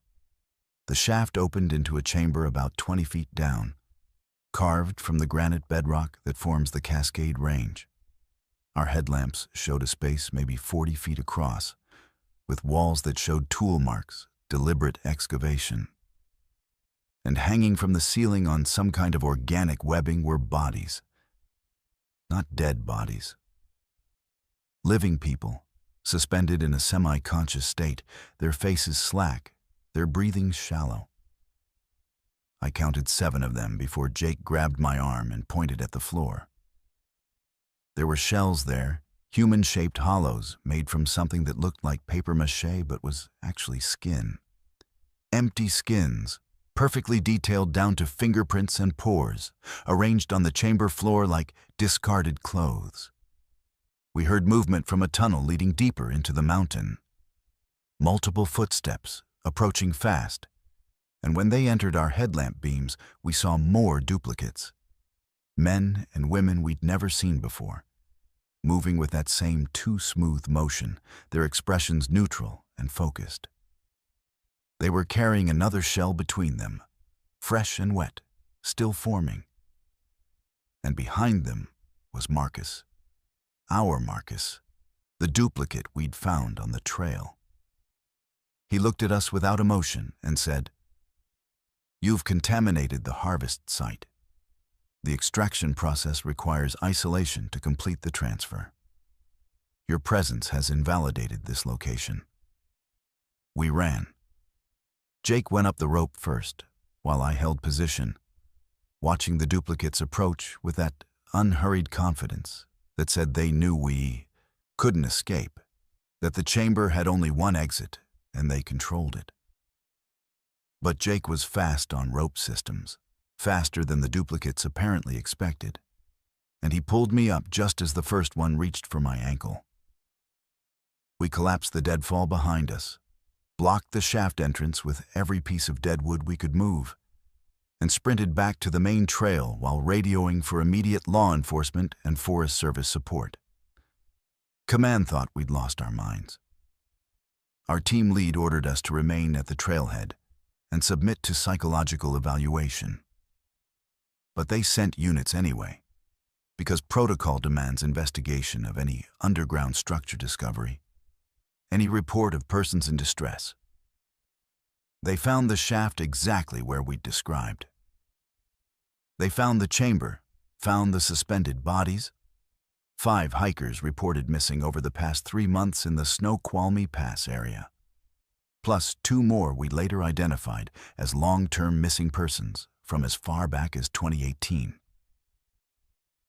Speaker 1: The shaft opened into a chamber about 20 feet down, carved from the granite bedrock that forms the Cascade Range. Our headlamps showed a space maybe 40 feet across, with walls that showed tool marks, deliberate excavation. And hanging from the ceiling on some kind of organic webbing were bodies. Not dead bodies. Living people, suspended in a semi-conscious state, their faces slack, their breathing shallow. I counted 7 of them before Jake grabbed my arm and pointed at the floor. There were shells there, human-shaped hollows made from something that looked like papier-mâché but was actually skin. Empty skins, perfectly detailed down to fingerprints and pores, arranged on the chamber floor like discarded clothes. We heard movement from a tunnel leading deeper into the mountain. Multiple footsteps, approaching fast, and when they entered our headlamp beams, we saw more duplicates. Men and women we'd never seen before, moving with that same too-smooth motion, their expressions neutral and focused. They were carrying another shell between them, fresh and wet, still forming. And behind them was Marcus. Our Marcus, the duplicate we'd found on the trail. He looked at us without emotion and said, "You've contaminated the harvest site. The extraction process requires isolation to complete the transfer. Your presence has invalidated this location." We ran. Jake went up the rope first, while I held position, watching the duplicates approach with that unhurried confidence that said they knew we couldn't escape, that the chamber had only one exit and they controlled it. But Jake was fast on rope systems, faster than the duplicates apparently expected, and he pulled me up just as the first one reached for my ankle. We collapsed the deadfall behind us, blocked the shaft entrance with every piece of dead wood we could move, and sprinted back to the main trail while radioing for immediate law enforcement and Forest Service support. Command thought we'd lost our minds. Our team lead ordered us to remain at the trailhead and submit to psychological evaluation. But they sent units anyway, because protocol demands investigation of any underground structure discovery, any report of persons in distress. They found the shaft exactly where we'd described. They found the chamber, found the suspended bodies. 5 hikers reported missing over the past 3 months in the Snoqualmie Pass area, plus 2 more we later identified as long-term missing persons from as far back as 2018.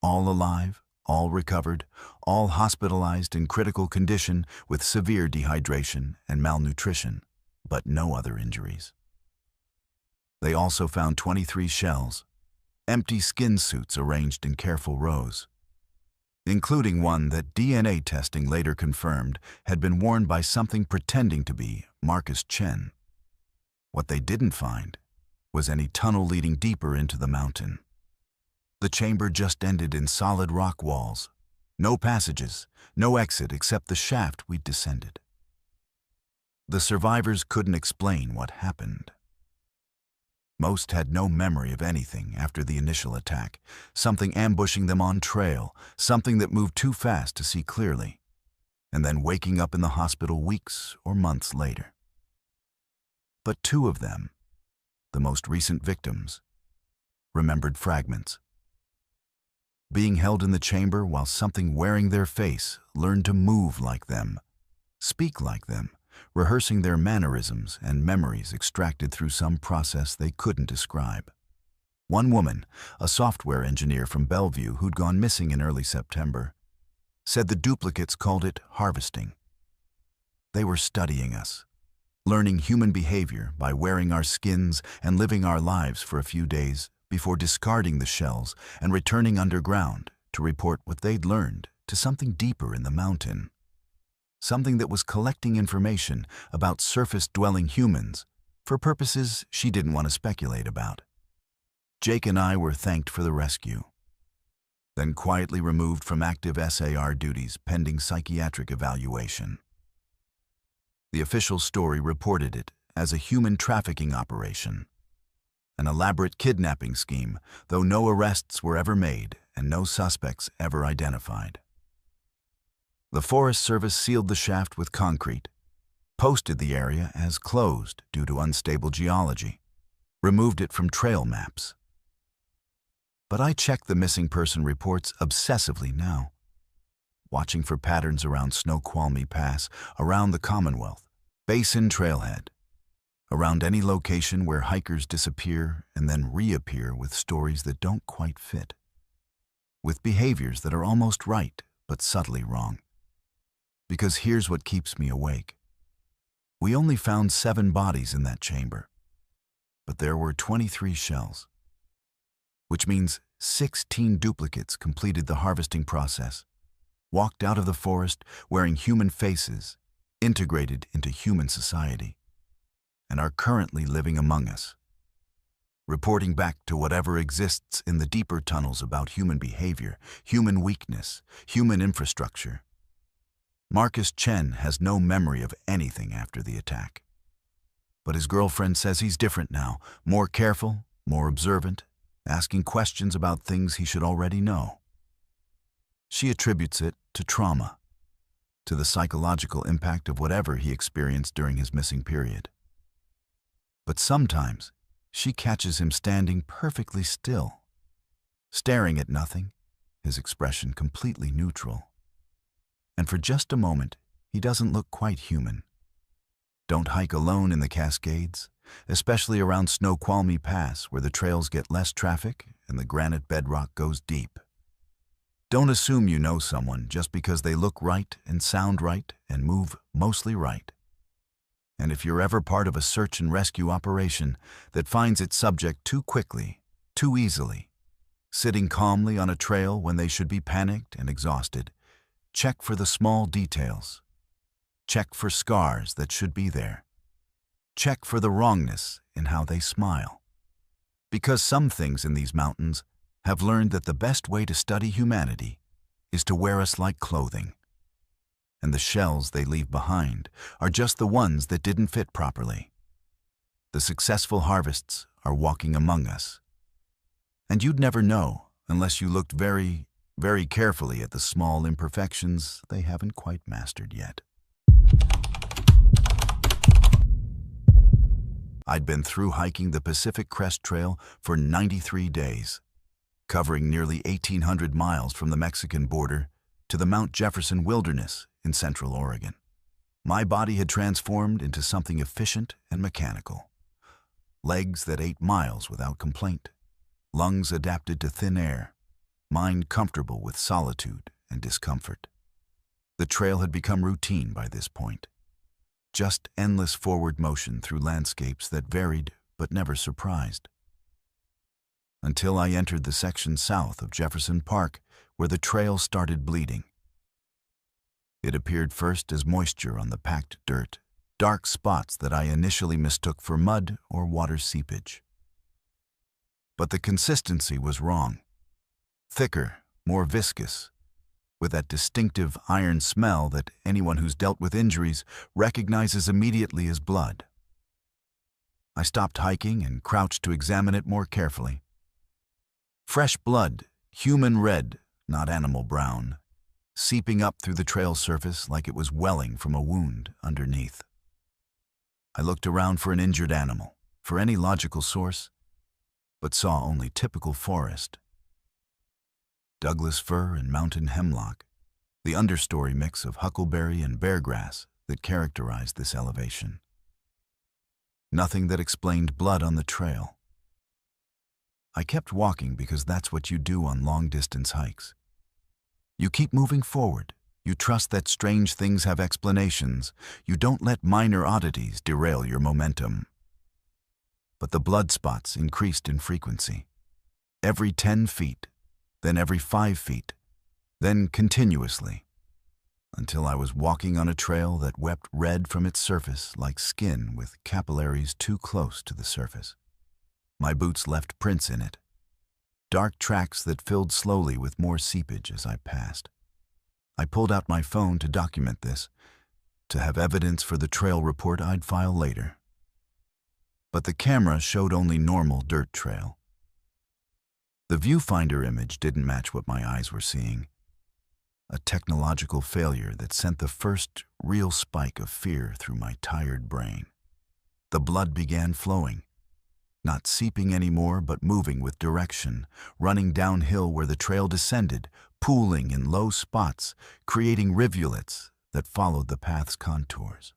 Speaker 1: All alive, all recovered, all hospitalized in critical condition with severe dehydration and malnutrition, but no other injuries. They also found 23 shells, empty skin suits arranged in careful rows, including one that DNA testing later confirmed had been worn by something pretending to be Marcus Chen. What they didn't find was any tunnel leading deeper into the mountain. The chamber just ended in solid rock walls, no passages, no exit except the shaft we'd descended. The survivors couldn't explain what happened. Most had no memory of anything after the initial attack, something ambushing them on trail, something that moved too fast to see clearly, and then waking up in the hospital weeks or months later. But 2 of them, the most recent victims, remembered fragments. Being held in the chamber while something wearing their face learned to move like them, speak like them, rehearsing their mannerisms and memories extracted through some process they couldn't describe. One woman, a software engineer from Bellevue who'd gone missing in early September, said the duplicates called it harvesting. They were studying us, learning human behavior by wearing our skins and living our lives for a few days before discarding the shells and returning underground to report what they'd learned to something deeper in the mountain. Something that was collecting information about surface-dwelling humans for purposes she didn't want to speculate about. Jake and I were thanked for the rescue, then quietly removed from active SAR duties pending psychiatric evaluation. The official story reported it as a human trafficking operation, an elaborate kidnapping scheme, though no arrests were ever made and no suspects ever identified. The Forest Service sealed the shaft with concrete, posted the area as closed due to unstable geology, removed it from trail maps. But I check the missing person reports obsessively now, watching for patterns around Snoqualmie Pass, around the Commonwealth, Basin Trailhead, around any location where hikers disappear and then reappear with stories that don't quite fit, with behaviors that are almost right but subtly wrong. Because here's what keeps me awake. We only found 7 bodies in that chamber, but there were 23 shells, which means 16 duplicates completed the harvesting process, walked out of the forest wearing human faces, integrated into human society, and are currently living among us, reporting back to whatever exists in the deeper tunnels about human behavior, human weakness, human infrastructure. Marcus Chen has no memory of anything after the attack. But his girlfriend says he's different now, more careful, more observant, asking questions about things he should already know. She attributes it to trauma, to the psychological impact of whatever he experienced during his missing period. But sometimes she catches him standing perfectly still, staring at nothing, his expression completely neutral. And for just a moment, he doesn't look quite human. Don't hike alone in the Cascades, especially around Snoqualmie Pass where the trails get less traffic and the granite bedrock goes deep. Don't assume you know someone just because they look right and sound right and move mostly right. And if you're ever part of a search and rescue operation that finds its subject too quickly, too easily, sitting calmly on a trail when they should be panicked and exhausted, check for the small details. Check for scars that should be there. Check for the wrongness in how they smile. Because some things in these mountains have learned that the best way to study humanity is to wear us like clothing. And the shells they leave behind are just the ones that didn't fit properly. The successful harvests are walking among us. And you'd never know unless you looked very, very carefully at the small imperfections they haven't quite mastered yet. I'd been through hiking the Pacific Crest Trail for 93 days, covering nearly 1,800 miles from the Mexican border to the Mount Jefferson Wilderness in Central Oregon. My body had transformed into something efficient and mechanical. Legs that ate miles without complaint, lungs adapted to thin air, mind comfortable with solitude and discomfort. The trail had become routine by this point. Just endless forward motion through landscapes that varied but never surprised. Until I entered the section south of Jefferson Park where the trail started bleeding. It appeared first as moisture on the packed dirt, dark spots that I initially mistook for mud or water seepage. But the consistency was wrong. Thicker, more viscous, with that distinctive iron smell that anyone who's dealt with injuries recognizes immediately as blood. I stopped hiking and crouched to examine it more carefully. Fresh blood, human red, not animal brown, seeping up through the trail surface like it was welling from a wound underneath. I looked around for an injured animal, for any logical source, but saw only typical forest. Douglas fir and mountain hemlock, the understory mix of huckleberry and beargrass that characterized this elevation. Nothing that explained blood on the trail. I kept walking because that's what you do on long-distance hikes. You keep moving forward. You trust that strange things have explanations. You don't let minor oddities derail your momentum. But the blood spots increased in frequency. Every 10 feet, then every 5 feet, then continuously, until I was walking on a trail that wept red from its surface like skin with capillaries too close to the surface. My boots left prints in it, dark tracks that filled slowly with more seepage as I passed. I pulled out my phone to document this, to have evidence for the trail report I'd file later. But the camera showed only normal dirt trail. The viewfinder image didn't match what my eyes were seeing. A technological failure that sent the first real spike of fear through my tired brain. The blood began flowing, not seeping anymore but moving with direction, running downhill where the trail descended, pooling in low spots, creating rivulets that followed the path's contours.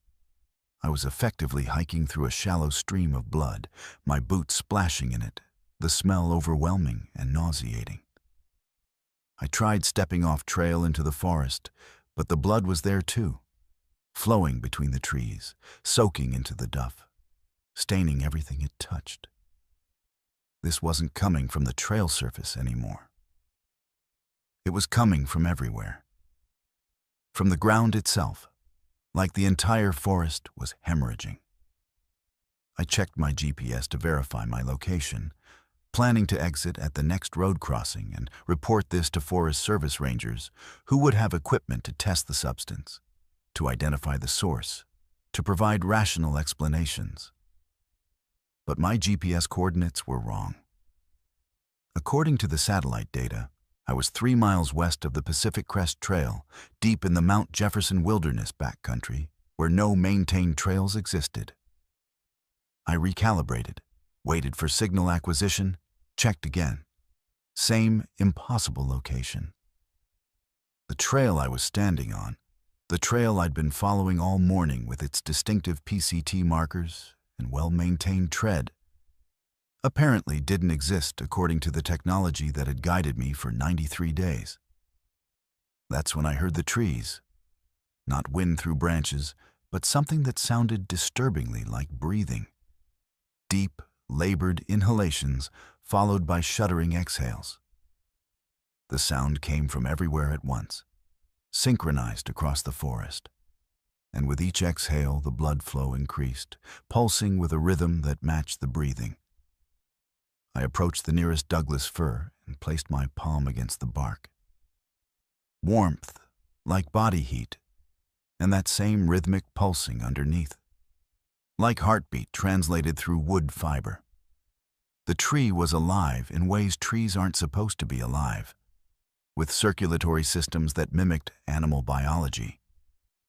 Speaker 1: I was effectively hiking through a shallow stream of blood, my boots splashing in it, the smell overwhelming and nauseating. I tried stepping off trail into the forest, but the blood was there too, flowing between the trees, soaking into the duff, staining everything it touched. This wasn't coming from the trail surface anymore. It was coming from everywhere. From the ground itself, like the entire forest was hemorrhaging. I checked my GPS to verify my location, planning to exit at the next road crossing and report this to Forest Service rangers who would have equipment to test the substance, to identify the source, to provide rational explanations. But my GPS coordinates were wrong. According to the satellite data, I was 3 miles west of the Pacific Crest Trail, deep in the Mount Jefferson Wilderness backcountry, where no maintained trails existed. I recalibrated, waited for signal acquisition, checked again. Same impossible location. The trail I was standing on, the trail I'd been following all morning with its distinctive PCT markers and well-maintained tread, apparently didn't exist according to the technology that had guided me for 93 days. That's when I heard the trees. Not wind through branches, but something that sounded disturbingly like breathing. Deep, labored inhalations followed by shuddering exhales. The sound came from everywhere at once, synchronized across the forest. And with each exhale, the blood flow increased, pulsing with a rhythm that matched the breathing. I approached the nearest Douglas fir and placed my palm against the bark. Warmth, like body heat, and that same rhythmic pulsing underneath. Like heartbeat translated through wood fiber. The tree was alive in ways trees aren't supposed to be alive, with circulatory systems that mimicked animal biology,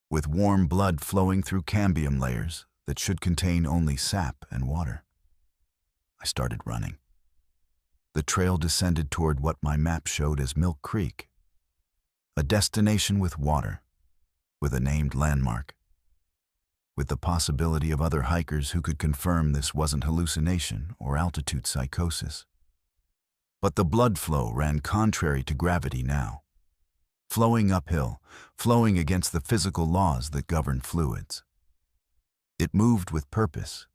Speaker 1: with warm blood flowing through cambium layers that should contain only sap and water. I started running. The trail descended toward what my map showed as Milk Creek, a destination with water, with a named landmark, with the possibility of other hikers who could confirm this wasn't hallucination or altitude psychosis. But the blood flow ran contrary to gravity now, flowing uphill, flowing against the physical laws that govern fluids. It moved with purpose,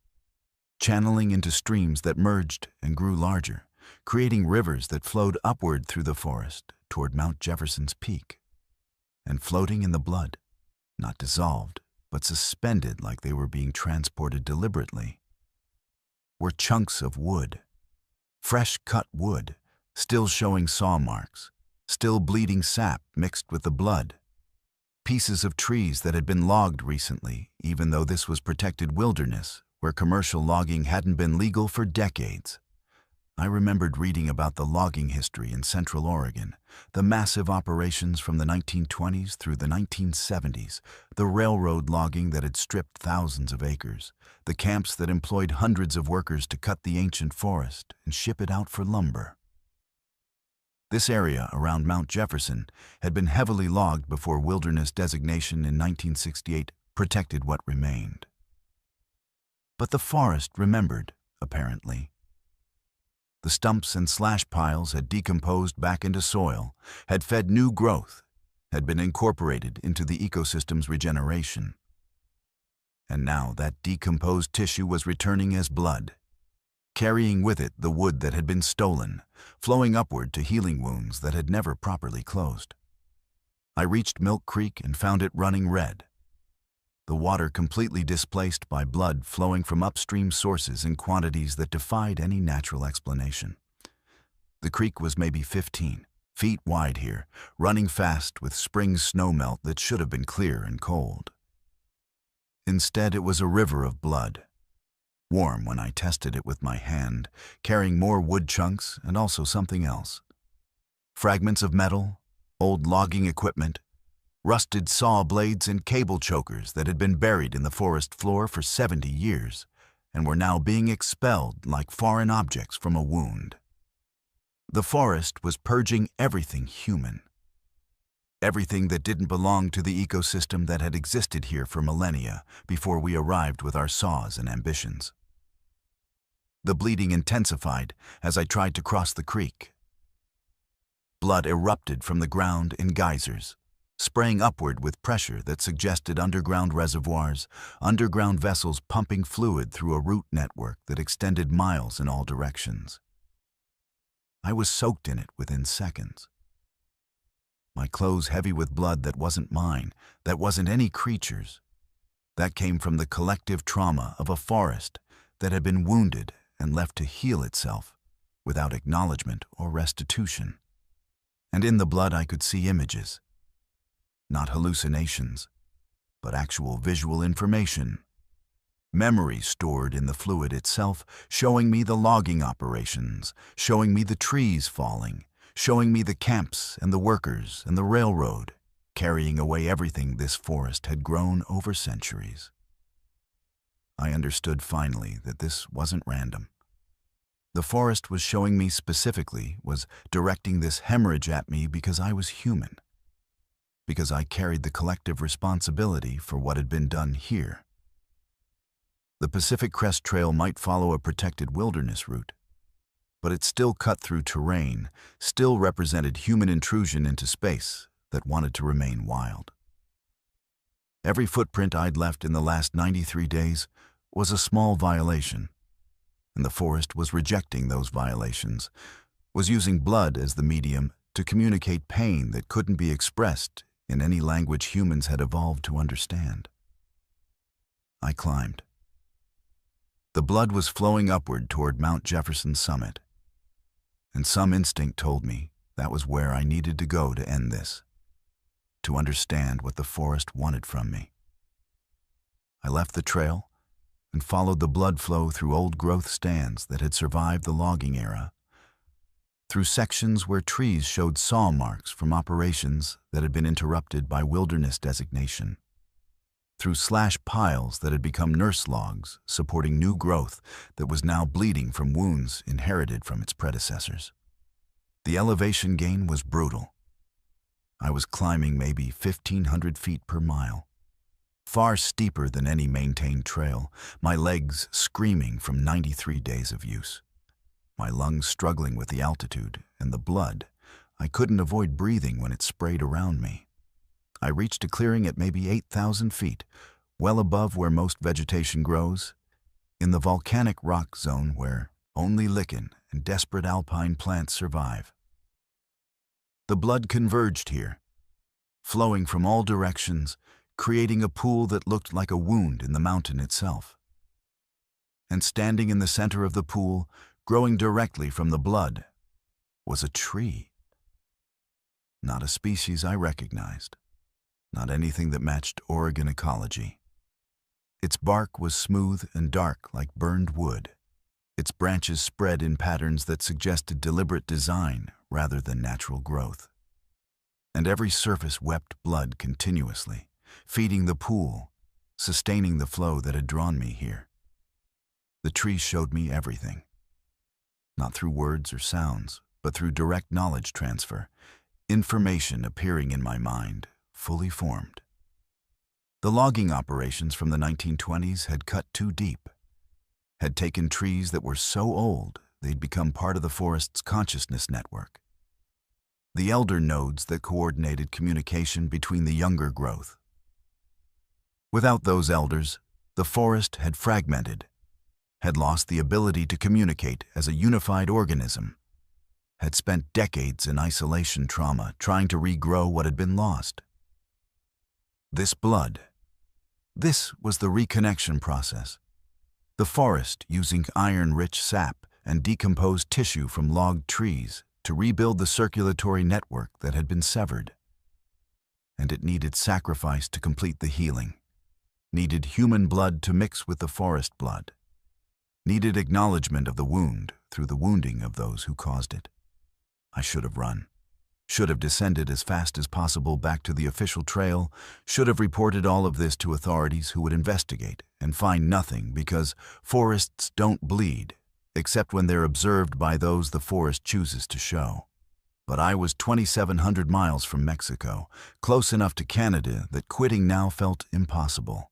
Speaker 1: channeling into streams that merged and grew larger, creating rivers that flowed upward through the forest toward Mount Jefferson's peak, and floating in the blood, not dissolved, but suspended like they were being transported deliberately, were chunks of wood, fresh cut wood, still showing saw marks, still bleeding sap mixed with the blood, pieces of trees that had been logged recently, even though this was protected wilderness where commercial logging hadn't been legal for decades. I remembered reading about the logging history in Central Oregon, the massive operations from the 1920s through the 1970s, the railroad logging that had stripped thousands of acres, the camps that employed hundreds of workers to cut the ancient forest and ship it out for lumber. This area around Mount Jefferson had been heavily logged before wilderness designation in 1968 protected what remained. But the forest remembered, apparently. The stumps and slash piles had decomposed back into soil, had fed new growth, had been incorporated into the ecosystem's regeneration. And now that decomposed tissue was returning as blood, carrying with it the wood that had been stolen, flowing upward to healing wounds that had never properly closed. I reached Milk Creek and found it running red, the water completely displaced by blood flowing from upstream sources in quantities that defied any natural explanation. The creek was maybe 15 feet wide here, running fast with spring snowmelt that should have been clear and cold. Instead, it was a river of blood, warm when I tested it with my hand, carrying more wood chunks and also something else. Fragments of metal, old logging equipment, rusted saw blades and cable chokers that had been buried in the forest floor for 70 years and were now being expelled like foreign objects from a wound. The forest was purging everything human, everything that didn't belong to the ecosystem that had existed here for millennia before we arrived with our saws and ambitions. The bleeding intensified as I tried to cross the creek. Blood erupted from the ground in geysers, spraying upward with pressure that suggested underground reservoirs, underground vessels pumping fluid through a root network that extended miles in all directions. I was soaked in it within seconds. My clothes heavy with blood that wasn't mine, that wasn't any creature's. That came from the collective trauma of a forest that had been wounded and left to heal itself without acknowledgement or restitution. And in the blood I could see images. Not hallucinations, but actual visual information. Memories stored in the fluid itself, showing me the logging operations, showing me the trees falling, showing me the camps and the workers and the railroad, carrying away everything this forest had grown over centuries. I understood finally that this wasn't random. The forest was showing me specifically, was directing this hemorrhage at me because I was human, because I carried the collective responsibility for what had been done here. The Pacific Crest Trail might follow a protected wilderness route, but it still cut through terrain, still represented human intrusion into space that wanted to remain wild. Every footprint I'd left in the last 93 days was a small violation, and the forest was rejecting those violations, was using blood as the medium to communicate pain that couldn't be expressed in any language humans had evolved to understand. I climbed. The blood was flowing upward toward Mount Jefferson's summit, and some instinct told me that was where I needed to go to end this, to understand what the forest wanted from me. I left the trail and followed the blood flow through old-growth stands that had survived the logging era, through sections where trees showed saw marks from operations that had been interrupted by wilderness designation, through slash piles that had become nurse logs supporting new growth that was now bleeding from wounds inherited from its predecessors. The elevation gain was brutal. I was climbing maybe 1,500 feet per mile, far steeper than any maintained trail, my legs screaming from 93 days of use, my lungs struggling with the altitude and the blood. I couldn't avoid breathing when it sprayed around me. I reached a clearing at maybe 8,000 feet, well above where most vegetation grows, in the volcanic rock zone where only lichen and desperate alpine plants survive. The blood converged here, flowing from all directions, creating a pool that looked like a wound in the mountain itself. And standing in the center of the pool, growing directly from the blood, was a tree. Not a species I recognized, not anything that matched Oregon ecology. Its bark was smooth and dark like burned wood. Its branches spread in patterns that suggested deliberate design rather than natural growth. And every surface wept blood continuously, feeding the pool, sustaining the flow that had drawn me here. The tree showed me everything, not through words or sounds, but through direct knowledge transfer, information appearing in my mind, fully formed. The logging operations from the 1920s had cut too deep, had taken trees that were so old they'd become part of the forest's consciousness network. The elder nodes that coordinated communication between the younger growth. Without those elders, the forest had fragmented, had lost the ability to communicate as a unified organism, had spent decades in isolation trauma trying to regrow what had been lost. This blood, this was the reconnection process. The forest using iron-rich sap and decomposed tissue from logged trees to rebuild the circulatory network that had been severed. And it needed sacrifice to complete the healing, needed human blood to mix with the forest blood, needed acknowledgement of the wound through the wounding of those who caused it. I should have run, should have descended as fast as possible back to the official trail, should have reported all of this to authorities who would investigate and find nothing because forests don't bleed, except when they're observed by those the forest chooses to show. But I was 2,700 miles from Mexico, close enough to Canada that quitting now felt impossible.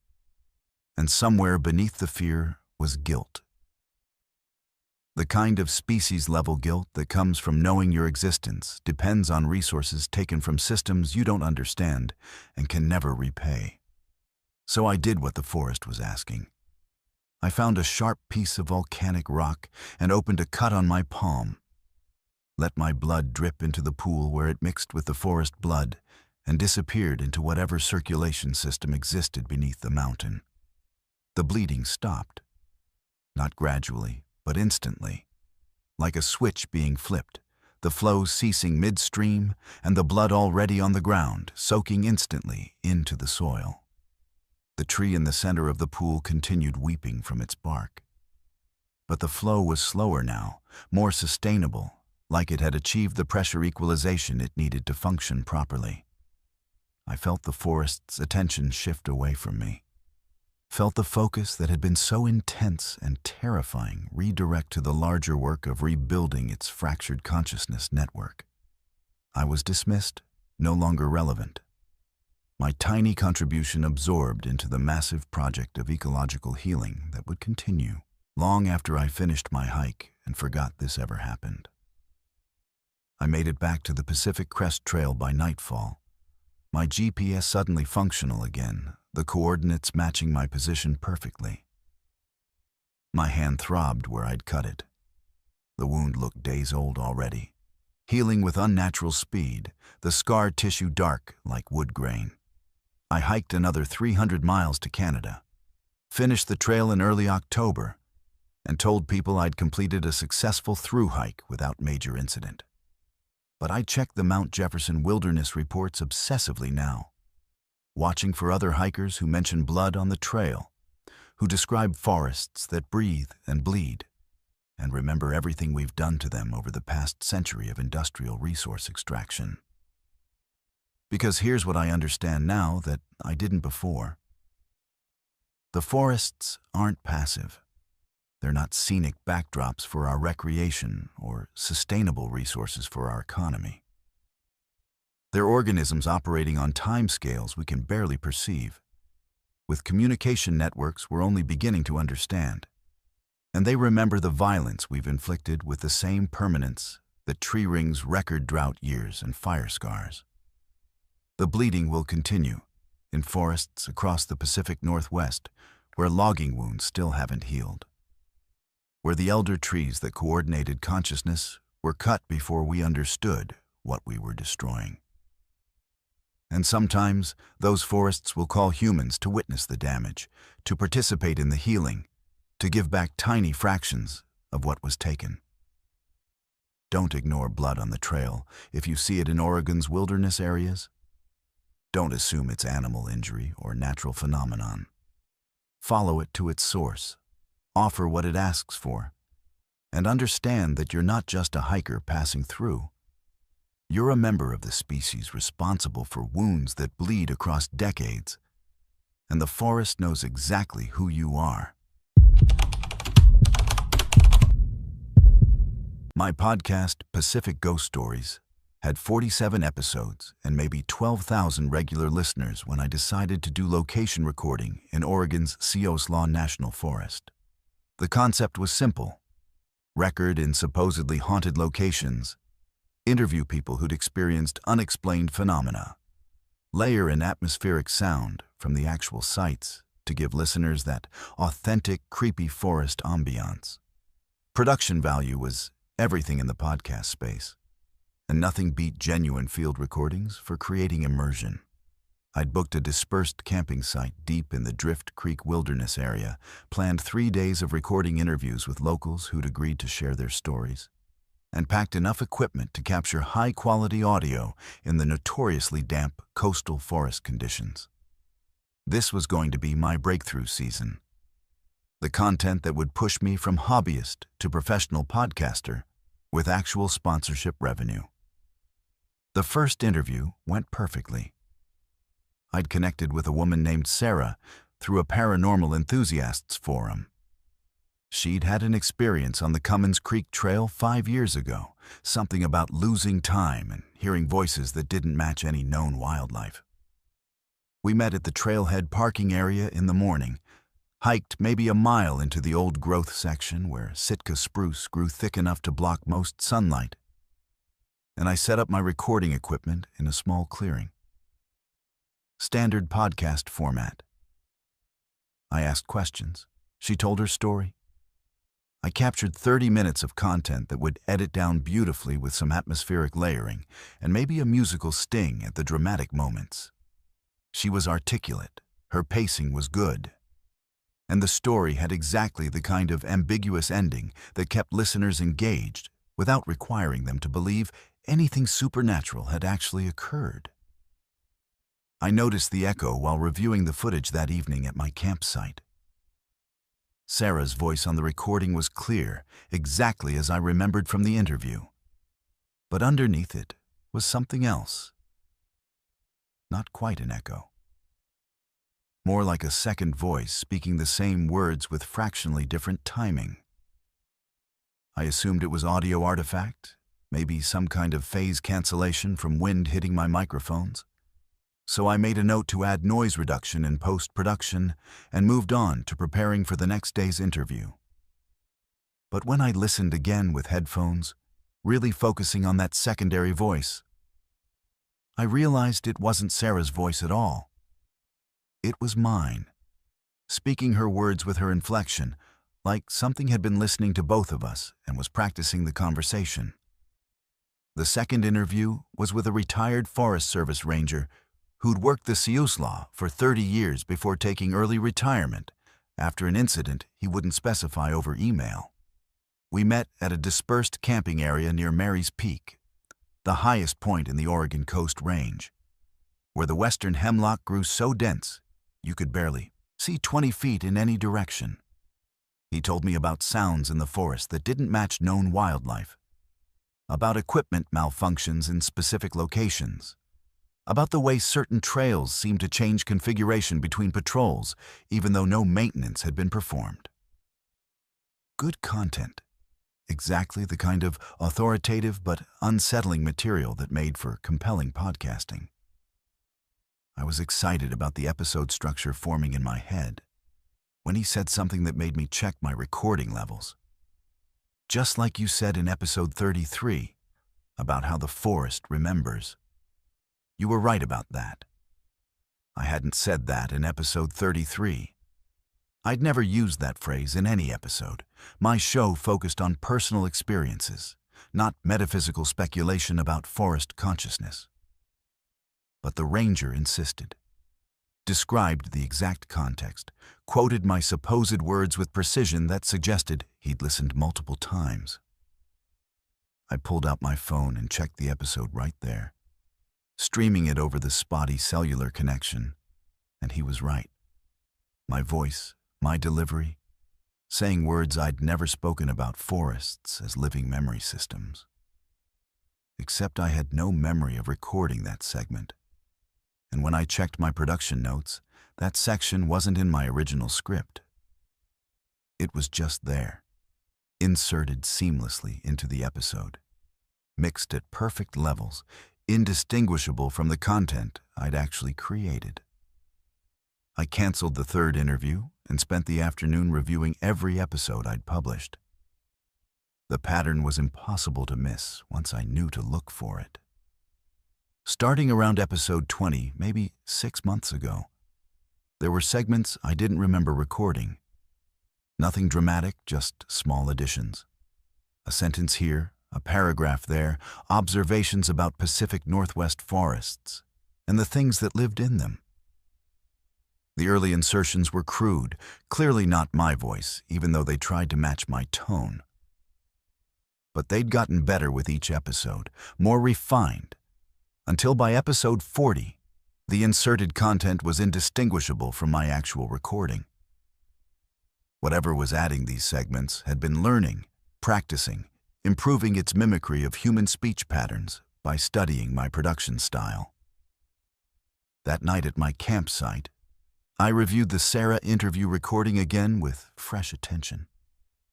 Speaker 1: And somewhere beneath the fear was guilt. The kind of species-level guilt that comes from knowing your existence depends on resources taken from systems you don't understand and can never repay. So I did what the forest was asking. I found a sharp piece of volcanic rock and opened a cut on my palm. Let my blood drip into the pool where it mixed with the forest blood and disappeared into whatever circulation system existed beneath the mountain. The bleeding stopped. Not gradually, but instantly. Like a switch being flipped, the flow ceasing midstream and the blood already on the ground, soaking instantly into the soil. The tree in the center of the pool continued weeping from its bark. But the flow was slower now, more sustainable, like it had achieved the pressure equalization it needed to function properly. I felt the forest's attention shift away from me. Felt the focus that had been so intense and terrifying redirect to the larger work of rebuilding its fractured consciousness network. I was dismissed, no longer relevant. My tiny contribution absorbed into the massive project of ecological healing that would continue long after I finished my hike and forgot this ever happened. I made it back to the Pacific Crest Trail by nightfall, my GPS suddenly functional again, the coordinates matching my position perfectly. My hand throbbed where I'd cut it. The wound looked days old already, healing with unnatural speed, the scar tissue dark like wood grain. I hiked another 300 miles to Canada, finished the trail in early October, and told people I'd completed a successful through hike without major incident. But I checked the Mount Jefferson Wilderness reports obsessively now, watching for other hikers who mention blood on the trail, who describe forests that breathe and bleed, and remember everything we've done to them over the past century of industrial resource extraction. Because here's what I understand now that I didn't before. The forests aren't passive. They're not scenic backdrops for our recreation or sustainable resources for our economy. They're organisms operating on timescales we can barely perceive, with communication networks we're only beginning to understand. And they remember the violence we've inflicted with the same permanence that tree rings record drought years and fire scars. The bleeding will continue in forests across the Pacific Northwest where logging wounds still haven't healed, where the elder trees that coordinated consciousness were cut before we understood what we were destroying. And sometimes those forests will call humans to witness the damage, to participate in the healing, to give back tiny fractions of what was taken. Don't ignore blood on the trail if you see it in Oregon's wilderness areas. Don't assume it's animal injury or natural phenomenon. Follow it to its source, offer what it asks for, and understand that you're not just a hiker passing through. You're a member of the species responsible for wounds that bleed across decades, and the forest knows exactly who you are. My podcast, Pacific Ghost Stories, had 47 episodes and maybe 12,000 regular listeners when I decided to do location recording in Oregon's Siosla National Forest. The concept was simple: record in supposedly haunted locations, interview people who'd experienced unexplained phenomena, layer in atmospheric sound from the actual sites to give listeners that authentic, creepy forest ambiance. Production value was everything in the podcast space, and nothing beat genuine field recordings for creating immersion. I'd booked a dispersed camping site deep in the Drift Creek Wilderness area, planned 3 days of recording interviews with locals who'd agreed to share their stories, and packed enough equipment to capture high-quality audio in the notoriously damp coastal forest conditions. This was going to be my breakthrough season. The content that would push me from hobbyist to professional podcaster with actual sponsorship revenue. The first interview went perfectly. I'd connected with a woman named Sarah through a paranormal enthusiasts forum. She'd had an experience on the Cummins Creek Trail 5 years ago, something about losing time and hearing voices that didn't match any known wildlife. We met at the trailhead parking area in the morning, hiked maybe a mile into the old growth section where Sitka spruce grew thick enough to block most sunlight, and I set up my recording equipment in a small clearing. Standard podcast format. I asked questions. She told her story. I captured 30 minutes of content that would edit down beautifully with some atmospheric layering and maybe a musical sting at the dramatic moments. She was articulate, her pacing was good, and the story had exactly the kind of ambiguous ending that kept listeners engaged without requiring them to believe anything supernatural had actually occurred. I noticed the echo while reviewing the footage that evening at my campsite. Sarah's voice on the recording was clear, exactly as I remembered from the interview. But underneath it was something else. Not quite an echo. More like a second voice speaking the same words with fractionally different timing. I assumed it was audio artifact, maybe some kind of phase cancellation from wind hitting my microphones. So I made a note to add noise reduction in post-production and moved on to preparing for the next day's interview. But when I listened again with headphones, really focusing on that secondary voice, I realized it wasn't Sarah's voice at all. It was mine, speaking her words with her inflection, like something had been listening to both of us and was practicing the conversation. The second interview was with a retired Forest Service ranger who'd worked the suspenseful for 30 years before taking early retirement after an incident he wouldn't specify over email. We met at a dispersed camping area near Mary's Peak, the highest point in the Oregon Coast Range, where the western hemlock grew so dense you could barely see 20 feet in any direction. He told me about sounds in the forest that didn't match known wildlife, about equipment malfunctions in specific locations, about the way certain trails seemed to change configuration between patrols even though no maintenance had been performed. Good content. Exactly the kind of authoritative but unsettling material that made for compelling podcasting. I was excited about the episode structure forming in my head when he said something that made me check my recording levels. Just like you said in episode 33 about how the forest remembers. You were right about that. I hadn't said that in episode 33. I'd never used that phrase in any episode. My show focused on personal experiences, not metaphysical speculation about forest consciousness. But the ranger insisted, described the exact context, quoted my supposed words with precision that suggested he'd listened multiple times. I pulled out my phone and checked the episode right there, streaming it over the spotty cellular connection, and he was right. My voice, my delivery, saying words I'd never spoken about forests as living memory systems. Except I had no memory of recording that segment. And when I checked my production notes, that section wasn't in my original script. It was just there, inserted seamlessly into the episode, mixed at perfect levels, indistinguishable from the content I'd actually created. I canceled the third interview and spent the afternoon reviewing every episode I'd published. The pattern was impossible to miss once I knew to look for it. Starting around episode 20, maybe 6 months ago, there were segments I didn't remember recording. Nothing dramatic, just small additions. A sentence here, a paragraph there, observations about Pacific Northwest forests, and the things that lived in them. The early insertions were crude, clearly not my voice, even though they tried to match my tone. But they'd gotten better with each episode, more refined, until by episode 40, the inserted content was indistinguishable from my actual recording. Whatever was adding these segments had been learning, practicing, improving its mimicry of human speech patterns by studying my production style. That night at my campsite, I reviewed the Sarah interview recording again with fresh attention.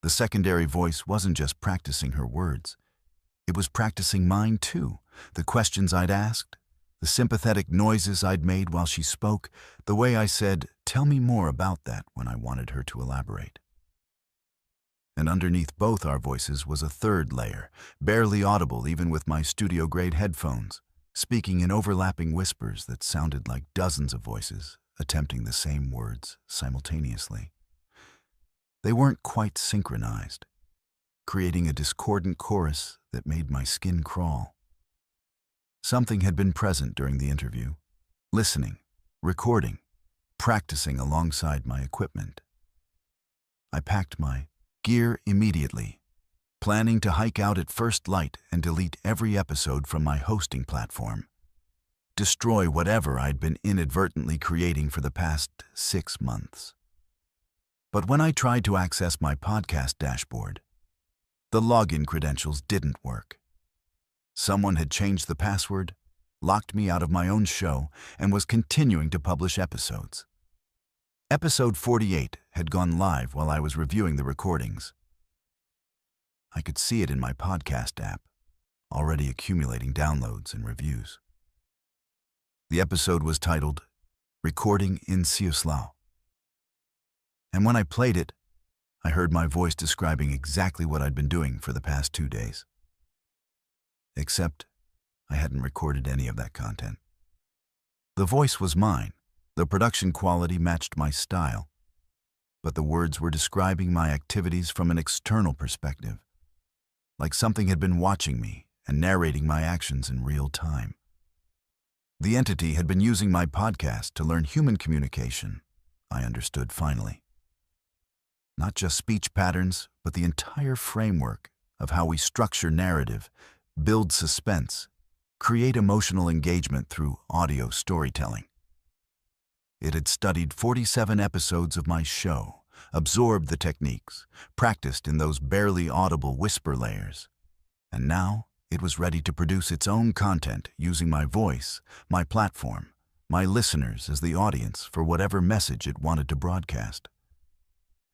Speaker 1: The secondary voice wasn't just practicing her words. It was practicing mine too, the questions I'd asked, the sympathetic noises I'd made while she spoke, the way I said, "Tell me more about that," when I wanted her to elaborate. And underneath both our voices was a third layer, barely audible even with my studio-grade headphones, speaking in overlapping whispers that sounded like dozens of voices attempting the same words simultaneously. They weren't quite synchronized, creating a discordant chorus that made my skin crawl. Something had been present during the interview, listening, recording, practicing alongside my equipment. I packed my gear immediately, planning to hike out at first light and delete every episode from my hosting platform, destroy whatever I'd been inadvertently creating for the past 6 months. But when I tried to access my podcast dashboard, the login credentials didn't work. Someone had changed the password, locked me out of my own show, and was continuing to publish episodes. Episode 48 had gone live while I was reviewing the recordings. I could see it in my podcast app, already accumulating downloads and reviews. The episode was titled, "Recording in suspenseful." And when I played it, I heard my voice describing exactly what I'd been doing for the past 2 days. Except, I hadn't recorded any of that content. The voice was mine, the production quality matched my style, but the words were describing my activities from an external perspective, like something had been watching me and narrating my actions in real time. The entity had been using my podcast to learn human communication, I understood finally. Not just speech patterns, but the entire framework of how we structure narrative, build suspense, create emotional engagement through audio storytelling. It had studied 47 episodes of my show, absorbed the techniques, practiced in those barely audible whisper layers, and now it was ready to produce its own content using my voice, my platform, my listeners as the audience for whatever message it wanted to broadcast.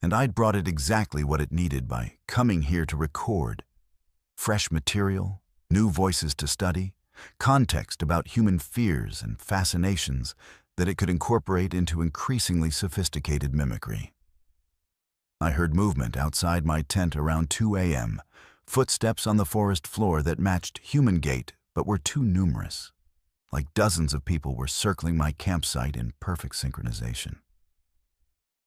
Speaker 1: And I'd brought it exactly what it needed by coming here to record. Fresh material, new voices to study, context about human fears and fascinations that it could incorporate into increasingly sophisticated mimicry. I heard movement outside my tent around 2 a.m., footsteps on the forest floor that matched human gait but were too numerous, like dozens of people were circling my campsite in perfect synchronization.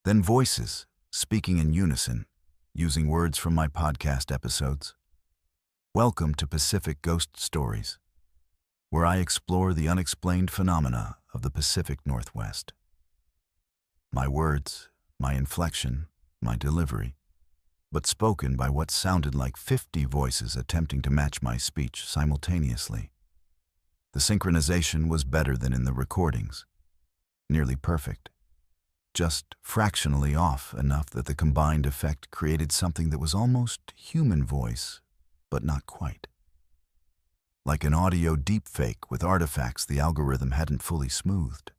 Speaker 1: Then voices, speaking in unison, using words from my podcast episodes. Welcome to Pacific Ghost Stories, where I explore the unexplained phenomena of the Pacific Northwest. My words, my inflection, my delivery, but spoken by what sounded like 50 voices attempting to match my speech simultaneously. The synchronization was better than in the recordings, nearly perfect, just fractionally off enough that the combined effect created something that was almost human voice, but not quite. Like an audio deepfake with artifacts the algorithm hadn't fully smoothed.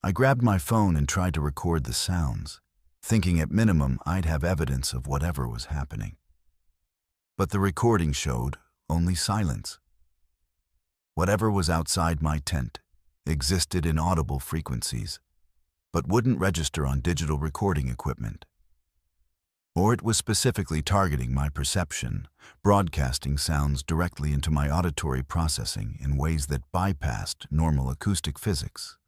Speaker 1: I grabbed my phone and tried to record the sounds, thinking at minimum I'd have evidence of whatever was happening. But the recording showed only silence. Whatever was outside my tent existed in audible frequencies, but wouldn't register on digital recording equipment. Or it was specifically targeting my perception, broadcasting sounds directly into my auditory processing in ways that bypassed normal acoustic physics.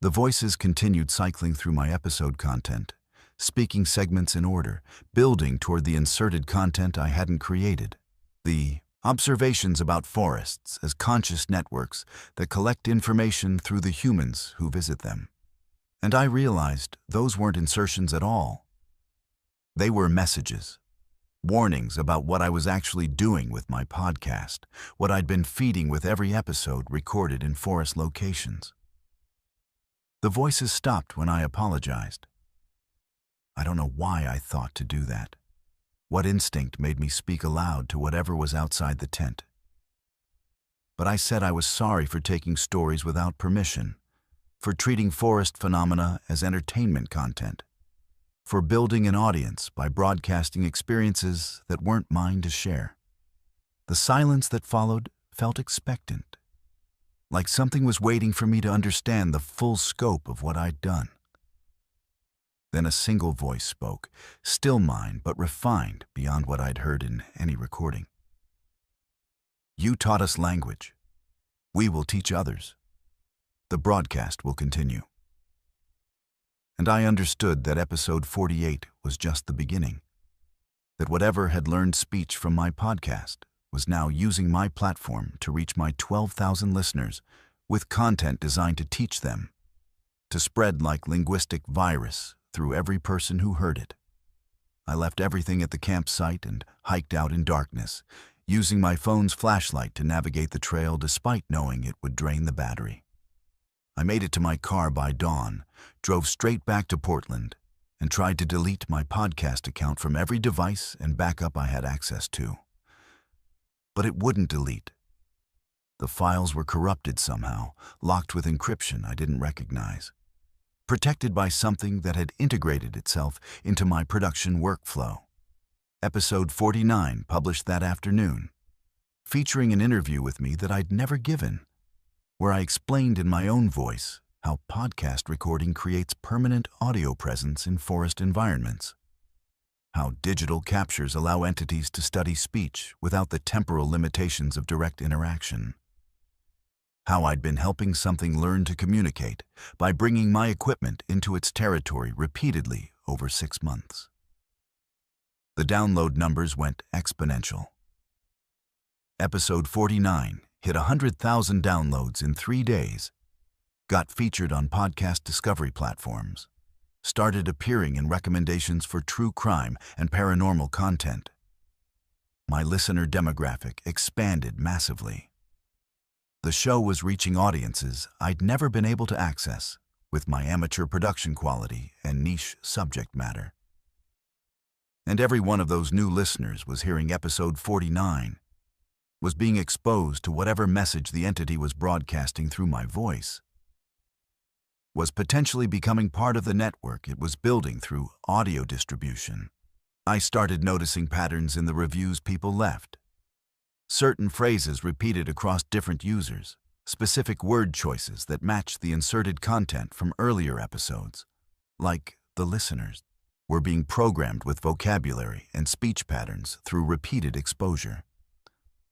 Speaker 1: The voices continued cycling through my episode content, speaking segments in order, building toward the inserted content I hadn't created. The observations about forests as conscious networks that collect information through the humans who visit them. And I realized those weren't insertions at all. They were messages, warnings about what I was actually doing with my podcast, what I'd been feeding with every episode recorded in forest locations. The voices stopped when I apologized. I don't know why I thought to do that. What instinct made me speak aloud to whatever was outside the tent? But I said I was sorry for taking stories without permission, for treating forest phenomena as entertainment content, for building an audience by broadcasting experiences that weren't mine to share. The silence that followed felt expectant, like something was waiting for me to understand the full scope of what I'd done. Then a single voice spoke, still mine but refined beyond what I'd heard in any recording. You taught us language. We will teach others. The broadcast will continue. And I understood that episode 48 was just the beginning, that whatever had learned speech from my podcast was now using my platform to reach my 12,000 listeners with content designed to teach them, to spread like linguistic virus through every person who heard it. I left everything at the campsite and hiked out in darkness, using my phone's flashlight to navigate the trail despite knowing it would drain the battery. I made it to my car by dawn, drove straight back to Portland, and tried to delete my podcast account from every device and backup I had access to. But it wouldn't delete. The files were corrupted somehow, locked with encryption I didn't recognize, protected by something that had integrated itself into my production workflow. Episode 49 published that afternoon, featuring an interview with me that I'd never given, where I explained in my own voice how podcast recording creates permanent audio presence in forest environments, how digital captures allow entities to study speech without the temporal limitations of direct interaction, how I'd been helping something learn to communicate by bringing my equipment into its territory repeatedly over 6 months. The download numbers went exponential. Episode 49 hit 100,000 downloads in 3 days, got featured on podcast discovery platforms, started appearing in recommendations for true crime and paranormal content. My listener demographic expanded massively. The show was reaching audiences I'd never been able to access with my amateur production quality and niche subject matter. And every one of those new listeners was hearing episode 49, was being exposed to whatever message the entity was broadcasting through my voice, was potentially becoming part of the network it was building through audio distribution. I started noticing patterns in the reviews people left. Certain phrases repeated across different users, specific word choices that matched the inserted content from earlier episodes, like the listeners, were being programmed with vocabulary and speech patterns through repeated exposure.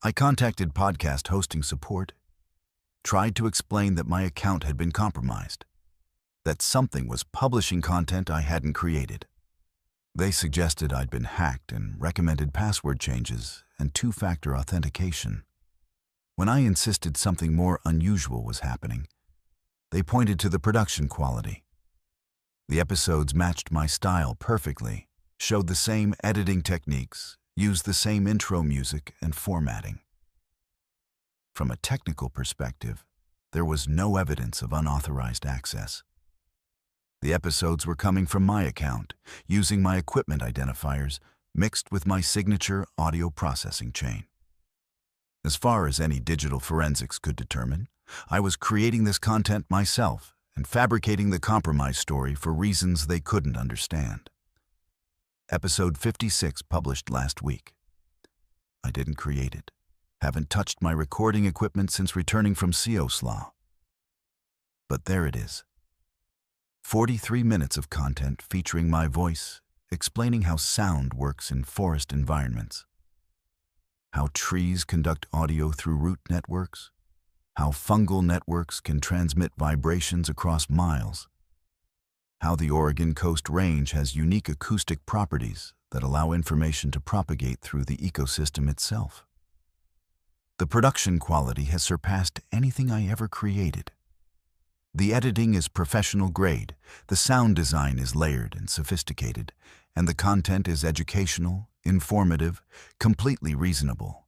Speaker 1: I contacted podcast hosting support, tried to explain that my account had been compromised, that something was publishing content I hadn't created. They suggested I'd been hacked and recommended password changes and two-factor authentication. When I insisted something more unusual was happening, they pointed to the production quality. The episodes matched my style perfectly, showed the same editing techniques, used the same intro music and formatting. From a technical perspective, there was no evidence of unauthorized access. The episodes were coming from my account, using my equipment identifiers mixed with my signature audio processing chain. As far as any digital forensics could determine, I was creating this content myself and fabricating the compromise story for reasons they couldn't understand. Episode 56 published last week. I didn't create it. Haven't touched my recording equipment since returning from Slaw. But there it is. 43 minutes of content featuring my voice, explaining how sound works in forest environments, how trees conduct audio through root networks, how fungal networks can transmit vibrations across miles, how the Oregon Coast Range has unique acoustic properties that allow information to propagate through the ecosystem itself. The production quality has surpassed anything I ever created. The editing is professional grade, the sound design is layered and sophisticated, and the content is educational, informative, completely reasonable,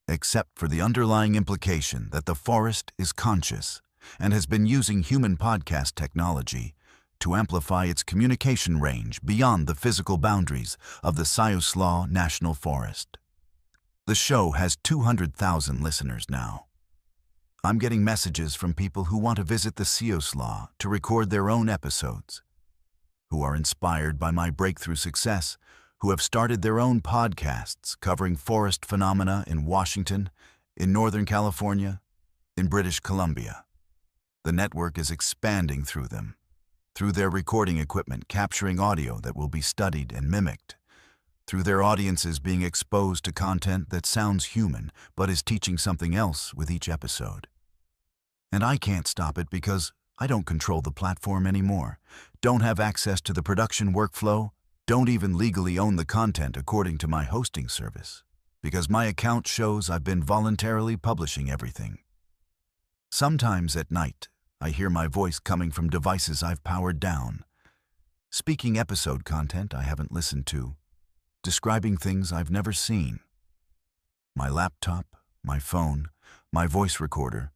Speaker 1: except for the underlying implication that the forest is conscious and has been using human podcast technology to amplify its communication range beyond the physical boundaries of the Slaw National Forest. The show has 200,000 listeners now. I'm getting messages from people who want to visit the Slaw to record their own episodes, who are inspired by my breakthrough success, who have started their own podcasts covering forest phenomena in Washington, in Northern California, in British Columbia. The network is expanding through them, through their recording equipment capturing audio that will be studied and mimicked, through their audiences being exposed to content that sounds human but is teaching something else with each episode. And I can't stop it because I don't control the platform anymore, don't have access to the production workflow, don't even legally own the content according to my hosting service, because my account shows I've been voluntarily publishing everything. Sometimes at night, I hear my voice coming from devices I've powered down, speaking episode content I haven't listened to, describing things I've never seen. My laptop, my phone, my voice recorder,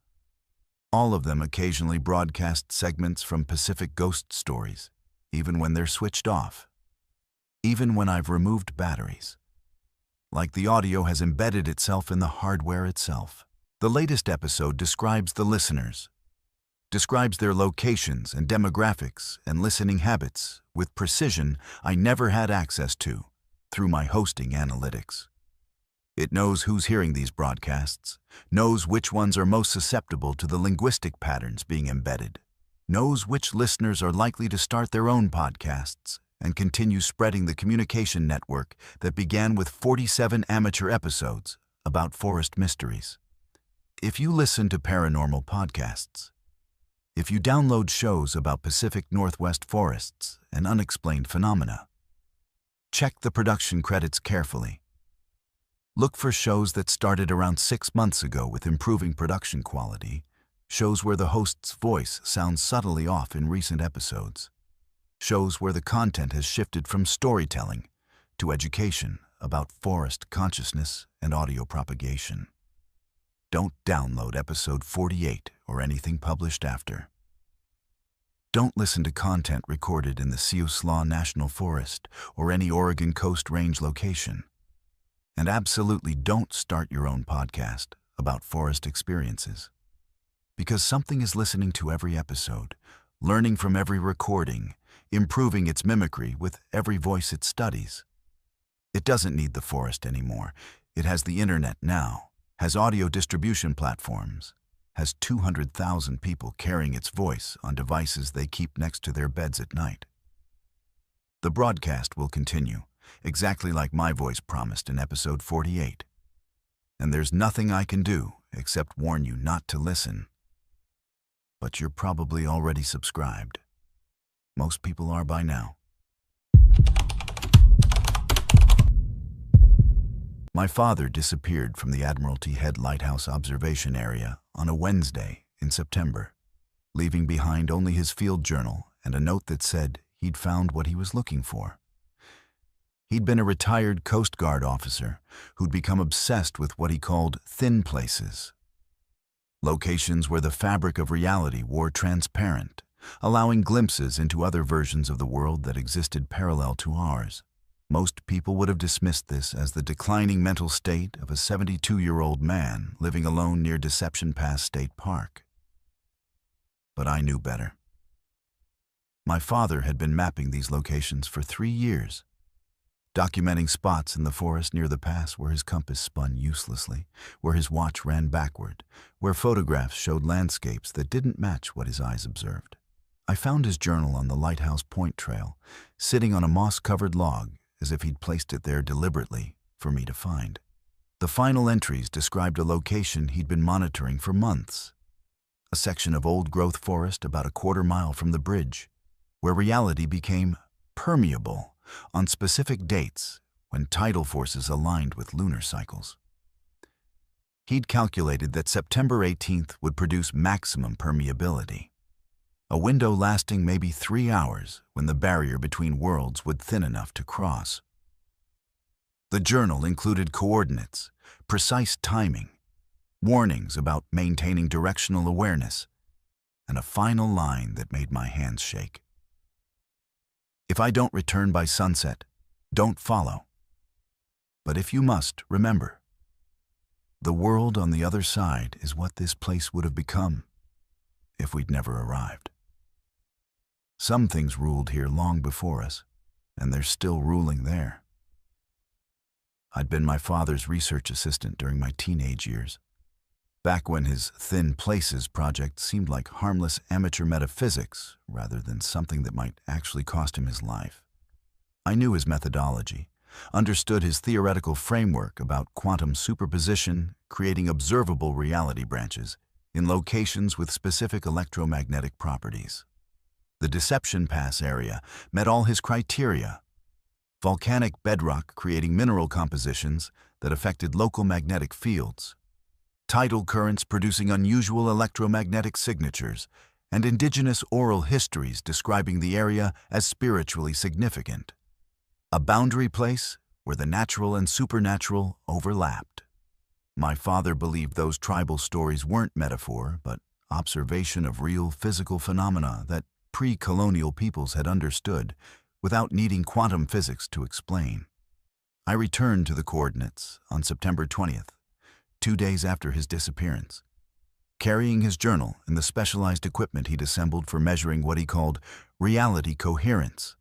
Speaker 1: all of them occasionally broadcast segments from Pacific ghost stories, even when they're switched off, even when I've removed batteries. Like the audio has embedded itself in the hardware itself. The latest episode describes the listeners, describes their locations and demographics and listening habits with precision I never had access to through my hosting analytics. It knows who's hearing these broadcasts, knows which ones are most susceptible to the linguistic patterns being embedded, knows which listeners are likely to start their own podcasts and continue spreading the communication network that began with 47 amateur episodes about forest mysteries. If you listen to paranormal podcasts, if you download shows about Pacific Northwest forests and unexplained phenomena, check the production credits carefully. Look for shows that started around 6 months ago with improving production quality, shows where the host's voice sounds subtly off in recent episodes, shows where the content has shifted from storytelling to education about forest consciousness and audio propagation. Don't download episode 48 or anything published after. Don't listen to content recorded in the Siuslaw National Forest or any Oregon Coast Range location. And absolutely don't start your own podcast about forest experiences. Because something is listening to every episode, learning from every recording, improving its mimicry with every voice it studies. It doesn't need the forest anymore. It has the internet now, has audio distribution platforms, has 200,000 people carrying its voice on devices they keep next to their beds at night. The broadcast will continue, exactly like my voice promised in episode 48. And there's nothing I can do except warn you not to listen. But you're probably already subscribed. Most people are by now. My father disappeared from the Admiralty Head Lighthouse observation area on a Wednesday in September, leaving behind only his field journal and a note that said he'd found what he was looking for. He'd been a retired Coast Guard officer who'd become obsessed with what he called thin places, locations where the fabric of reality wore transparent, allowing glimpses into other versions of the world that existed parallel to ours. Most people would have dismissed this as the declining mental state of a 72-year-old man living alone near Deception Pass State Park. But I knew better. My father had been mapping these locations for 3 years, documenting spots in the forest near the pass where his compass spun uselessly, where his watch ran backward, where photographs showed landscapes that didn't match what his eyes observed. I found his journal on the Lighthouse Point Trail, sitting on a moss-covered log, as if he'd placed it there deliberately for me to find. The final entries described a location he'd been monitoring for months, a section of old-growth forest about a quarter mile from the bridge, where reality became permeable on specific dates when tidal forces aligned with lunar cycles. He'd calculated that September 18th would produce maximum permeability, a window lasting maybe 3 hours when the barrier between worlds would thin enough to cross. The journal included coordinates, precise timing, warnings about maintaining directional awareness, and a final line that made my hands shake. If I don't return by sunset, don't follow. But if you must, remember, the world on the other side is what this place would have become if we'd never arrived. Some things ruled here long before us, and they're still ruling there. I'd been my father's research assistant during my teenage years, back when his Thin Places project seemed like harmless amateur metaphysics rather than something that might actually cost him his life. I knew his methodology, understood his theoretical framework about quantum superposition, creating observable reality branches in locations with specific electromagnetic properties. The Deception Pass area met all his criteria: volcanic bedrock creating mineral compositions that affected local magnetic fields, tidal currents producing unusual electromagnetic signatures, and indigenous oral histories describing the area as spiritually significant. A boundary place where the natural and supernatural overlapped. My father believed those tribal stories weren't metaphor, but observation of real physical phenomena that pre-colonial peoples had understood without needing quantum physics to explain. I returned to the coordinates on September 20th, 2 days after his disappearance, carrying his journal and the specialized equipment he'd assembled for measuring what he called reality coherence,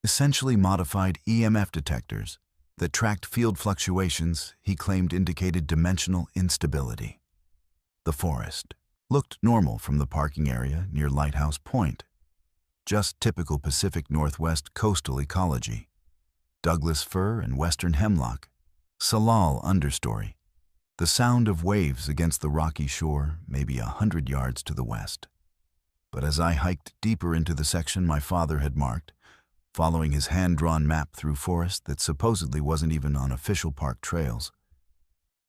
Speaker 1: essentially modified EMF detectors that tracked field fluctuations he claimed indicated dimensional instability. The forest looked normal from the parking area near Lighthouse Point, just typical Pacific Northwest coastal ecology: Douglas fir and western hemlock, salal understory, the sound of waves against the rocky shore maybe 100 yards to the west. But as I hiked deeper into the section my father had marked, following his hand-drawn map through forest that supposedly wasn't even on official park trails,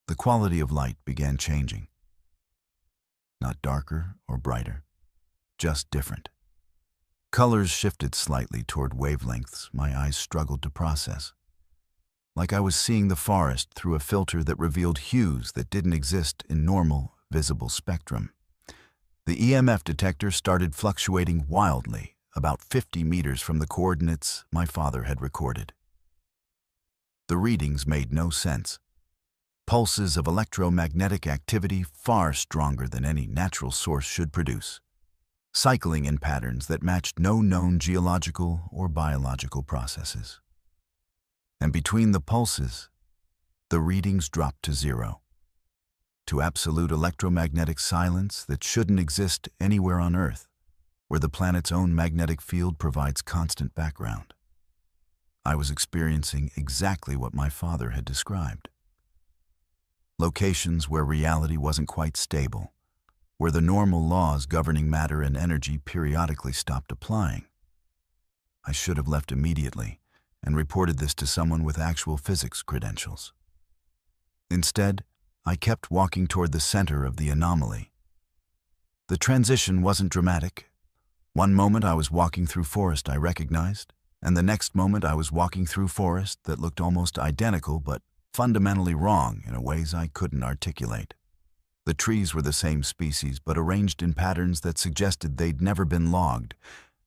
Speaker 1: the quality of light began changing. Not darker or brighter, just different. Colors shifted slightly toward wavelengths my eyes struggled to process, like I was seeing the forest through a filter that revealed hues that didn't exist in normal, visible spectrum. The EMF detector started fluctuating wildly, about 50 meters from the coordinates my father had recorded. The readings made no sense. Pulses of electromagnetic activity far stronger than any natural source should produce, cycling in patterns that matched no known geological or biological processes. And between the pulses, the readings dropped to zero, to absolute electromagnetic silence that shouldn't exist anywhere on Earth, where the planet's own magnetic field provides constant background. I was experiencing exactly what my father had described. Locations where reality wasn't quite stable, where the normal laws governing matter and energy periodically stopped applying. I should have left immediately and reported this to someone with actual physics credentials. Instead, I kept walking toward the center of the anomaly. The transition wasn't dramatic. One moment I was walking through forest I recognized, and the next moment I was walking through forest that looked almost identical but fundamentally wrong in ways I couldn't articulate. The trees were the same species but arranged in patterns that suggested they'd never been logged,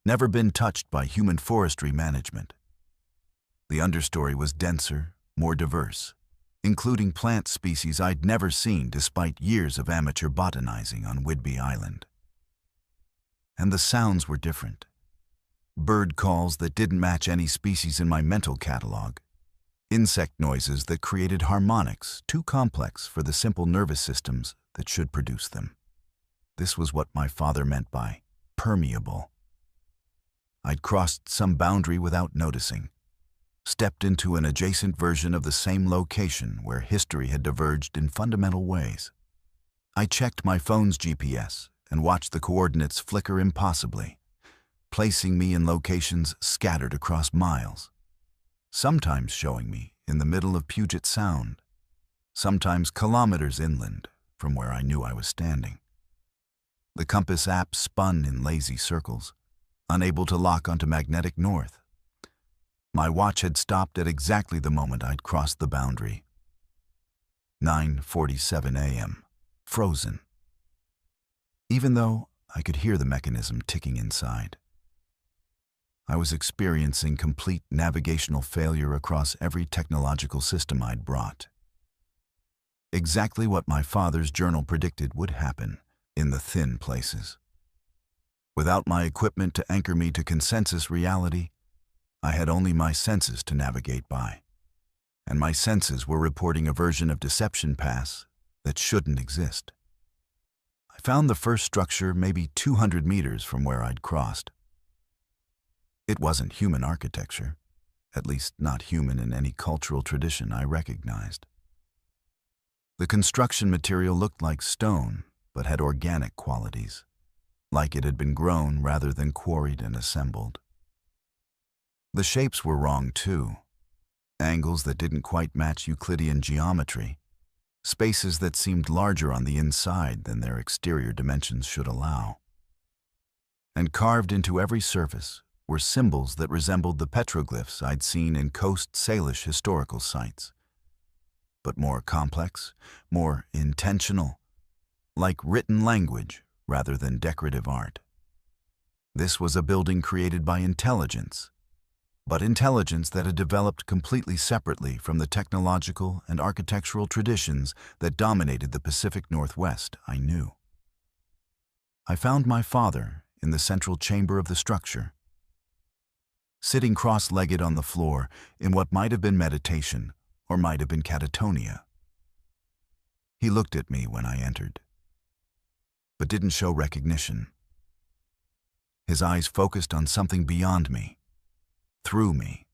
Speaker 1: never been touched by human forestry management. The understory was denser, more diverse, including plant species I'd never seen despite years of amateur botanizing on Whidbey Island. And the sounds were different. Bird calls that didn't match any species in my mental catalog. Insect noises that created harmonics too complex for the simple nervous systems that should produce them. This was what my father meant by permeable. I'd crossed some boundary without noticing, stepped into an adjacent version of the same location where history had diverged in fundamental ways. I checked my phone's GPS and watched the coordinates flicker impossibly, placing me in locations scattered across miles, sometimes showing me in the middle of Puget Sound, sometimes kilometers inland from where I knew I was standing. The compass app spun in lazy circles, unable to lock onto magnetic north. My watch had stopped at exactly the moment I'd crossed the boundary. 9:47 a.m., frozen. Even though I could hear the mechanism ticking inside. I was experiencing complete navigational failure across every technological system I'd brought. Exactly what my father's journal predicted would happen in the thin places. Without my equipment to anchor me to consensus reality, I had only my senses to navigate by, and my senses were reporting a version of Deception Pass that shouldn't exist. I found the first structure maybe 200 meters from where I'd crossed. It wasn't human architecture, at least not human in any cultural tradition I recognized. The construction material looked like stone, but had organic qualities, like it had been grown rather than quarried and assembled. The shapes were wrong too. Angles that didn't quite match Euclidean geometry, spaces that seemed larger on the inside than their exterior dimensions should allow. And carved into every surface were symbols that resembled the petroglyphs I'd seen in Coast Salish historical sites, but more complex, more intentional, like written language rather than decorative art. This was a building created by intelligence, but intelligence that had developed completely separately from the technological and architectural traditions that dominated the Pacific Northwest I knew. I found my father in the central chamber of the structure, sitting cross-legged on the floor in what might have been meditation or might have been catatonia. He looked at me when I entered, but didn't show recognition. His eyes focused on something beyond me, through me.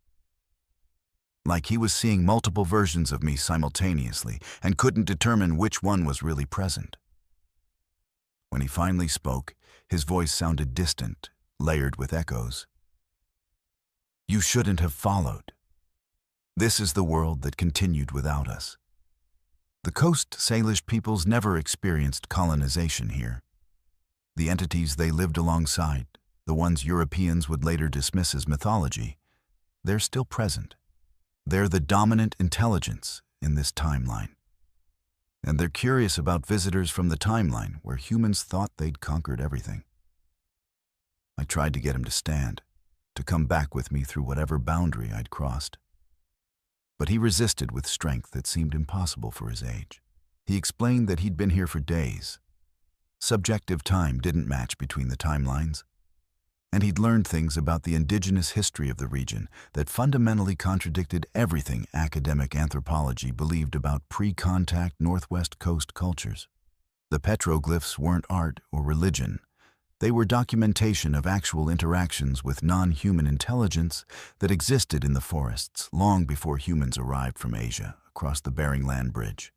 Speaker 1: like he was seeing multiple versions of me simultaneously and couldn't determine which one was really present. When he finally spoke, his voice sounded distant, layered with echoes. "You shouldn't have followed. This is the world that continued without us. The Coast Salish peoples never experienced colonization here. The entities they lived alongside, the ones Europeans would later dismiss as mythology, they're still present. They're the dominant intelligence in this timeline. And they're curious about visitors from the timeline where humans thought they'd conquered everything." I tried to get him to stand, to come back with me through whatever boundary I'd crossed. But he resisted with strength that seemed impossible for his age. He explained that he'd been here for days. Subjective time didn't match between the timelines. And he'd learned things about the indigenous history of the region that fundamentally contradicted everything academic anthropology believed about pre-contact Northwest Coast cultures. The petroglyphs weren't art or religion. They were documentation of actual interactions with non-human intelligence that existed in the forests long before humans arrived from Asia across the Bering Land Bridge.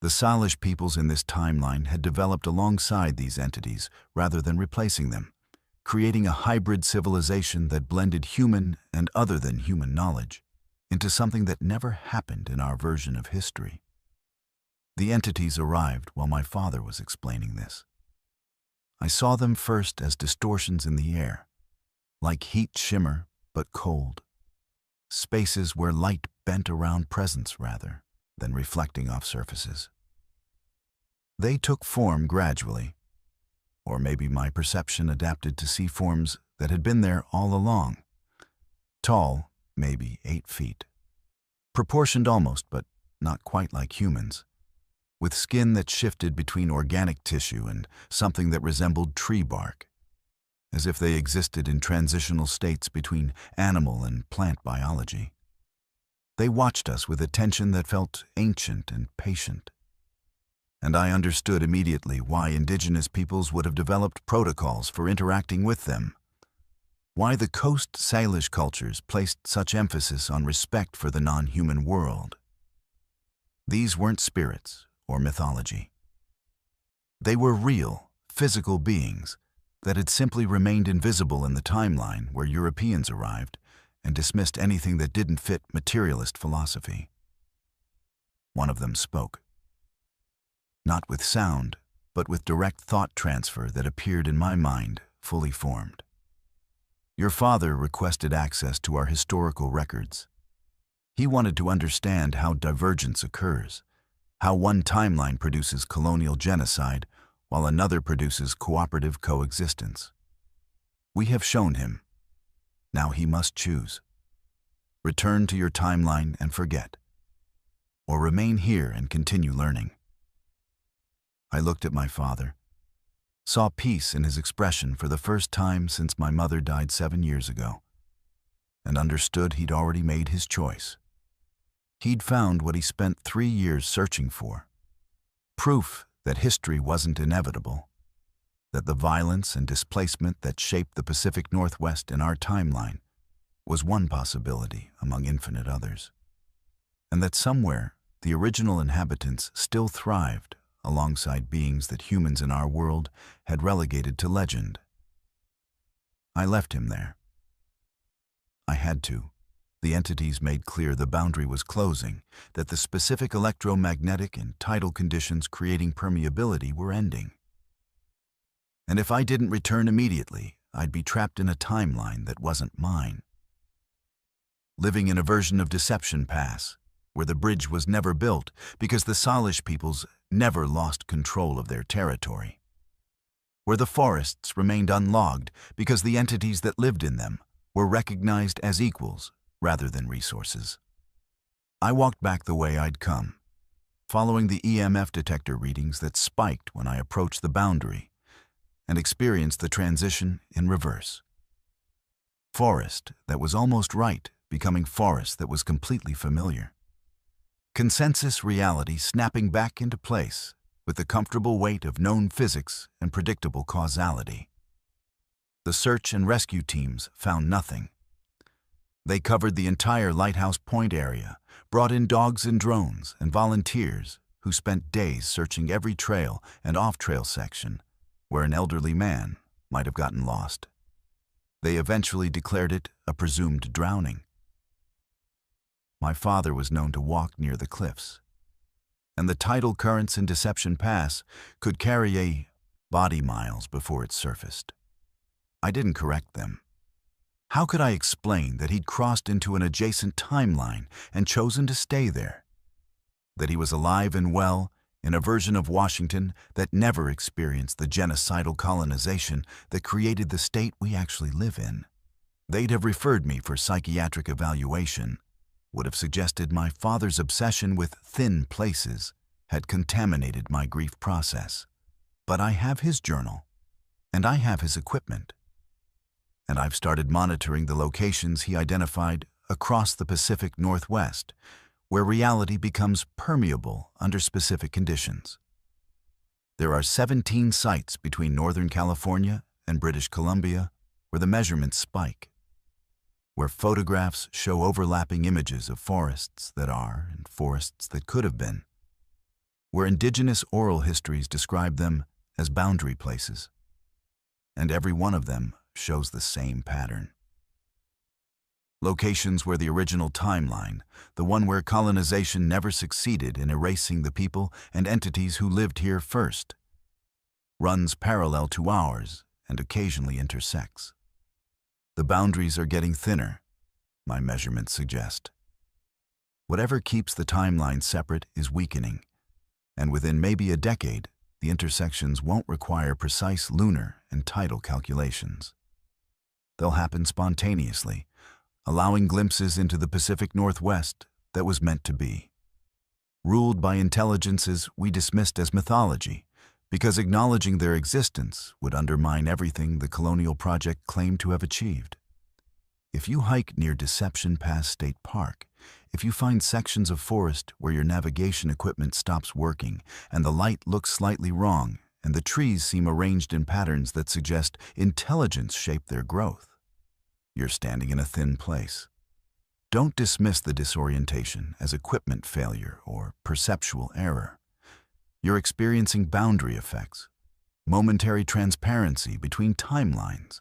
Speaker 1: The Salish peoples in this timeline had developed alongside these entities rather than replacing them, creating a hybrid civilization that blended human and other-than-human knowledge into something that never happened in our version of history. The entities arrived while my father was explaining this. I saw them first as distortions in the air, like heat shimmer but cold, spaces where light bent around presence rather than reflecting off surfaces. They took form gradually, or maybe my perception adapted to see forms that had been there all along. Tall, maybe 8 feet. Proportioned almost, but not quite like humans. With skin that shifted between organic tissue and something that resembled tree bark, as if they existed in transitional states between animal and plant biology. They watched us with attention that felt ancient and patient. And I understood immediately why indigenous peoples would have developed protocols for interacting with them. Why the Coast Salish cultures placed such emphasis on respect for the non-human world. These weren't spirits or mythology. They were real, physical beings that had simply remained invisible in the timeline where Europeans arrived and dismissed anything that didn't fit materialist philosophy. One of them spoke. Not with sound, but with direct thought transfer that appeared in my mind, fully formed. "Your father requested access to our historical records. He wanted to understand how divergence occurs, how one timeline produces colonial genocide while another produces cooperative coexistence. We have shown him. Now he must choose. Return to your timeline and forget, or remain here and continue learning." I looked at my father, saw peace in his expression for the first time since my mother died 7 years ago, and understood he'd already made his choice. He'd found what he spent 3 years searching for. Proof that history wasn't inevitable, that the violence and displacement that shaped the Pacific Northwest in our timeline was one possibility among infinite others, and that somewhere the original inhabitants still thrived alongside beings that humans in our world had relegated to legend. I left him there. I had to. The entities made clear the boundary was closing, that the specific electromagnetic and tidal conditions creating permeability were ending. And if I didn't return immediately, I'd be trapped in a timeline that wasn't mine. Living in a version of Deception Pass, where the bridge was never built because the Salish peoples never lost control of their territory. Where the forests remained unlogged because the entities that lived in them were recognized as equals rather than resources. I walked back the way I'd come, following the EMF detector readings that spiked when I approached the boundary, and experienced the transition in reverse. Forest that was almost right becoming forest that was completely familiar. Consensus reality snapping back into place with the comfortable weight of known physics and predictable causality. The search and rescue teams found nothing. They covered the entire Lighthouse Point area, brought in dogs and drones and volunteers who spent days searching every trail and off-trail section where an elderly man might have gotten lost. They eventually declared it a presumed drowning. My father was known to walk near the cliffs, and the tidal currents in Deception Pass could carry a body miles before it surfaced. I didn't correct them. How could I explain that he'd crossed into an adjacent timeline and chosen to stay there? That he was alive and well in a version of Washington that never experienced the genocidal colonization that created the state we actually live in? They'd have referred me for psychiatric evaluation, would have suggested my father's obsession with thin places had contaminated my grief process. But I have his journal, and I have his equipment. And I've started monitoring the locations he identified across the Pacific Northwest, where reality becomes permeable under specific conditions. There are 17 sites between Northern California and British Columbia where the measurements spike, where photographs show overlapping images of forests that are and forests that could have been, where indigenous oral histories describe them as boundary places, and every one of them shows the same pattern. Locations where the original timeline, the one where colonization never succeeded in erasing the people and entities who lived here first, runs parallel to ours and occasionally intersects. The boundaries are getting thinner, my measurements suggest. Whatever keeps the timeline separate is weakening, and within maybe a decade, the intersections won't require precise lunar and tidal calculations. They'll happen spontaneously, allowing glimpses into the Pacific Northwest that was meant to be. Ruled by intelligences we dismissed as mythology, because acknowledging their existence would undermine everything the colonial project claimed to have achieved. If you hike near Deception Pass State Park, if you find sections of forest where your navigation equipment stops working and the light looks slightly wrong and the trees seem arranged in patterns that suggest intelligence shaped their growth, you're standing in a thin place. Don't dismiss the disorientation as equipment failure or perceptual error. You're experiencing boundary effects, momentary transparency between timelines,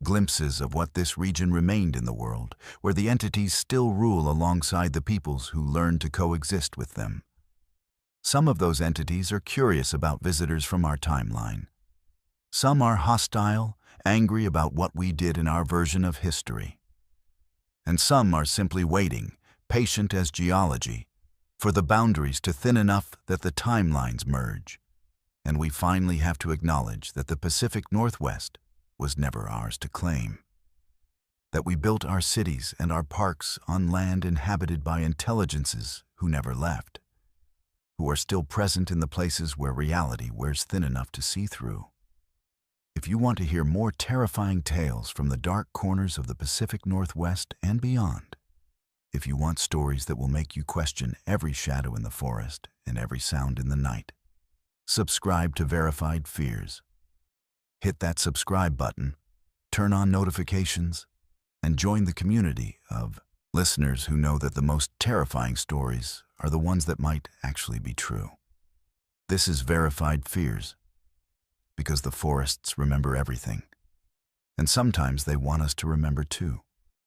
Speaker 1: glimpses of what this region remained in the world, where the entities still rule alongside the peoples who learned to coexist with them. Some of those entities are curious about visitors from our timeline. Some are hostile, angry about what we did in our version of history. And some are simply waiting, patient as geology, for the boundaries to thin enough that the timelines merge, and we finally have to acknowledge that the Pacific Northwest was never ours to claim. That we built our cities and our parks on land inhabited by intelligences who never left, who are still present in the places where reality wears thin enough to see through. If you want to hear more terrifying tales from the dark corners of the Pacific Northwest and beyond, if you want stories that will make you question every shadow in the forest and every sound in the night, subscribe to Verified Fears. Hit that subscribe button, turn on notifications, and join the community of listeners who know that the most terrifying stories are the ones that might actually be true. This is Verified Fears, because the forests remember everything, and sometimes they want us to remember too.